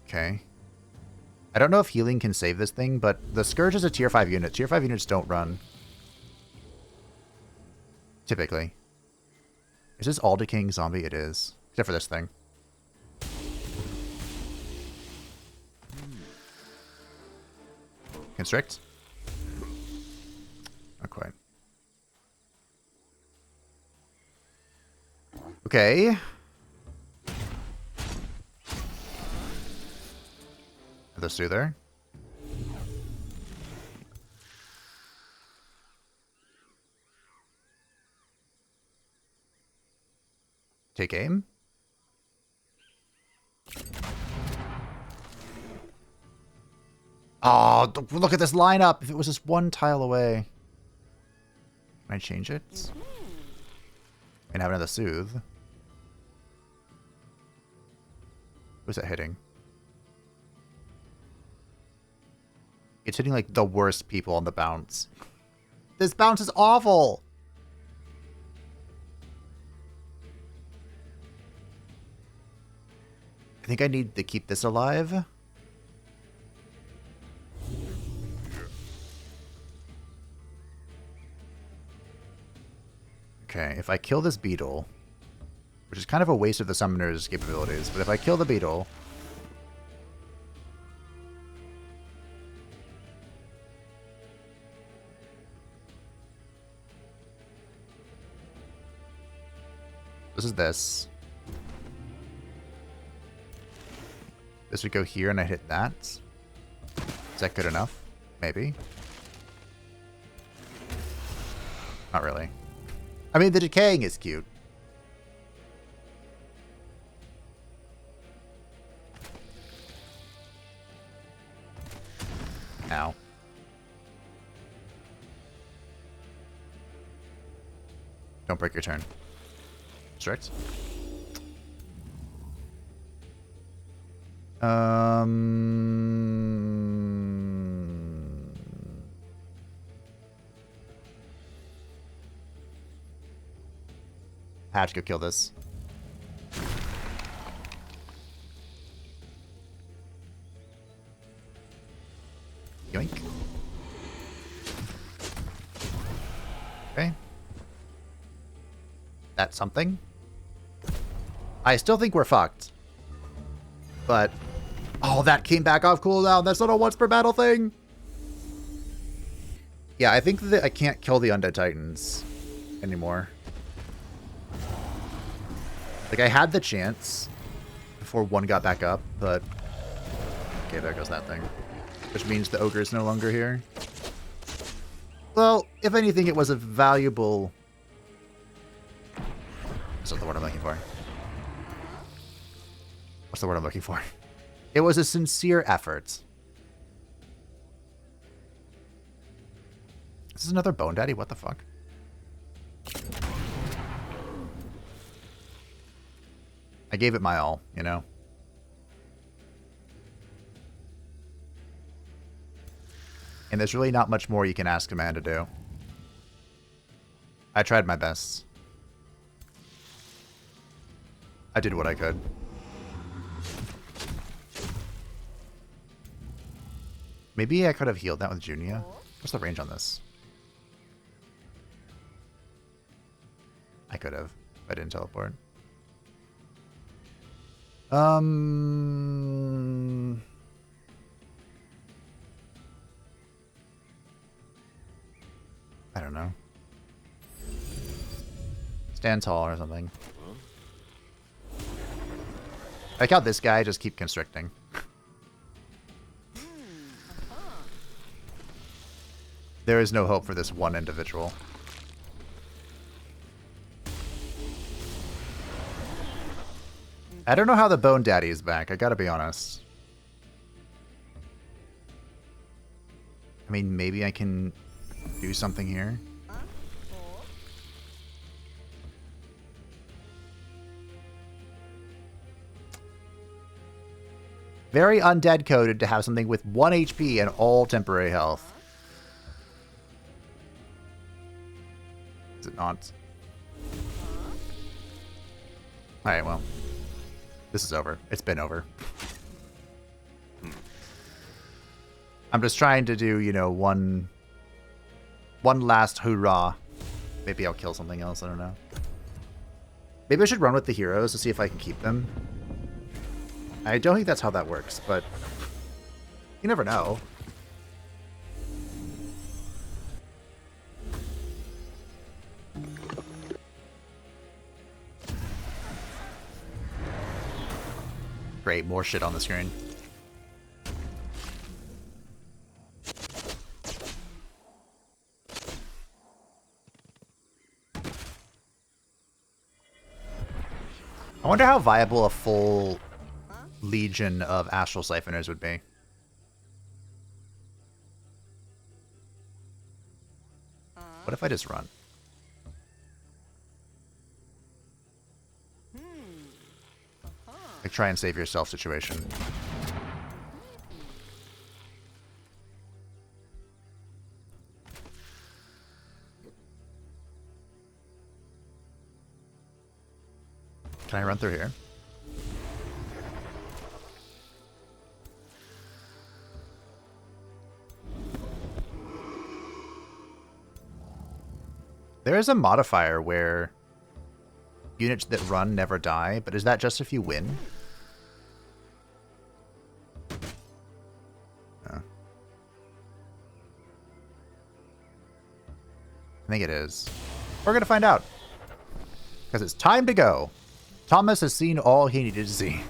Speaker 1: Okay. I don't know if healing can save this thing, but the Scourge is a tier 5 unit. Tier 5 units don't run. Typically. Is this all decaying zombie? It is. Except for this thing. Constrict? Not quite. Okay. The Soother. Take aim. Oh, look at this lineup. If it was just one tile away. Can I change it? And have another Soothe. Who's that hitting? It's hitting like the worst people on the bounce. This bounce is awful. I think I need to keep this alive. Okay, if I kill this beetle, which is kind of a waste of the summoner's capabilities, but if I kill the beetle, this is this. This would go here and I hit that. Is that good enough? Maybe. Not really. I mean, the decaying is cute. Ow. Don't break your turn. Strict. I have to go kill this. Yoink. Okay. That's something. I still think we're fucked. But... oh, that came back off cooldown. That's not a once per battle thing. Yeah, I think that I can't kill the Undead Titans anymore. Like, I had the chance before one got back up, but... okay, there goes that thing. Which means the ogre is no longer here. Well, if anything, it was a valuable... that's not the word I'm looking for. What's the word I'm looking for? It was a sincere effort. This is another Bone Daddy? What the fuck? I gave it my all, you know? And there's really not much more you can ask a man to do. I tried my best. I did what I could. Maybe I could have healed that with Junia. What's the range on this? I could have. If I didn't teleport. I don't know. Stand tall or something. I like how this guy just keep constricting. There is no hope for this one individual. I don't know how the Bone Daddy is back, I gotta be honest. I mean, maybe I can do something here. Very undead coded to have something with 1 HP and all temporary health. Is it not? Alright, well. This is over. It's been over. I'm just trying to do, you know, one last hoorah. Maybe I'll kill something else, I don't know. Maybe I should run with the heroes to see if I can keep them. I don't think that's how that works, but you never know. Great, more shit on the screen. I wonder how viable a full legion of Astral Siphoners would be. What if I just run? Like, try and save yourself situation. Can I run through here? There is a modifier where units that run never die, but is that just if you win? Oh. I think it is. We're gonna find out. Because it's time to go. Thomas has seen all he needed to see.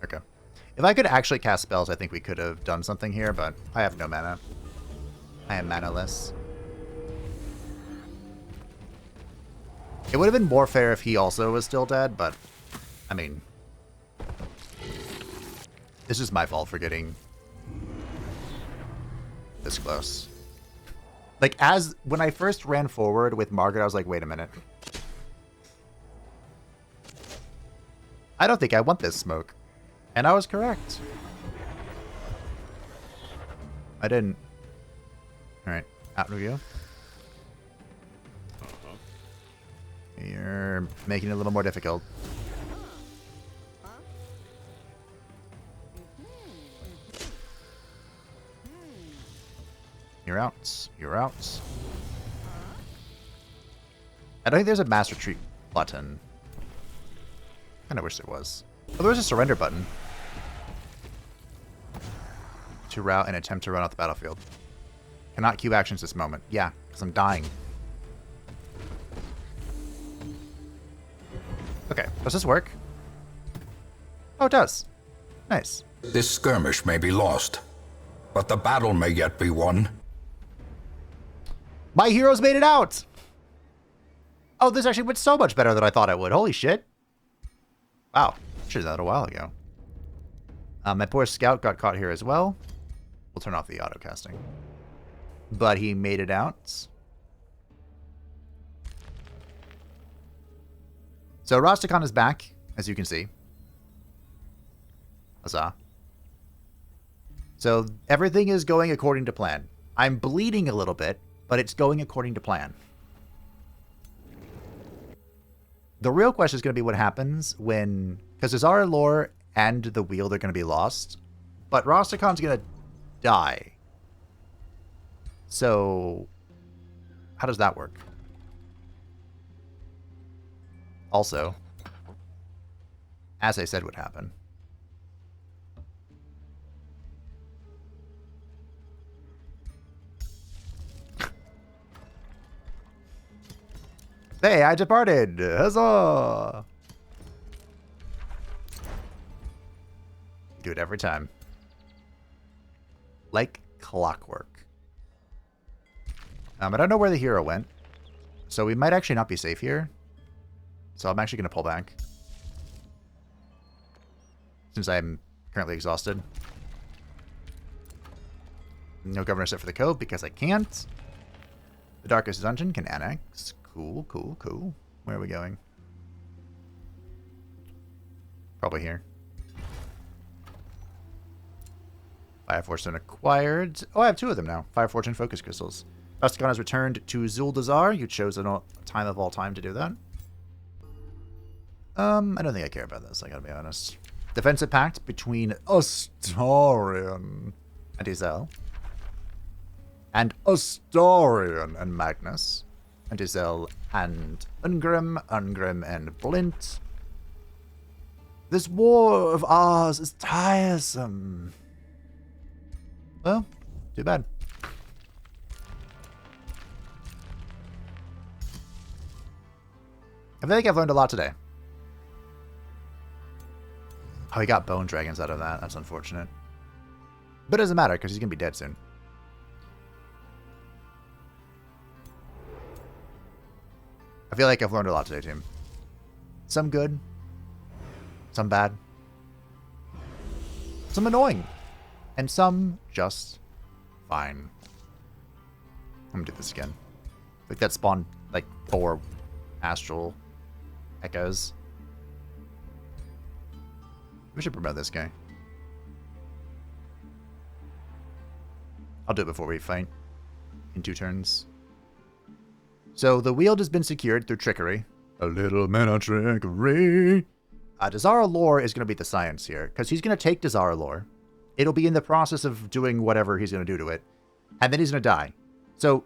Speaker 1: Okay. If I could actually cast spells, I think we could have done something here, but I have no mana. I am mana-less. It would have been more fair if he also was still dead, but, I mean, this is my fault for getting this close. Like, when I first ran forward with Margaret, I was like, wait a minute. I don't think I want this smoke. And I was correct. I didn't. Alright, out we go. You're making it a little more difficult. You're out. You're out. I don't think there's a mass retreat button. Kinda wish there was. Oh, there was a surrender button. To route and attempt to run out the battlefield. Cannot queue actions this moment. Yeah, because I'm dying. Okay, does this work? Oh, it does. Nice.
Speaker 2: This skirmish may be lost, but the battle may yet be won.
Speaker 1: My heroes made it out! Oh, this actually went so much better than I thought it would. Holy shit. Wow. Should have done that a while ago. My poor scout got caught here as well. We'll turn off the auto casting. But he made it out. So Rastakhan is back, as you can see. Huzzah. So everything is going according to plan. I'm bleeding a little bit, but it's going according to plan. The real question is going to be what happens when... Because Azara lore and the wheel, they're going to be lost. But Rastakhan's going to die. So, how does that work? Also, as I said would happen. Hey, I departed! Huzzah! Do it every time. Like clockwork. I don't know where the hero went, so we might actually not be safe here. So I'm actually going to pull back. Since I'm currently exhausted. No governor set for the cove because I can't. The darkest dungeon can annex. Cool, cool, cool. Where are we going? Probably here. Fire Fortune acquired. Oh, I have 2 of them now. Fire Fortune Focus Crystals. Rastakhan has returned to Atal'Dazar. You chose a time of all time to do that. I don't think I care about this, I gotta be honest. Defensive pact between Astarion and Izel. And Astarion and Magnus. And Izel and Ungrim and Blint. This war of ours is tiresome. Well, too bad. I feel like I've learned a lot today. Oh, he got bone dragons out of that. That's unfortunate. But it doesn't matter, because he's going to be dead soon. I feel like I've learned a lot today, team. Some good. Some bad. Some annoying. And some just fine. I'm going to do this again. Like that spawned like 4 astral echoes. We should promote this guy. I'll do it before we fight. In 2 turns. So the wield has been secured through trickery. A little mana trickery. Dazar lore is going to be the science here. Because he's going to take Dazar lore. It'll be in the process of doing whatever he's going to do to it. And then he's going to die. So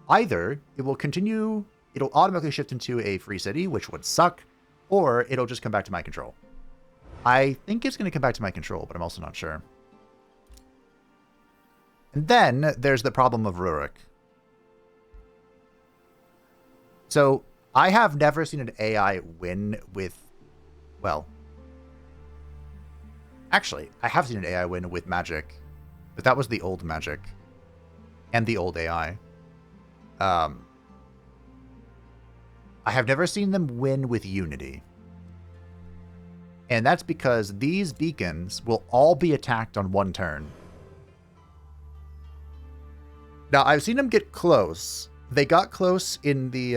Speaker 1: either it will continue, it'll automatically shift into a free city, which would suck. Or it'll just come back to my control. I think it's going to come back to my control, but I'm also not sure. And then there's the problem of Rurik. So I have never seen an AI win with, well, actually, I have seen an AI win with magic, but that was the old magic and the old AI. I have never seen them win with Unity. And that's because these beacons will all be attacked on 1 turn. Now, I've seen them get close. They got close in the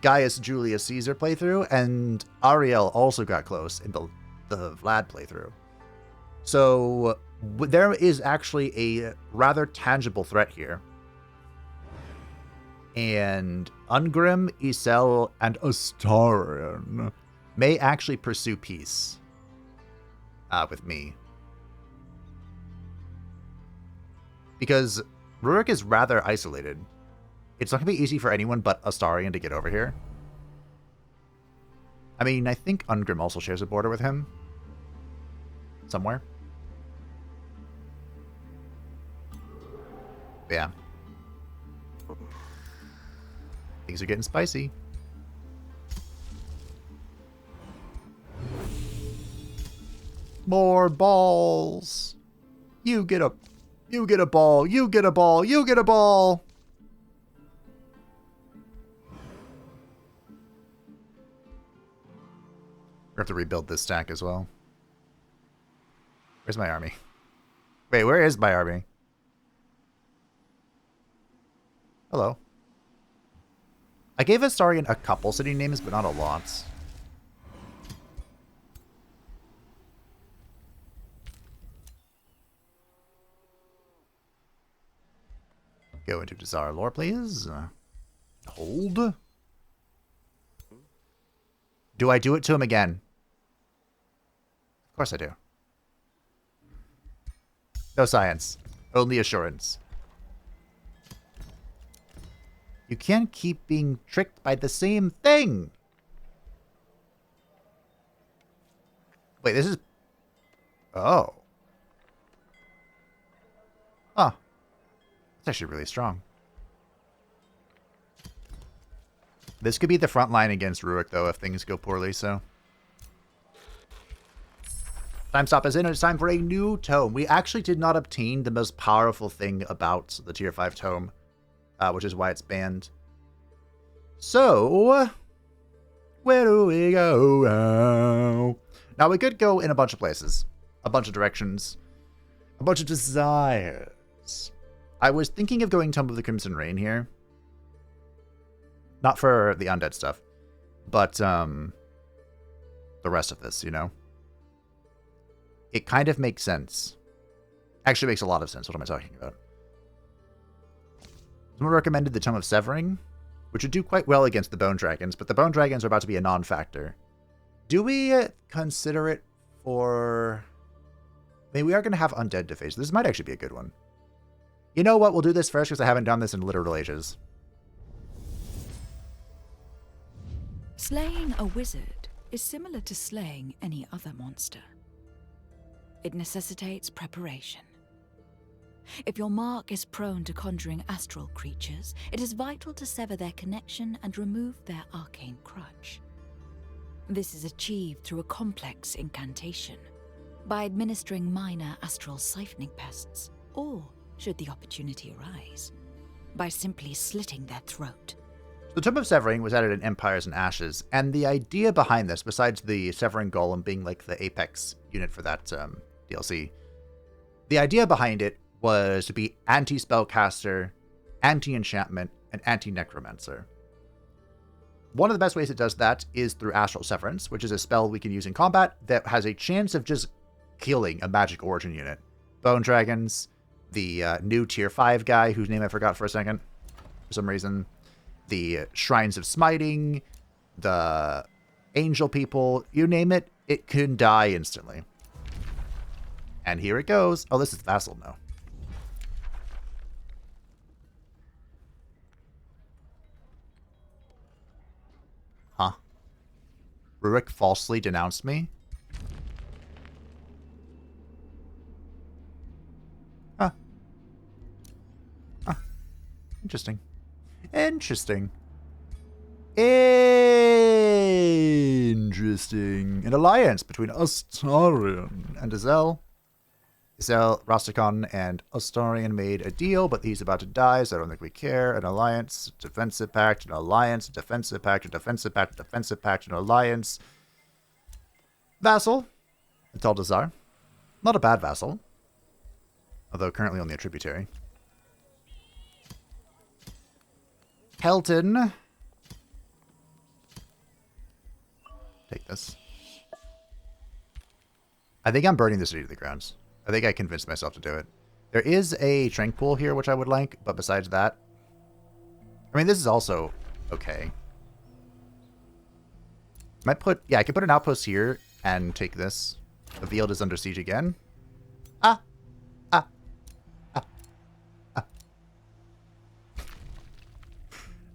Speaker 1: Gaius Julius Caesar playthrough, and Ariel also got close in the Vlad playthrough. So there is actually a rather tangible threat here. And Ungrim, Isel, and Astarion may actually pursue peace with me. Because Rurik is rather isolated. It's not going to be easy for anyone but Astarion to get over here. I mean, I think Ungrim also shares a border with him. Somewhere. But yeah. Things are getting spicy. More balls. You get a ball. You get a ball. You get a ball. We have to rebuild this stack as well. Where's my army? Wait, where is my army? Hello. I gave Astarion a couple city names, but not a lot. Go into Dazar lore, please. Hold. Do I do it to him again? Of course I do. No science. Only assurance. You can't keep being tricked by the same thing. Wait, this is... Oh. Huh. It's actually really strong. This could be the front line against Rurik, though, if things go poorly, so. Time stop is in, and it's time for a new tome. We actually did not obtain the most powerful thing about the Tier 5 tome, which is why it's banned. So, where do we go now? Now, we could go in a bunch of places, a bunch of directions, a bunch of desires. I was thinking of going Tome of the Crimson Rain here. Not for the undead stuff, but the rest of this, you know? It kind of makes sense. Actually makes a lot of sense. What am I talking about? Someone recommended the Tome of Severing, which would do quite well against the Bone Dragons, but the Bone Dragons are about to be a non-factor. Do we consider it for... I mean, we are going to have undead to face. This might actually be a good one. You know what? We'll do this first because I haven't done this in literal ages.
Speaker 4: Slaying a wizard is similar to slaying any other monster. It necessitates preparation. If your mark is prone to conjuring astral creatures, it is vital to sever their connection and remove their arcane crutch. This is achieved through a complex incantation, by administering minor astral siphoning pests, or, should the opportunity arise, by simply slitting their throat.
Speaker 1: The Tome of Severing was added in Empires and Ashes, and the idea behind this, besides the Severing Golem being like the apex unit for that DLC, the idea behind it was to be anti-spellcaster, anti-enchantment, and anti-necromancer. One of the best ways it does that is through Astral Severance, which is a spell we can use in combat that has a chance of just killing a magic origin unit. Bone Dragons, the new Tier 5 guy, whose name I forgot for a second, for some reason, the Shrines of Smiting, the Angel People, you name it, it can die instantly. And here it goes. Oh, this is Vestal now. Huh? Rurik falsely denounced me? Huh. Huh. Interesting. Interesting. Interesting. An alliance between Astarion and Azel. Rastakhan and Astarion made a deal, but he's about to die, so I don't think we care. An alliance, defensive pact, an alliance, defensive pact, a defensive pact, a defensive pact, an alliance. Vassal, Atal'Dazar. Not a bad vassal, although currently only a tributary. Pelton. Take this. I think I'm burning the city to the ground. I think I convinced myself to do it. There is a Trank Pool here, which I would like, but besides that... I mean, this is also okay. Might put... Yeah, I could put an outpost here and take this. The field is under siege again. Ah! Ah! Ah! Ah!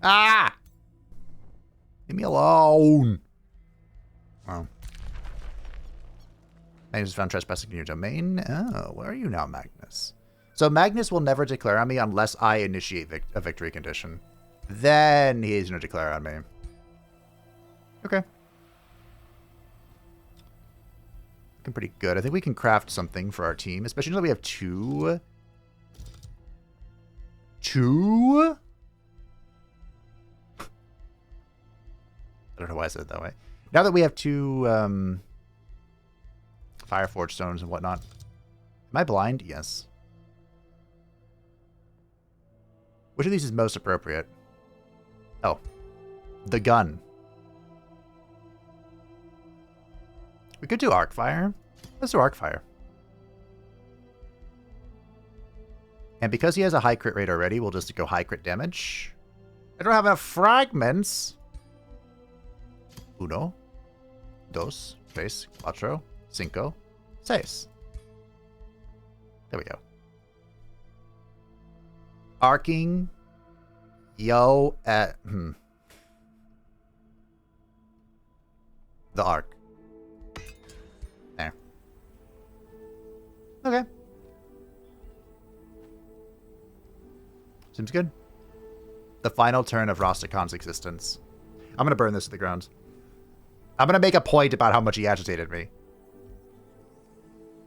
Speaker 1: Ah! Leave me alone! Wow. Magnus found trespassing in your domain. Oh, where are you now, Magnus? So Magnus will never declare on me unless I initiate a victory condition. Then he's going to declare on me. Okay. Looking pretty good. I think we can craft something for our team, especially now that we have two. I don't know why I said it that way. Now that we have two Fireforge stones and whatnot. Am I blind? Yes. Which of these is most appropriate? Oh. The gun. We could do Arcfire. Let's do Arcfire. And because he has a high crit rate already, we'll just go high crit damage. I don't have enough fragments. Uno. Dos. Tres. Cuatro. Cinco. Seis. There we go. Arcing. Yo at... The arc. There. Okay. Seems good. The final turn of Rastakhan's existence. I'm gonna burn this to the ground. I'm gonna make a point about how much he agitated me.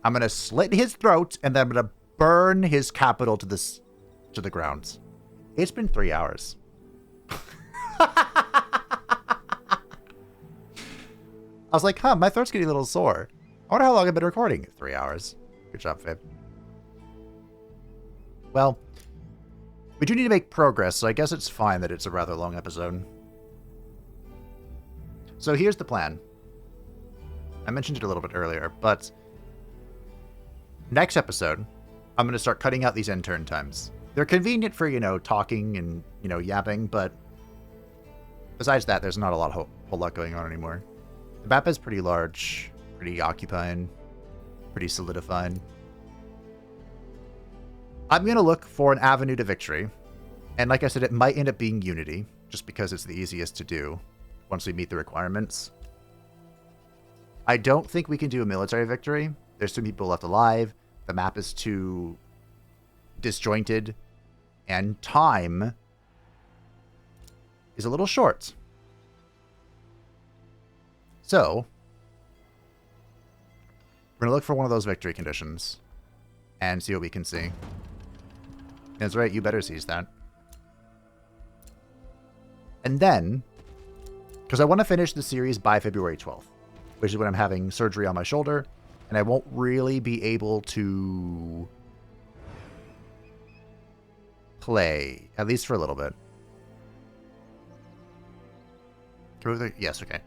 Speaker 1: I'm gonna slit his throat, and then I'm gonna burn his capital to the ground. It's been 3 hours. I was like, my throat's getting a little sore. I wonder how long I've been recording. 3 hours. Good job, Fib. Well, we do need to make progress, so I guess it's fine that it's a rather long episode. So here's the plan. I mentioned it a little bit earlier, but next episode, I'm going to start cutting out these end turn times. They're convenient for, talking and, yapping, but besides that, there's not a whole lot going on anymore. The map is pretty large, pretty occupying, pretty solidifying. I'm going to look for an avenue to victory. And like I said, it might end up being Unity, just because it's the easiest to do once we meet the requirements. I don't think we can do a military victory. There's too many people left alive. The map is too disjointed. And time is a little short. So, we're going to look for one of those victory conditions and see what we can see. That's right, you better seize that. And then, because I want to finish the series by February 12th, which is when I'm having surgery on my shoulder, and I won't really be able to play, at least for a little bit. Yes, okay.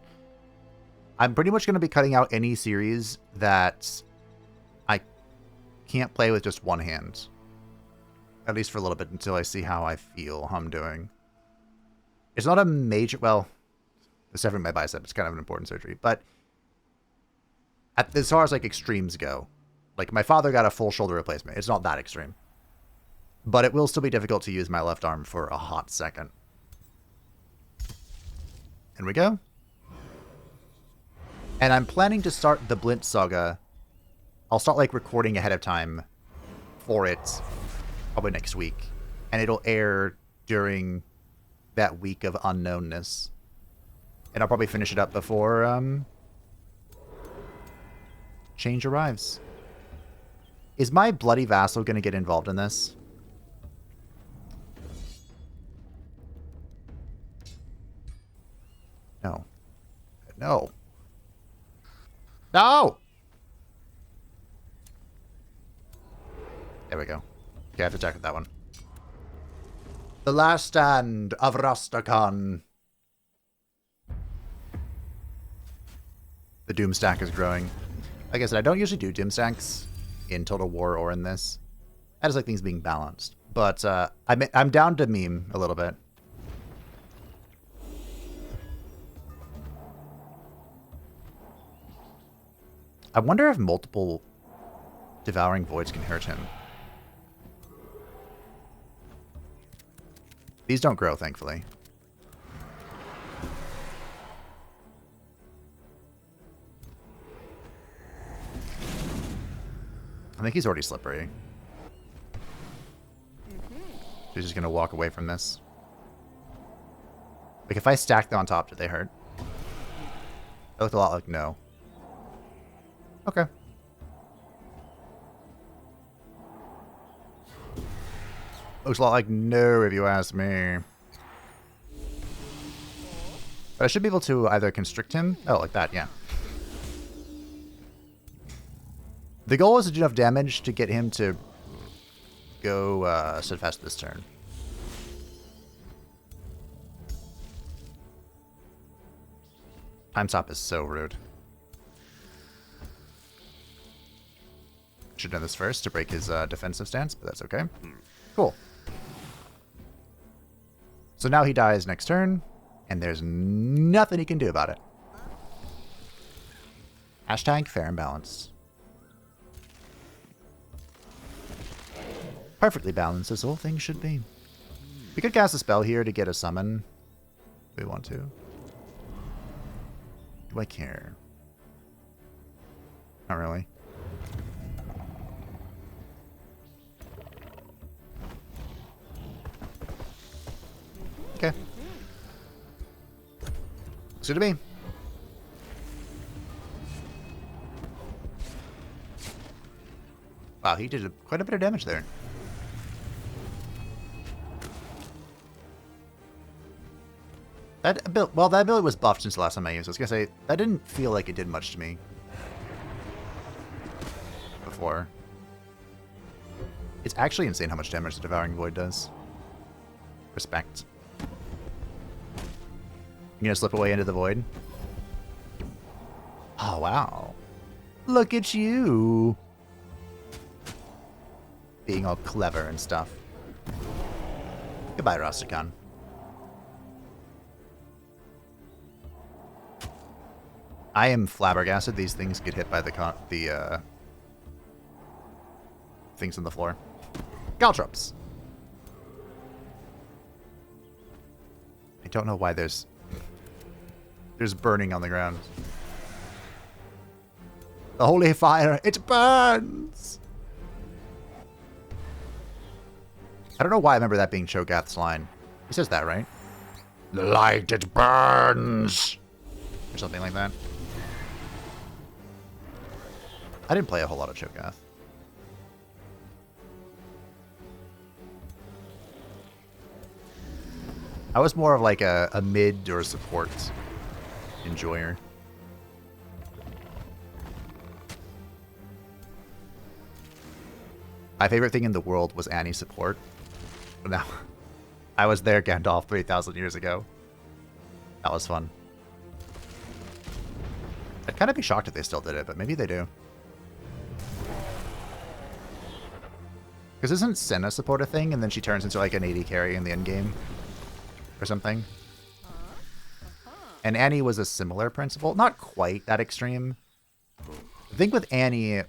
Speaker 1: I'm pretty much going to be cutting out any series that I can't play with just one hand. At least for a little bit until I see how I feel, how I'm doing. It's not a major... Well, severing my bicep is kind of an important surgery. But as far as, extremes go, my father got a full shoulder replacement. It's not that extreme. But it will still be difficult to use my left arm for a hot second. In we go. And I'm planning to start the Blint Saga. I'll start, recording ahead of time for it, probably next week. And it'll air during that week of unknownness. And I'll probably finish it up before, change arrives. Is my bloody vassal going to get involved in this? No. No. No! There we go. Okay, I have to check with that one. The Last Stand of Rastakhan. The Doom stack is growing. Like I said, I don't usually do Doom stacks in Total War or in this. I just like things being balanced. But I'm down to meme a little bit. I wonder if multiple Devouring Voids can hurt him. These don't grow, thankfully. I think he's already slippery. He's just going to walk away from this. If I stack them on top, do they hurt? It looked a lot like no. Okay. Looks a lot like no, if you ask me. But I should be able to either constrict him. Oh, like that, yeah. The goal is to do enough damage to get him to go steadfast this turn. Time stop is so rude. Should have done this first to break his defensive stance, but that's okay. Cool. So now he dies next turn, and there's nothing he can do about it. Hashtag fair and balanced. Perfectly balanced as all things should be. We could cast a spell here to get a summon. If we want to. Do I care? Not really. Okay. So to me. Wow, he did quite a bit of damage there. That ability, well, that ability was buffed since the last time I used it. I was gonna say, that didn't feel like it did much to me before. It's actually insane how much damage the Devouring Void does. Respect. You gonna slip away into the void? Oh, wow. Look at you. Being all clever and stuff. Goodbye, Rastakhan. I am flabbergasted these things get hit by the things on the floor. Caltrops. I don't know why there's burning on the ground. The holy fire, it burns! I don't know why I remember that being Cho'Gath's line. He says that, right? The light, it burns! Or something like that. I didn't play a whole lot of Cho'Gath. I was more of like a mid or a support enjoyer. My favorite thing in the world was Annie's support. But now, I was there, Gandalf, 3,000 years ago. That was fun. I'd kind of be shocked if they still did it, but maybe they do. Because isn't Senna support a thing, and then she turns into like an AD carry in the end game? Or something? And Annie was a similar principle. Not quite that extreme. The thing with Annie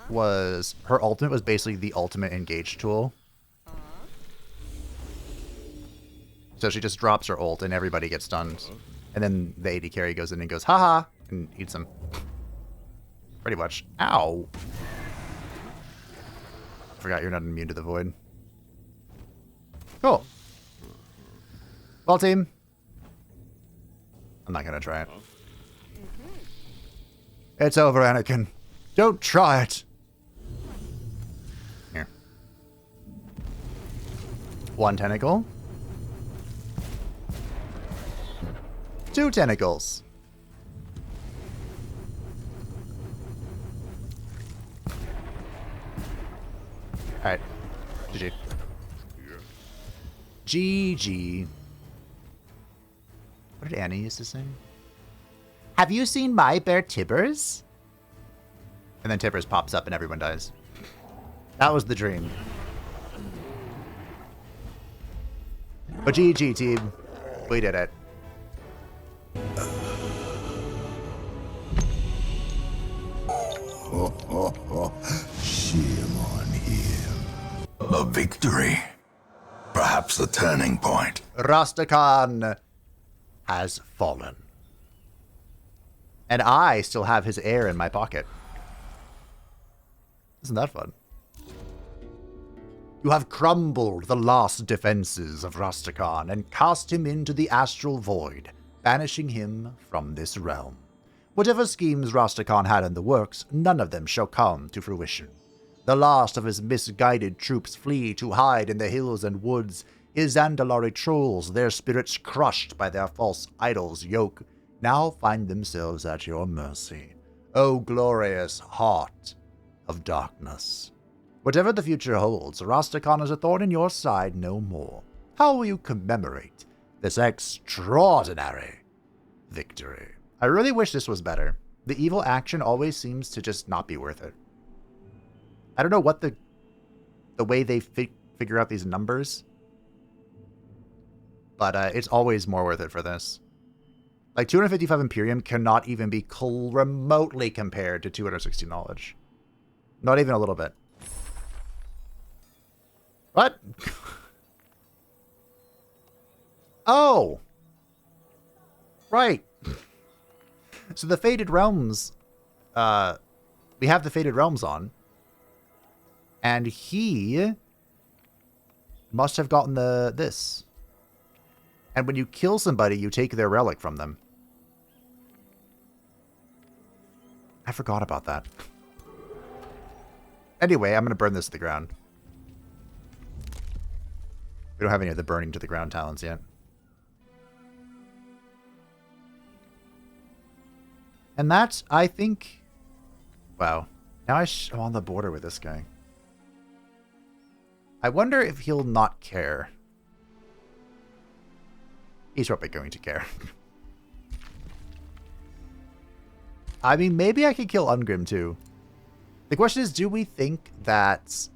Speaker 1: was her ultimate was basically the ultimate engage tool. So she just drops her ult and everybody gets stunned. And then the AD carry goes in and goes, haha, and eats them. Pretty much. Ow. Forgot you're not immune to the void. Cool. Well, team. I'm not gonna try it. It's over, Anakin. Don't try it. Here. 1 tentacle. 2 tentacles. Alright. GG. GG. What did Annie used to sing? Have you seen my bear Tibbers? And then Tibbers pops up and everyone dies. That was the dream. But GG, team. We did it.
Speaker 2: Shame on him. A victory. Perhaps the turning point.
Speaker 1: Rastakhan has fallen. And I still have his heir in my pocket. Isn't that fun? You have crumbled the last defenses of Rastakhan and cast him into the astral void, banishing him from this realm. Whatever schemes Rastakhan had in the works, none of them shall come to fruition. The last of his misguided troops flee to hide in the hills and woods. His Andalari trolls, their spirits crushed by their false idol's yoke, now find themselves at your mercy. O glorious heart of darkness. Whatever the future holds, Rastakhan is a thorn in your side no more. How will you commemorate this extraordinary victory? I really wish this was better. The evil action always seems to just not be worth it. I don't know what the way they figure out these numbers, but it's always more worth it for this. Like, 255 Imperium cannot even be remotely compared to 260 Knowledge. Not even a little bit. What? Oh! Right. So the Fated Realms, we have the Fated Realms on. And he must have gotten this. And when you kill somebody, you take their relic from them. I forgot about that. Anyway, I'm going to burn this to the ground. We don't have any of the burning to the ground talents yet. And that, I think... Wow. Now I'm on the border with this guy. I wonder if he'll not care. He's probably going to care. I mean, maybe I could kill Ungrim too. The question is, do we think that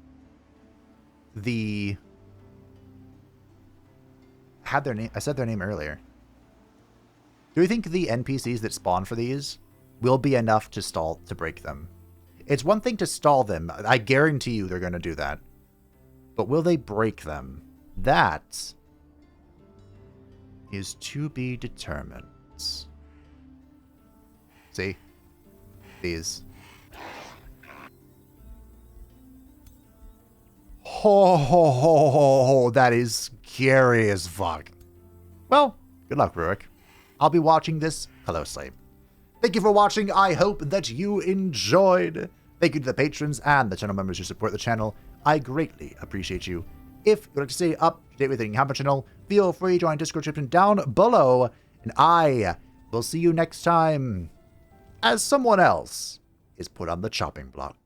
Speaker 1: the... Had their name... I said their name earlier. Do we think the NPCs that spawn for these will be enough to stall to break them? It's one thing to stall them. I guarantee you they're going to do that. But will they break them? That is to be determined. See? These. Ho ho ho ho ho, that is scary as fuck. Well, good luck, Werk. I'll be watching this closely. Thank you for watching. I hope that you enjoyed. Thank you to the patrons and the channel members who support the channel. I greatly appreciate you. If you'd like to stay up to date with anything happening on the channel, feel free to join Discord description down below. And I will see you next time as someone else is put on the chopping block.